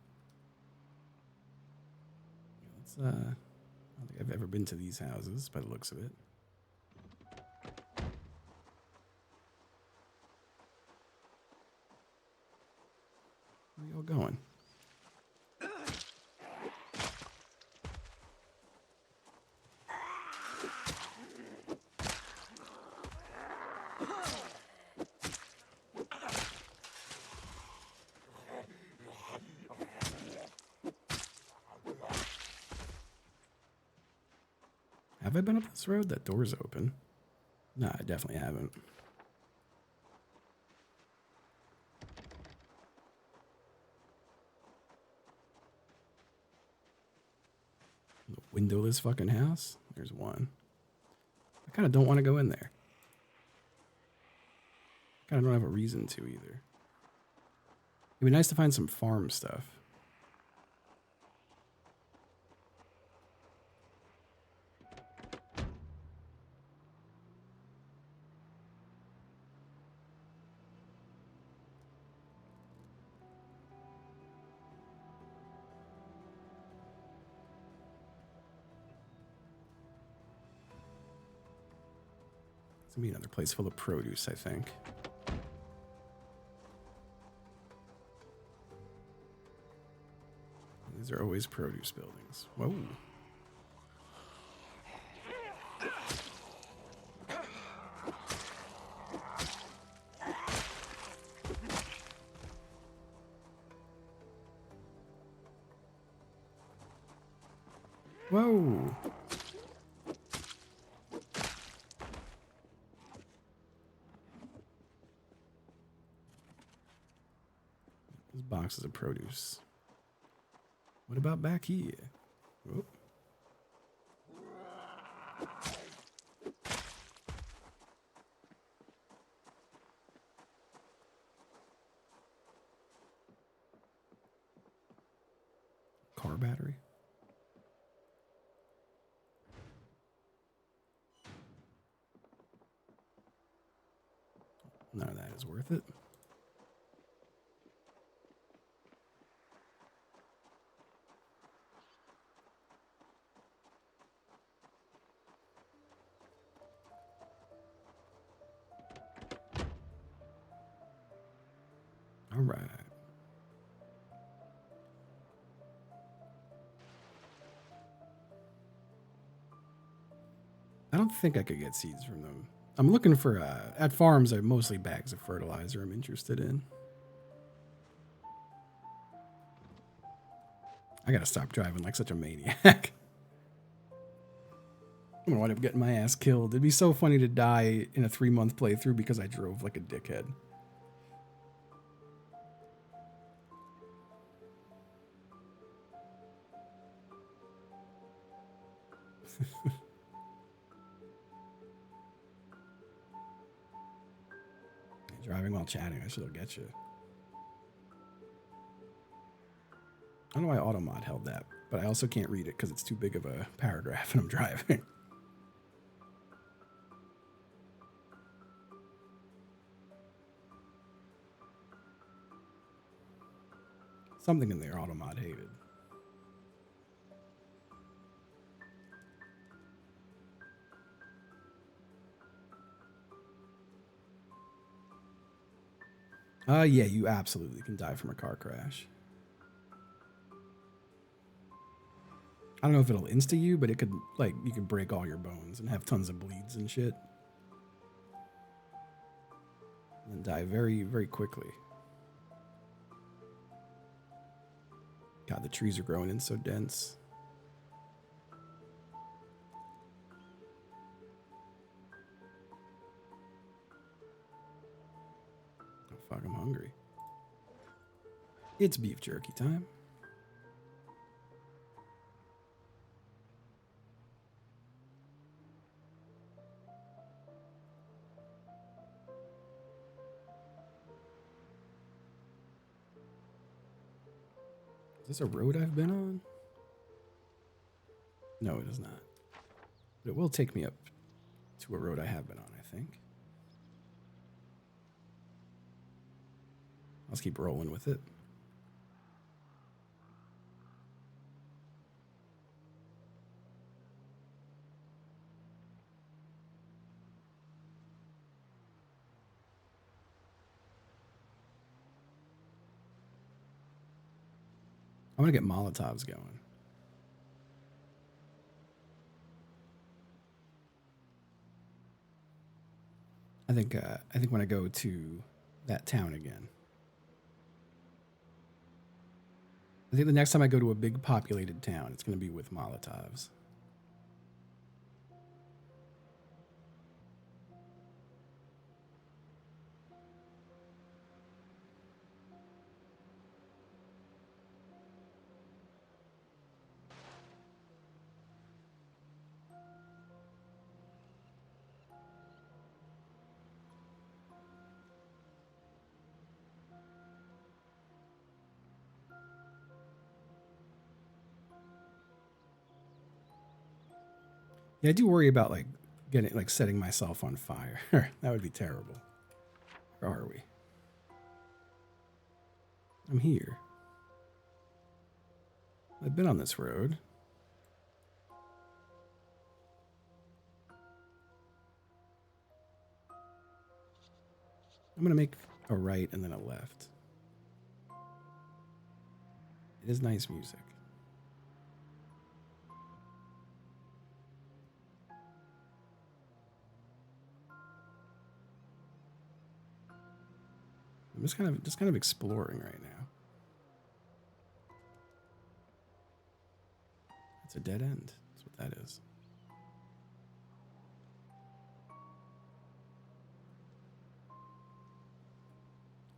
Let's, I don't think I've ever been to these houses by the looks of it. Where are y'all going? Have I been up this road? That door's open. No, I definitely haven't. The windowless fucking house? There's one. I kind of don't want to go in there. Kind of don't have a reason to either. It'd be nice to find some farm stuff. It's gonna be another place full of produce, I think. These are always produce buildings. Whoa. Whoa. These boxes of produce. What about back here? Oh. Car battery. None of that is worth it. All right. I don't think I could get seeds from them. I'm looking for, at farms, I have mostly bags of fertilizer I'm interested in. I gotta stop driving like such a maniac. I'm gonna wind up getting my ass killed. It'd be so funny to die in a 3-month playthrough because I drove like a dickhead. Driving while chatting, I should've get you. I don't know why Automod held that, but I also can't read it because it's too big of a paragraph and I'm driving. Something in there Automod hated. Yeah, you absolutely can die from a car crash. I don't know if it'll insta you, but it could, like, you could break all your bones and have tons of bleeds and shit. And then die very, very quickly. God, the trees are growing in so dense. Oh, fuck, I'm hungry. It's beef jerky time. Is this a road I've been on? No, it is not. But it will take me up to a road I have been on, I think. Let's keep rolling with it. I want to get Molotovs going. I think when I go to that town again. I think the next time I go to a big populated town, it's going to be with Molotovs. Yeah, I do worry about like setting myself on fire. That would be terrible. Where are we? I'm here. I've been on this road. I'm gonna make a right and then a left. It is nice music. I'm just kind of exploring right now. It's a dead end. That's what that is.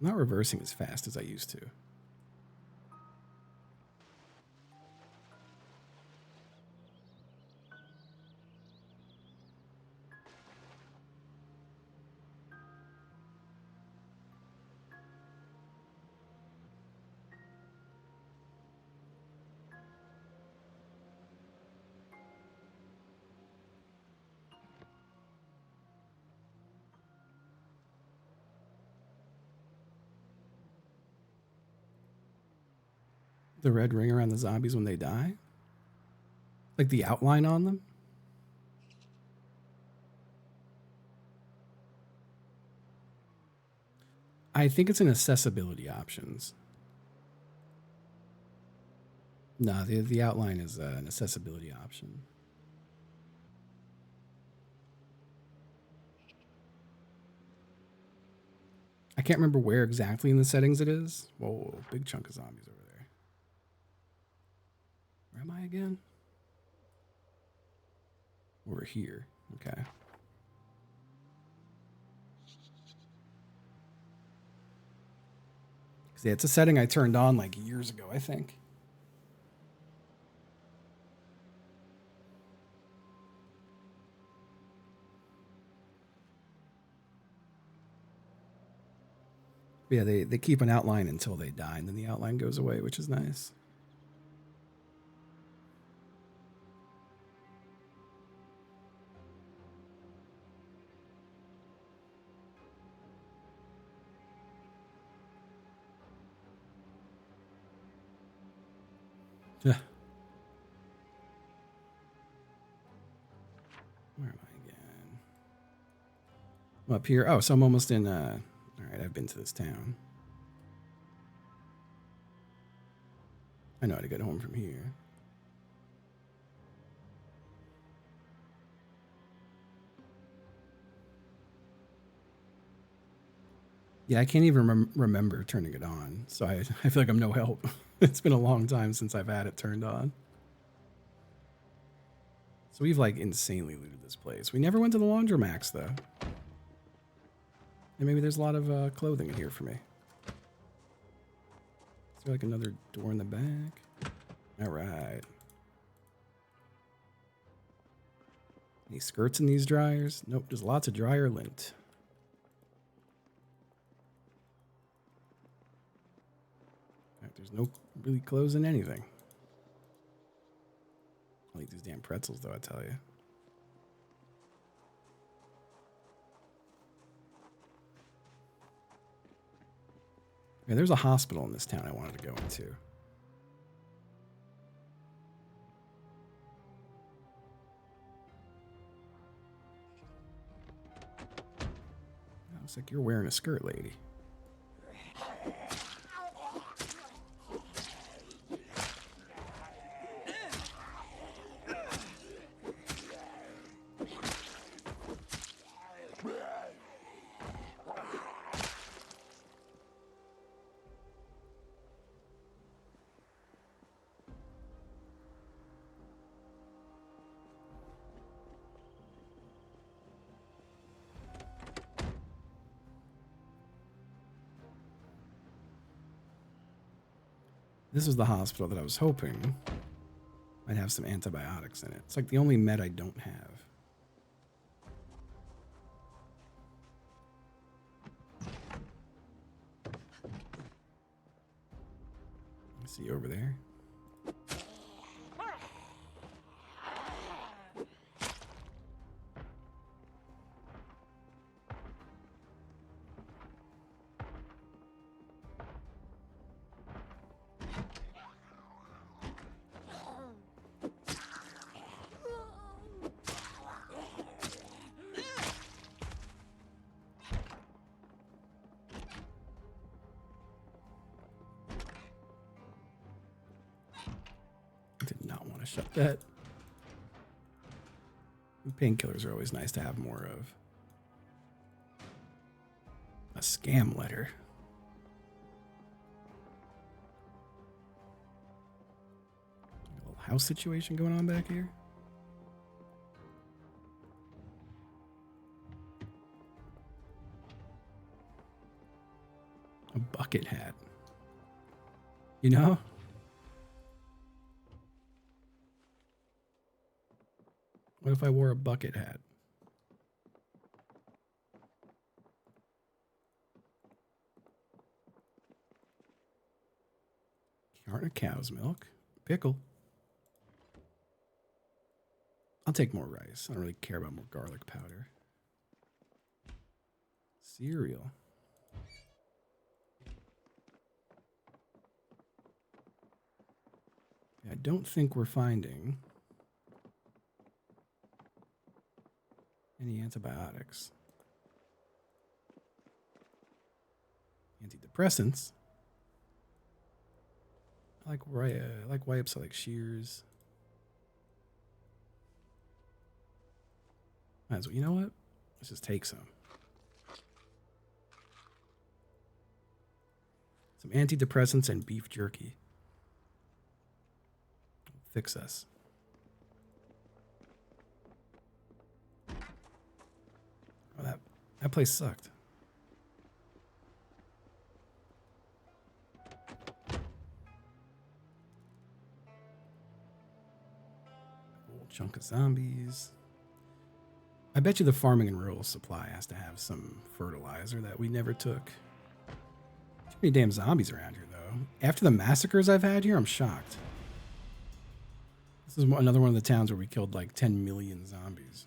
I'm not reversing as fast as I used to. The red ring around the zombies when they die? Like the outline on them? I think it's in accessibility options. No, the outline is an accessibility option. I can't remember where exactly in the settings it is. Whoa, big chunk of zombies over there. Where am I again? Over here. Okay. Yeah, it's a setting I turned on like years ago, I think. But yeah, they keep an outline until they die, and then the outline goes away, which is nice. Yeah. Where am I again? I'm up here. Oh, so I'm almost in. All right, I've been to this town. I know how to get home from here. Yeah, I can't even remember turning it on, so I feel like I'm no help. It's been a long time since I've had it turned on. So we've like insanely looted this place. We never went to the laundromats though. And maybe there's a lot of clothing in here for me. Is there like another door in the back? All right. Any skirts in these dryers? Nope, there's lots of dryer lint. All right, there's no really clothes in anything. I like these damn pretzels though, I tell you. Yeah, there's a hospital in this town I wanted to go into. Looks like you're wearing a skirt, lady. This is the hospital that I was hoping might have some antibiotics in it. It's like the only med I don't have. See you over there. shut that. Painkillers are always nice to have more of. A scam letter. A little house situation going on back here. A bucket hat. You know? What if I wore a bucket hat? Carton of cow's milk. Pickle. I'll take more rice. I don't really care about more garlic powder. Cereal. I don't think we're finding any antibiotics. Antidepressants. I like wipes. I like shears. Might as well. You know what? Let's just take some. Some antidepressants and beef jerky. Fix us. Oh, that place sucked. Old chunk of zombies. I bet you the farming and rural supply has to have some fertilizer that we never took. Too many damn zombies around here, though. After the massacres I've had here, I'm shocked. This is another one of the towns where we killed like 10 million zombies.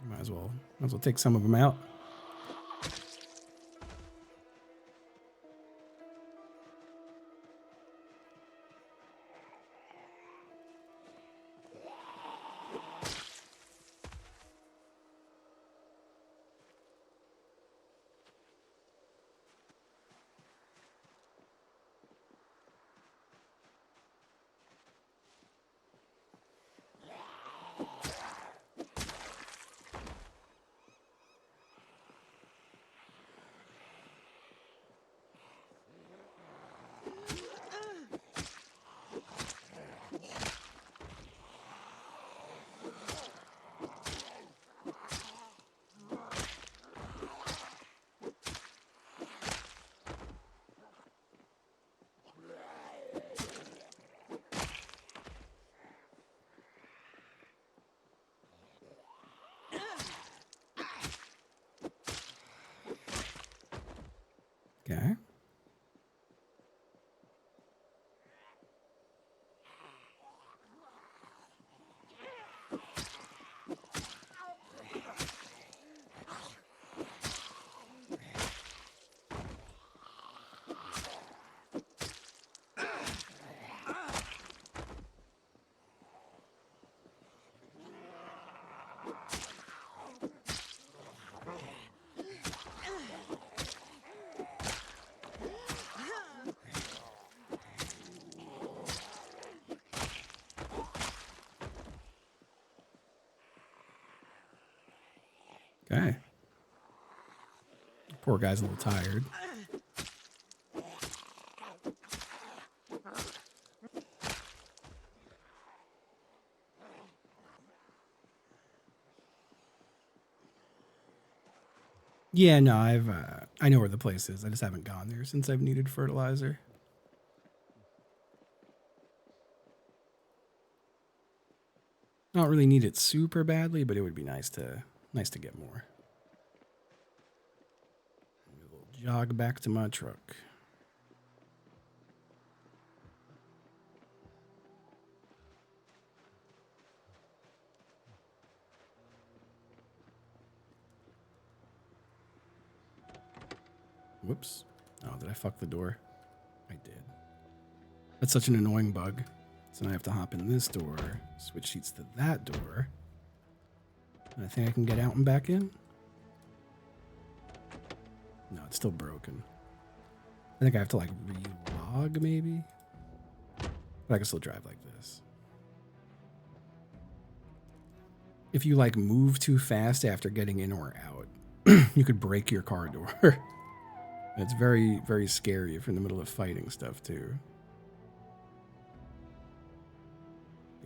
Might as well take some of them out. Okay. Okay. Poor guy's a little tired. Yeah, no, I know where the place is. I just haven't gone there since I've needed fertilizer. I don't really need it super badly, but it would be nice to get more. A little jog back to my truck. Whoops. Oh, did I fuck the door? I did. That's such an annoying bug. So now I have to hop in this door, switch seats to that door. And I think I can get out and back in. No, it's still broken. I think I have to like relog maybe. But I can still drive like this. If you like move too fast after getting in or out, you could break your car door. It's very, very scary if you're in the middle of fighting stuff too.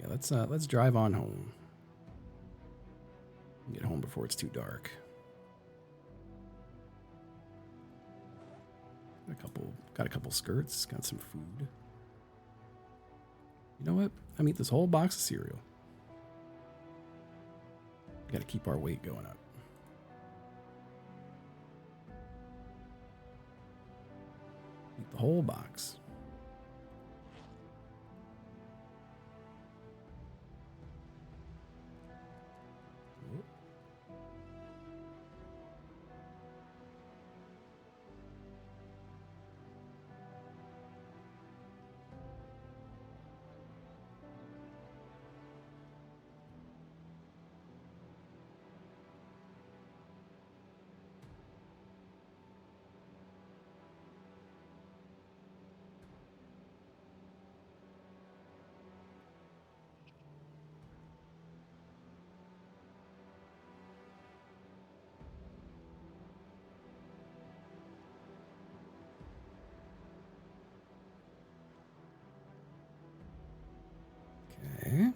Yeah, let's drive on home. Get home before it's too dark. Got a couple skirts, got some food. You know what? I'm eat this whole box of cereal. Got to keep our weight going up. Eat the whole box. Okay.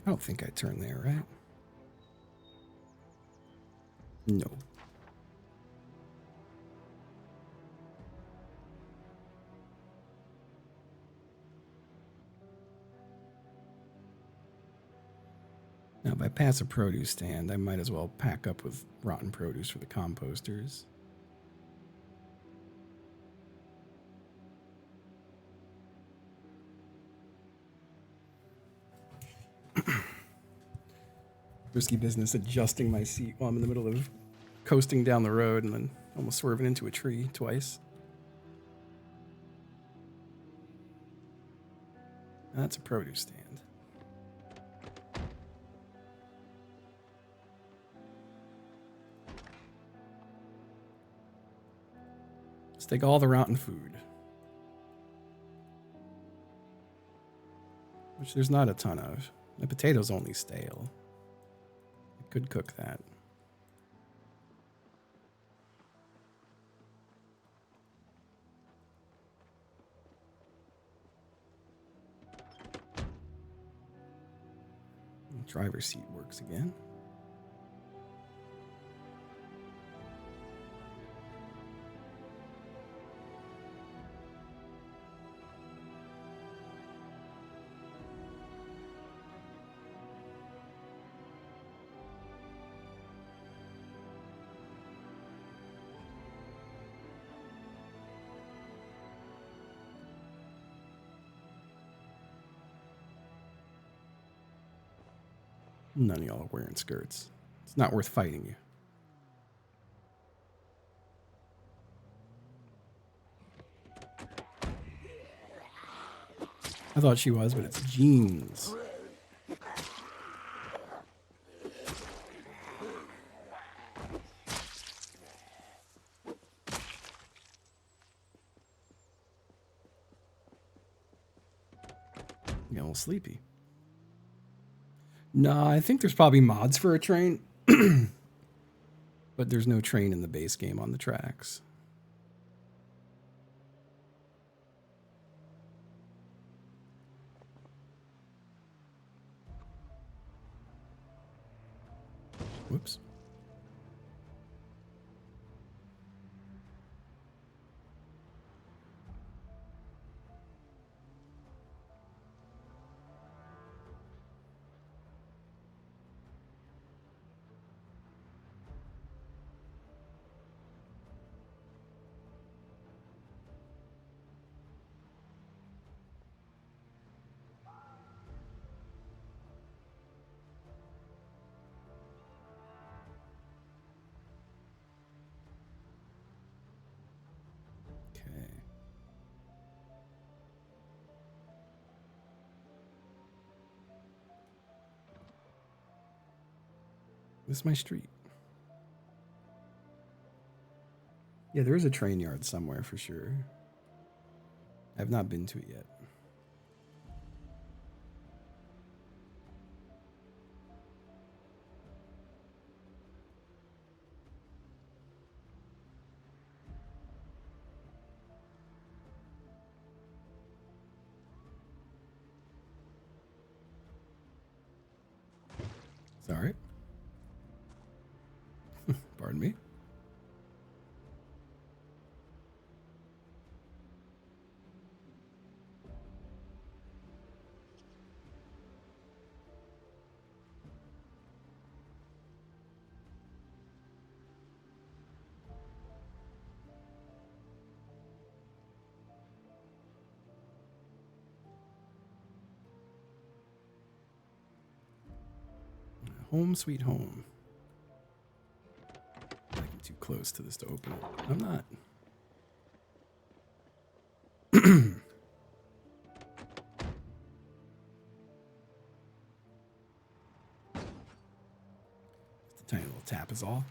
I don't think I turned there, right? No. Now, if I pass a produce stand, I might as well pack up with rotten produce for the composters. Risky business adjusting my seat while I'm in the middle of coasting down the road and then almost swerving into a tree twice. That's a produce stand. Let's take all the rotten food. Which there's not a ton of. The potato's only stale. I could cook that. Driver's seat works again. None of y'all are wearing skirts. It's not worth fighting you. I thought she was, but it's jeans. Get a little sleepy. No, I think there's probably mods for a train. But there's no train in the base game on the tracks. Whoops. This is my street. Yeah, there is a train yard somewhere for sure. I've not been to it yet. Sorry. Pardon me. Home sweet home. I'm too close to this to open it. I'm not. Just a tiny little tap is all.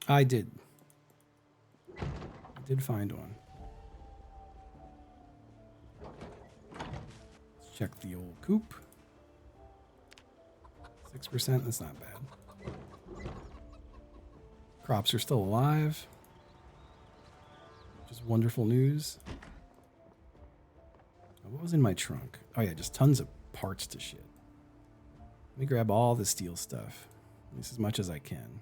I did find one. Let's check the old Coop. 6%, that's not bad. Crops are still alive, which is wonderful news. What was in my trunk? Oh yeah, just tons of parts to shit. Let me grab all the steel stuff, at least as much as I can.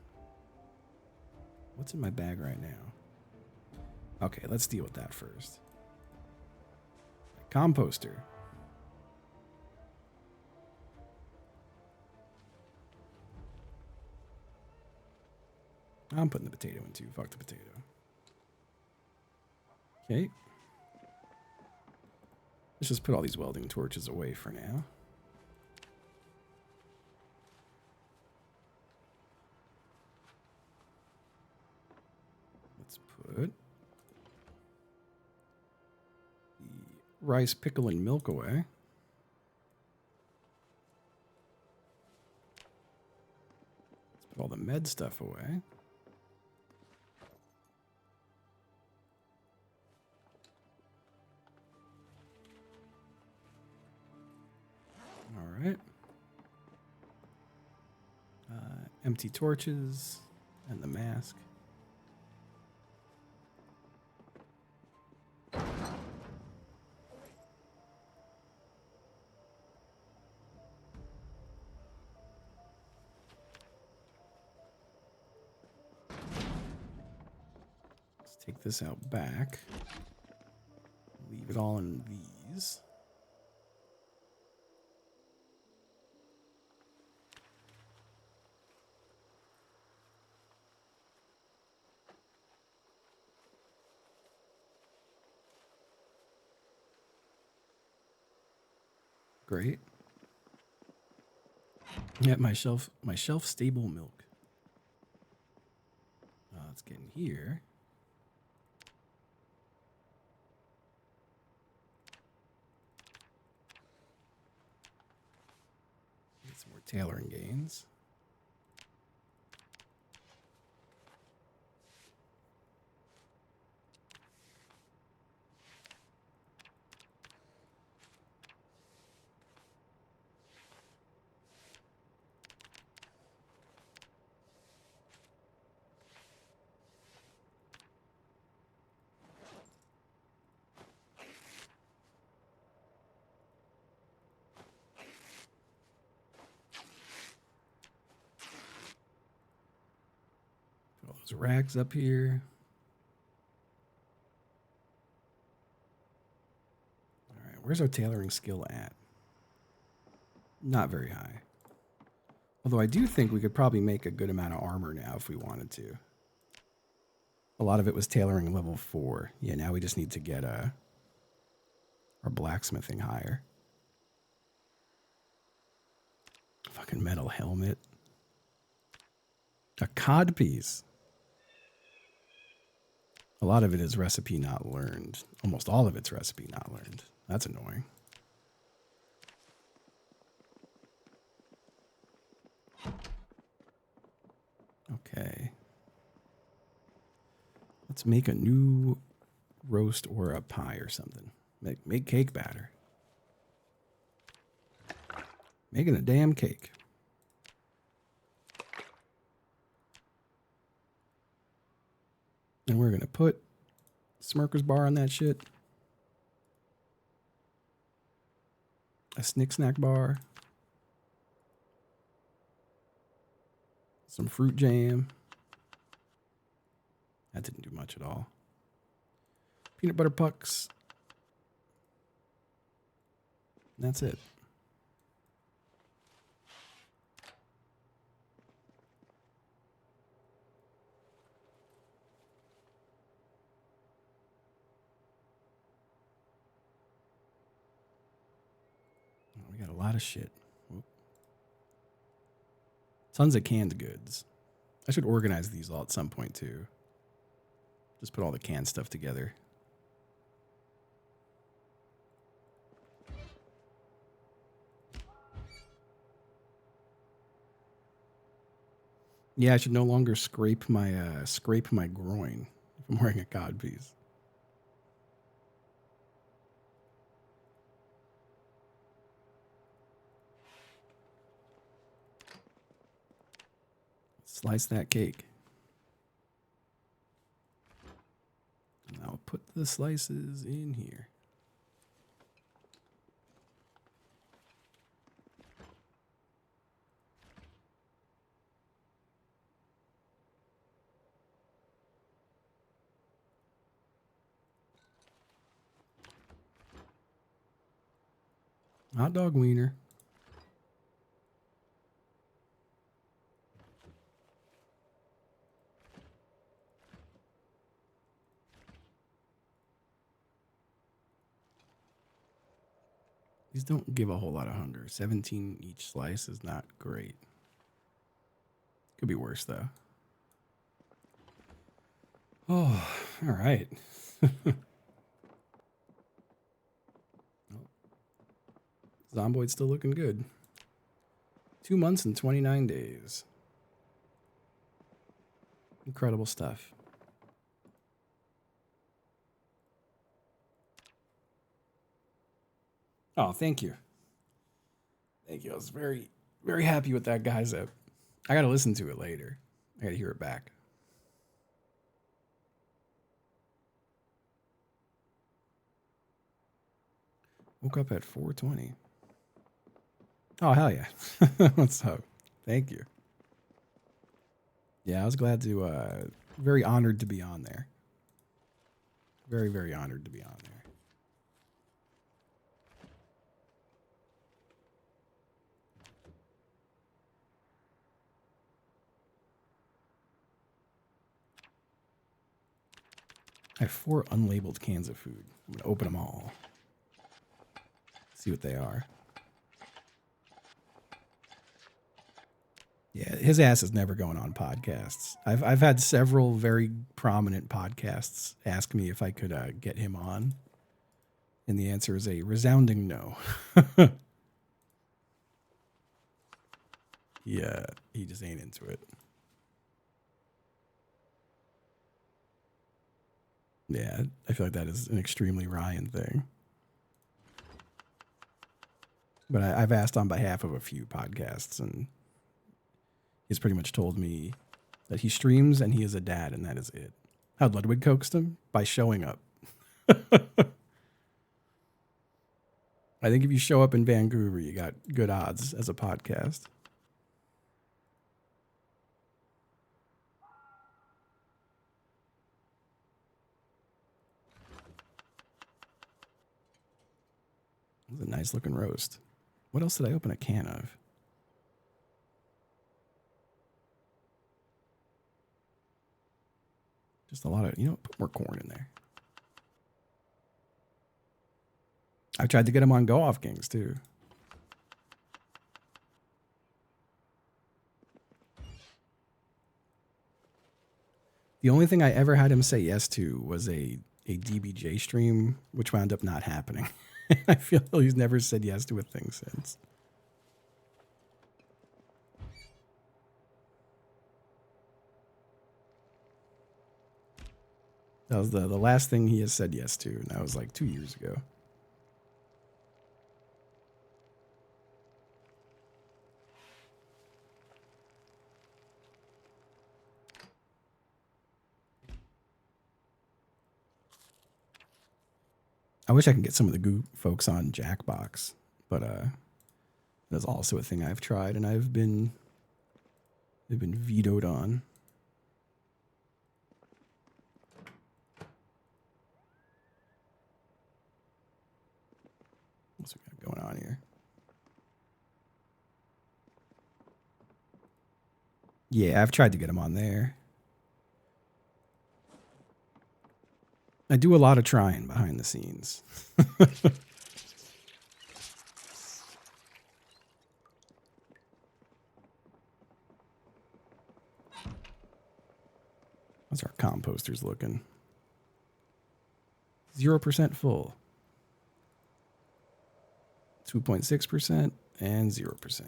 What's in my bag right now? Okay, let's deal with that first. Composter. I'm putting the potato in too. Fuck the potato. Okay. Let's just put all these welding torches away for now. Let's put the rice, pickle, and milk away. Let's put all the med stuff away. All right. Empty torches and the mask. Let's take this out back. Leave it all in these. Great. Yeah, my shelf stable milk. Let's get in here. Get some more tailoring gains. Put all those rags up here. All right, where's our tailoring skill at? Not very high. Although I do think we could probably make a good amount of armor now if we wanted to. A lot of it was tailoring level 4. Yeah, now we just need to get our blacksmithing higher. Fucking metal helmet. A codpiece. A lot of it is recipe not learned. Almost all of it's recipe not learned. That's annoying. Let's make a new roast or a pie or something. Make cake batter. Making a damn cake. And we're going to put Smirker's bar on that shit. A Snick Snack bar. Some fruit jam. That didn't do much at all. Peanut butter pucks. And that's it. We got a lot of shit. Whoop. Tons of canned goods. I should organize these all at some point too. Just put all the canned stuff together. Yeah, I should no longer scrape my groin if I'm wearing a codpiece. Slice that cake. And I'll put the slices in here. Hot dog wiener. These don't give a whole lot of hunger. 17 each slice is not great. Could be worse, though. Oh, all right. Zomboid's still looking good. 2 months and 29 days. Incredible stuff. Oh, thank you. Thank you. I was very, very happy with that guy's up. I got to listen to it later. I got to hear it back. Woke up at 4:20. Oh, hell yeah. What's up? Thank you. Yeah, I was glad to, very honored to be on there. Very, very honored to be on there. I have 4 unlabeled cans of food. I'm going to open them all. See what they are. Yeah, his ass is never going on podcasts. I've had several very prominent podcasts ask me if I could get him on. And the answer is a resounding no. Yeah, he just ain't into it. Yeah, I feel like that is an extremely Ryan thing. But I've asked on behalf of a few podcasts, and he's pretty much told me that he streams and he is a dad, and that is it. How'd Ludwig coaxed him? By showing up. I think if you show up in Vancouver, you got good odds as a podcast. It was a nice looking roast. What else did I open a can of? Just a lot of, put more corn in there. I tried to get him on Go Off Kings too. The only thing I ever had him say yes to was a DBJ stream, which wound up not happening. I feel he's never said yes to a thing since. That was the last thing he has said yes to, and that was like 2 years ago. I wish I could get some of the Goop folks on Jackbox, but that's also a thing I've tried and they've been vetoed on. What's we got going on here? Yeah, I've tried to get them on there. I do a lot of trying behind the scenes. How's our composters looking? 0% full. 2.6% and 0%.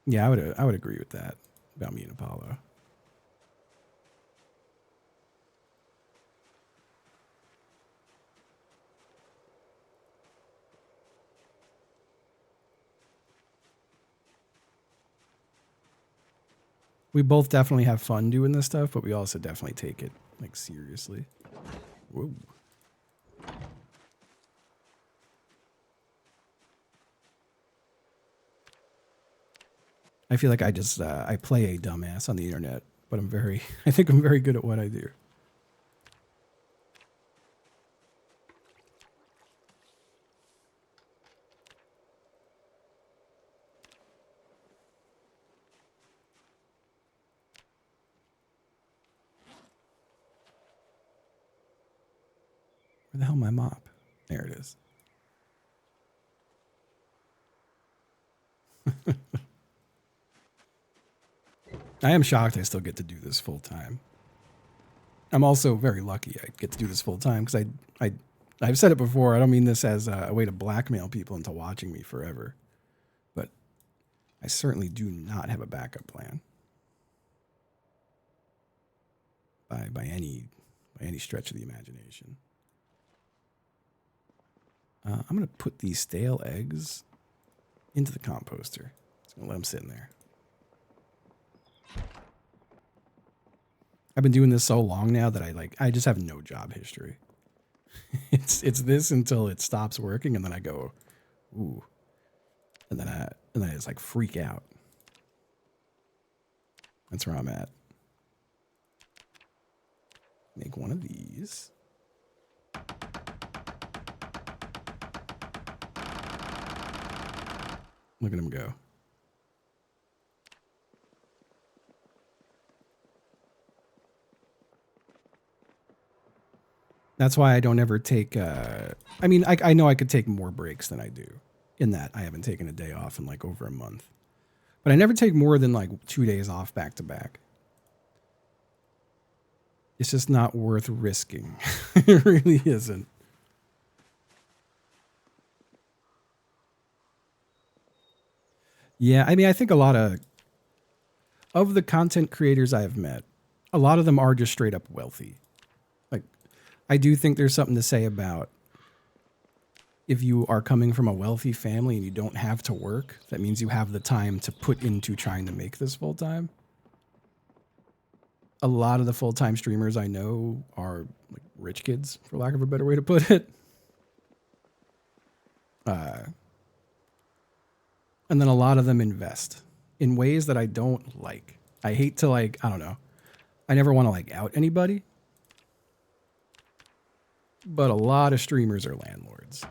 Yeah, I would agree with that about me and Apollo. We both definitely have fun doing this stuff, but we also definitely take it like seriously. Whoa. I feel like I play a dumbass on the internet, but I think I'm very good at what I do. Where the hell my mop? There it is. I am shocked I still get to do this full time. I'm also very lucky I get to do this full time because I've said it before. I don't mean this as a way to blackmail people into watching me forever, but I certainly do not have a backup plan by any stretch of the imagination. I'm gonna put these stale eggs into the composter. Just gonna let them sit in there. I've been doing this so long now that I just have no job history. It's this until it stops working, and then I go, ooh, and then I just like freak out. That's where I'm at. Make one of these. Look at him go. That's why I don't ever take, I mean, I know I could take more breaks than I do, in that I haven't taken a day off in like over a month. But I never take more than like 2 days off back to back. It's just not worth risking. It really isn't. Yeah, I mean, I think a lot of the content creators I have met, a lot of them are just straight up wealthy. Like, I do think there's something to say about if you are coming from a wealthy family and you don't have to work, that means you have the time to put into trying to make this full time. A lot of the full-time streamers I know are like rich kids, for lack of a better way to put it. And then a lot of them invest in ways that I don't like. I hate to I don't know. I never want to out anybody. But a lot of streamers are landlords.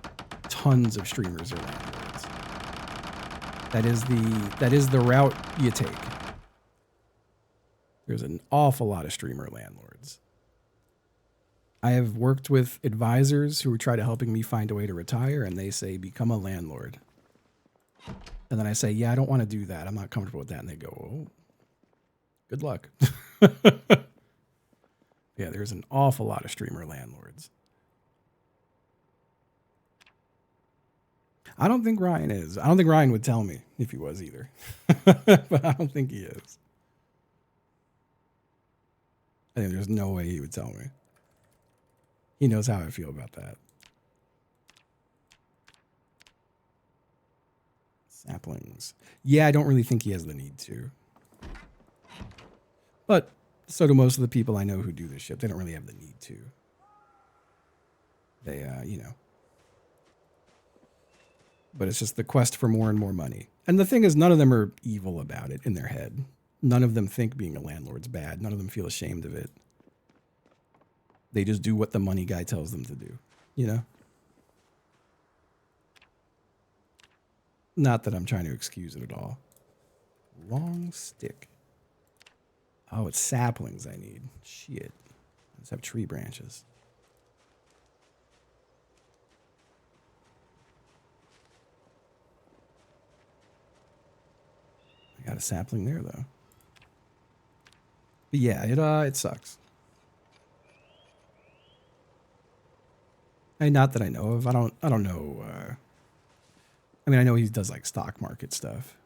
Tons of streamers are landlords. That is the route you take. There's an awful lot of streamer landlords. I have worked with advisors who try to helping me find a way to retire, and they say, become a landlord. And then I say, yeah, I don't want to do that. I'm not comfortable with that. And they go, oh, good luck. Yeah, there's an awful lot of streamer landlords. I don't think Ryan is. I don't think Ryan would tell me if he was either. But I don't think he is. I think there's no way he would tell me. He knows how I feel about that. Saplings. Yeah, I don't really think he has the need to. But so do most of the people I know who do this shit. They don't really have the need to. They, you know. But it's just the quest for more and more money. And the thing is, none of them are evil about it in their head. None of them think being a landlord's bad. None of them feel ashamed of it. They just do what the money guy tells them to do, you know? Not that I'm trying to excuse it at all. Long stick. Oh, it's saplings I need. Shit. Let's have tree branches. I got a sapling there though. But yeah, it sucks. Not that I know of. I don't know. I mean, I know he does like stock market stuff.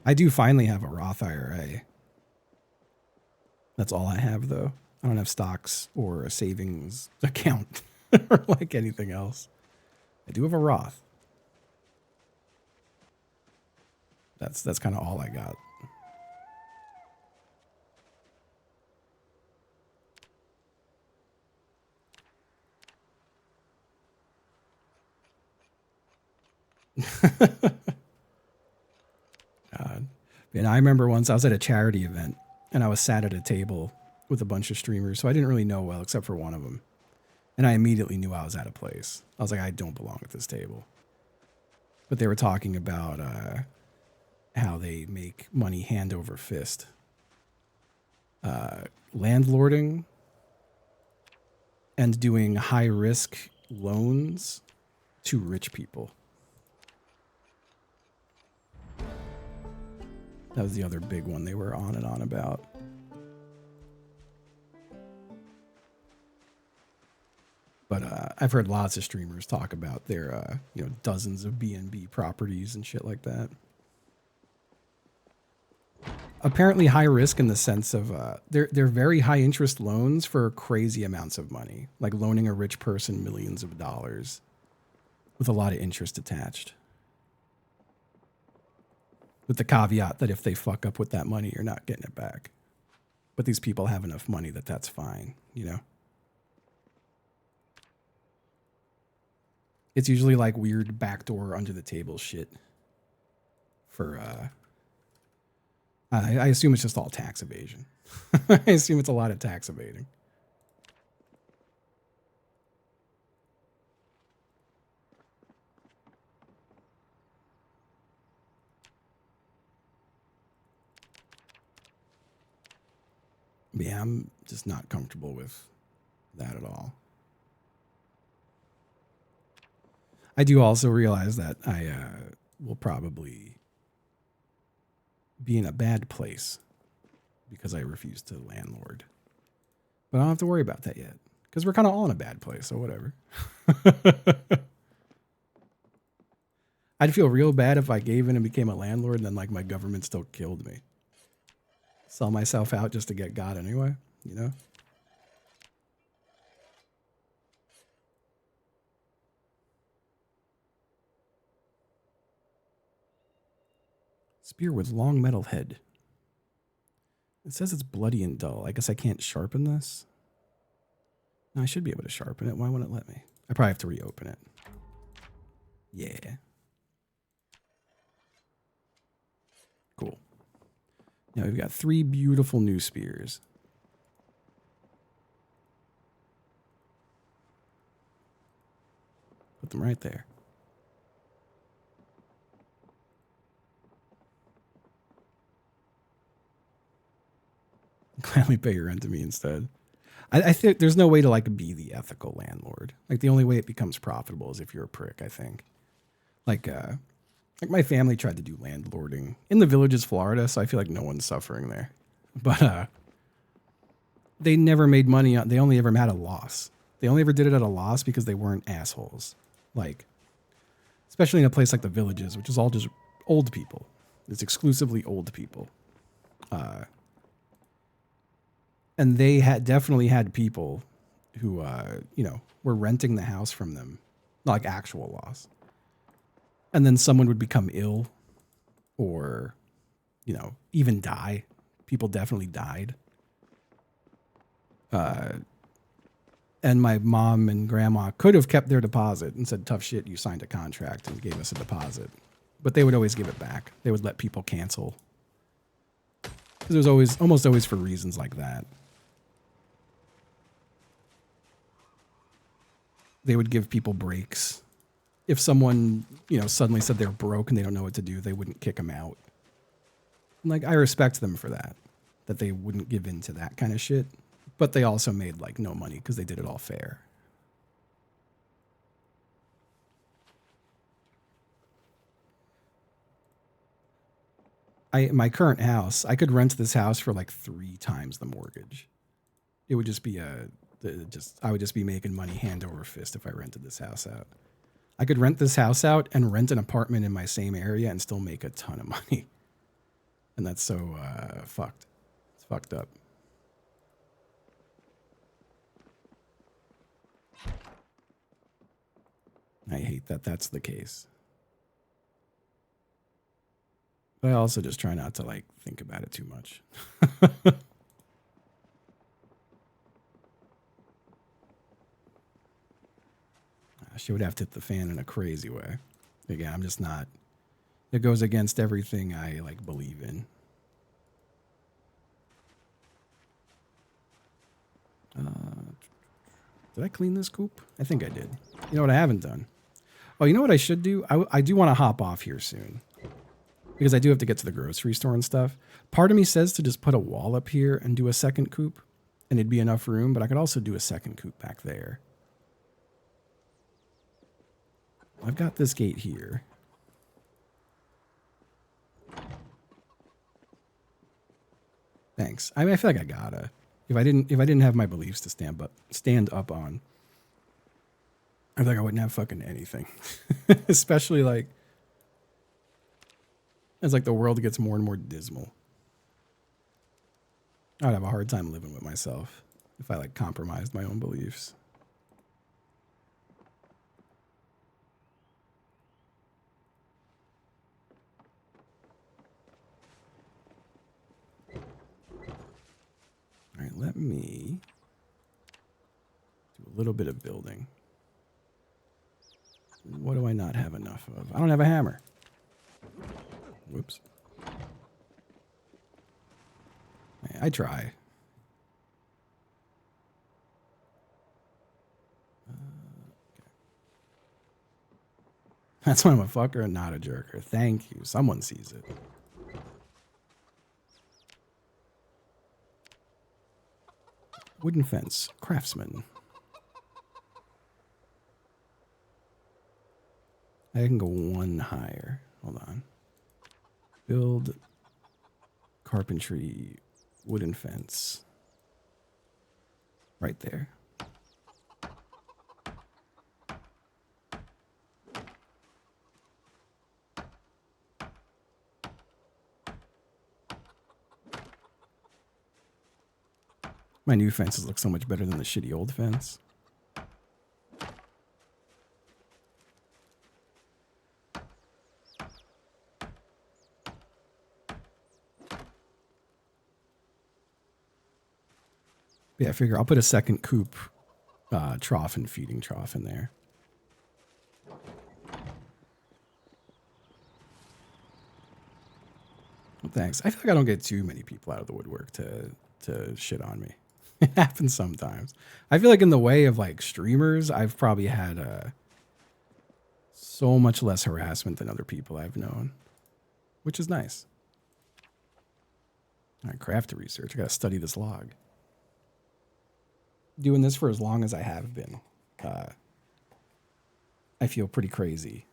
I do finally have a Roth IRA. That's all I have though. I don't have stocks or a savings account or like anything else. I do have a Roth. That's kind of all I got. God. And I remember once I was at a charity event and I was sat at a table with a bunch of streamers, so I didn't really know well except for one of them. And I immediately knew I was out of place. I was like, I don't belong at this table. But they were talking about how they make money hand over fist. Landlording and doing high risk loans to rich people. That was the other big one they were on and on about. But I've heard lots of streamers talk about their, dozens of B&B properties and shit like that. Apparently high risk in the sense of they're very high interest loans for crazy amounts of money, like loaning a rich person millions of dollars with a lot of interest attached. With the caveat that if they fuck up with that money, you're not getting it back. But these people have enough money that that's fine, you know? It's usually like weird backdoor under the table shit for, I assume it's just all tax evasion. I assume it's a lot of tax evading. Yeah, I'm just not comfortable with that at all. I do also realize that I will probably be in a bad place because I refuse to landlord. But I don't have to worry about that yet because we're kind of all in a bad place, so whatever. I'd feel real bad if I gave in and became a landlord and then like my government still killed me. Sell myself out just to get God anyway, you know? Spear with long metal head. It says it's bloody and dull. I guess I can't sharpen this. No, I should be able to sharpen it. Why won't it let me? I probably have to reopen it. Yeah. Cool. Now we've got 3 beautiful new spears. Put them right there. Gladly pay your rent to me instead. I think there's no way to like be the ethical landlord. Like the only way it becomes profitable is if you're a prick, I think. Like my family tried to do landlording in the Villages, Florida, so I feel like no one's suffering there. But they never made money on, they only ever had a loss. They only ever did it at a loss because they weren't assholes. Like especially in a place like the Villages, which is all just old people. It's exclusively old people. And they had definitely had people who, were renting the house from them, like actual loss. And then someone would become ill or, even die. People definitely died. And my mom and grandma could have kept their deposit and said, tough shit, you signed a contract and gave us a deposit. But they would always give it back. They would let people cancel. Because it was almost always for reasons like that. They would give people breaks. If someone, suddenly said they're broke and they don't know what to do, they wouldn't kick them out. And, like, I respect them for that they wouldn't give in to that kind of shit. But they also made, like, no money because they did it all fair. My current house, I could rent this house for like 3 times the mortgage. It would just be I would just be making money hand over fist if I rented this house out. I could rent this house out and rent an apartment in my same area and still make a ton of money. And that's so fucked. It's fucked up. I hate that that's the case. But I also just try not to, like, think about it too much. She would have to hit the fan in a crazy way. Again, I'm just not. It goes against everything I, like, believe in. Did I clean this coop? I think I did. You know what I haven't done? Oh, you know what I should do? I do want to hop off here soon. Because I do have to get to the grocery store and stuff. Part of me says to just put a wall up here and do a second coop. And it'd be enough room, but I could also do a second coop back there. I've got this gate here. Thanks. I mean, I feel like I gotta. If I didn't have my beliefs to stand up on, I feel like I wouldn't have fucking anything. Especially, like, as, like, the world gets more and more dismal. I'd have a hard time living with myself if I, like, compromised my own beliefs. All right, let me do a little bit of building. What do I not have enough of? I don't have a hammer. Whoops. I try. That's why I'm a fucker and not a jerker. Thank you. Someone sees it. Wooden fence. Craftsman. I can go one higher. Hold on. Build carpentry wooden fence. Right there. My new fences look so much better than the shitty old fence. Yeah, I figure I'll put a second coop trough and feeding trough in there. Well, thanks. I feel like I don't get too many people out of the woodwork to shit on me. It happens sometimes. I feel like in the way of, like, streamers, I've probably had so much less harassment than other people I've known, which is nice. All right, craft research. I gotta study this log. Doing this for as long as I have been, I feel pretty crazy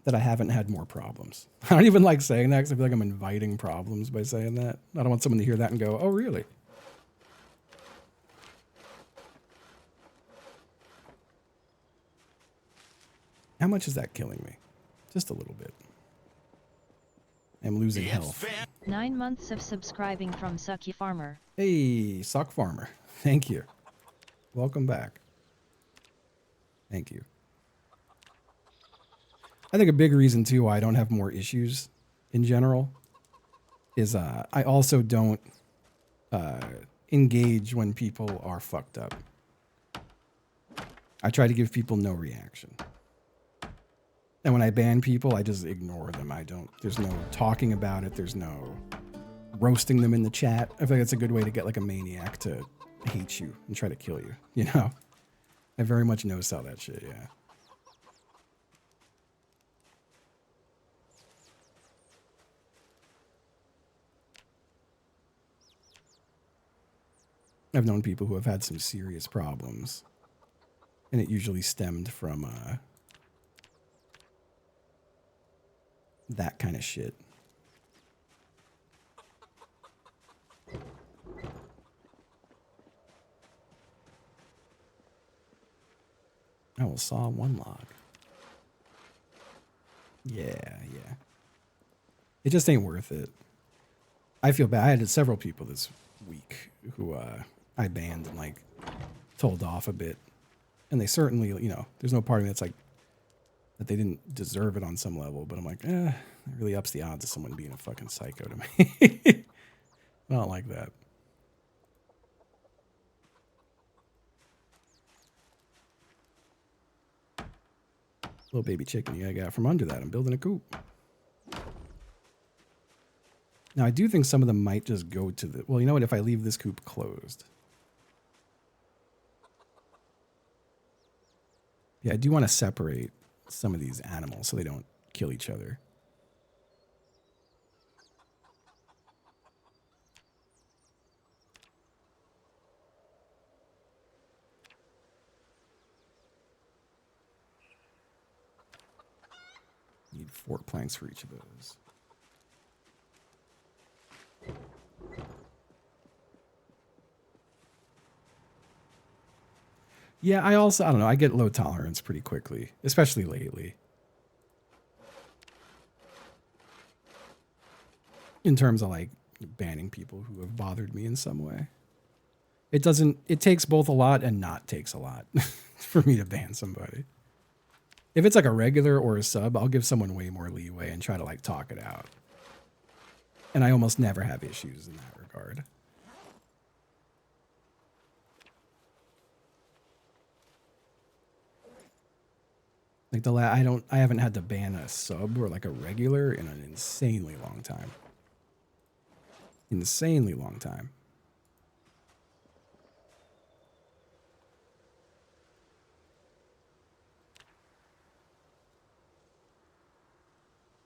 that I haven't had more problems. I don't even like saying that because I feel like I'm inviting problems by saying that. I don't want someone to hear that and go, oh, really? How much is that killing me? Just a little bit. I'm losing health. 9 months of subscribing from Sucky Farmer. Hey, Sock Farmer. Thank you. Welcome back. Thank you. I think a big reason, too, why I don't have more issues in general is I also don't engage when people are fucked up. I try to give people no reaction. And when I ban people, I just ignore them. There's no talking about it. There's no roasting them in the chat. I feel like that's a good way to get like a maniac to hate you and try to kill you. You know? I very much no-sell that shit, yeah. I've known people who have had some serious problems, and it usually stemmed from that kind of shit. I will saw one log. Yeah. It just ain't worth it. I feel bad. I had several people this week who I banned and like told off a bit. And they certainly, you know, there's no part of me that's like that they didn't deserve it on some level, but I'm like, it really ups the odds of someone being a fucking psycho to me. I don't like that. Little baby chicken I got from under that. I'm building a coop. Now, I do think some of them might just go to the... Well, you know what? If I leave this coop closed... Yeah, I do want to separate some of these animals so they don't kill each other. Need 4 planks for each of those. Yeah, I don't know, I get low tolerance pretty quickly, especially lately. In terms of like banning people who have bothered me in some way. It takes both a lot and not takes a lot for me to ban somebody. If it's like a regular or a sub, I'll give someone way more leeway and try to like talk it out. And I almost never have issues in that regard. Like I haven't had to ban a sub or like a regular in an insanely long time. Insanely long time.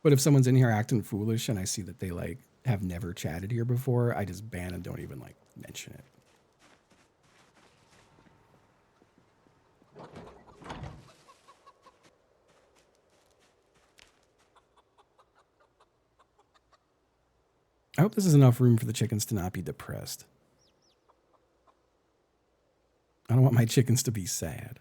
But if someone's in here acting foolish and I see that they like have never chatted here before, I just ban and don't even like mention it. I hope this is enough room for the chickens to not be depressed. I don't want my chickens to be sad.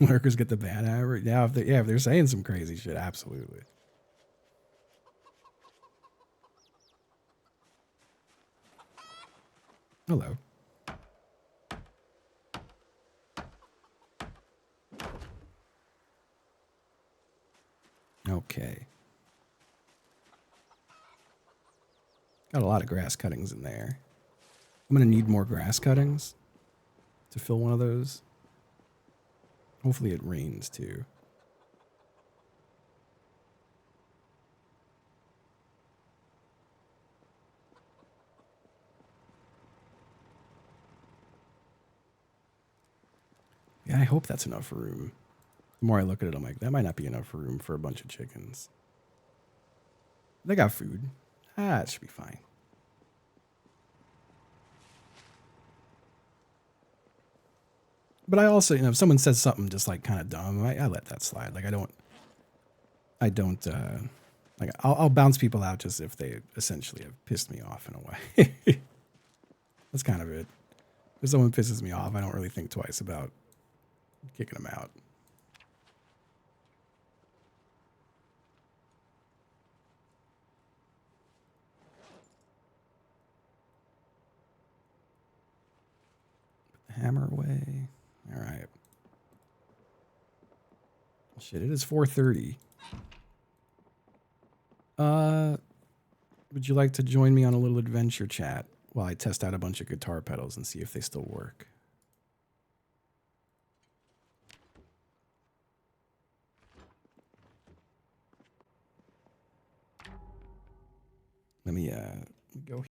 Workers get the bad average. Yeah, if they're saying some crazy shit, absolutely. Hello. Okay. Got a lot of grass cuttings in there. I'm going to need more grass cuttings to fill one of those. Hopefully it rains too. Yeah, I hope that's enough room. The more I look at it, I'm like, that might not be enough room for a bunch of chickens. They got food. It should be fine. But I also, if someone says something just like kind of dumb, I let that slide. Like I don't, like I'll bounce people out just if they essentially have pissed me off in a way. That's kind of it. If someone pisses me off, I don't really think twice about kicking them out. Put the hammer away. All right. Shit, it is 4:30. Would you like to join me on a little adventure chat while I test out a bunch of guitar pedals and see if they still work? Let me go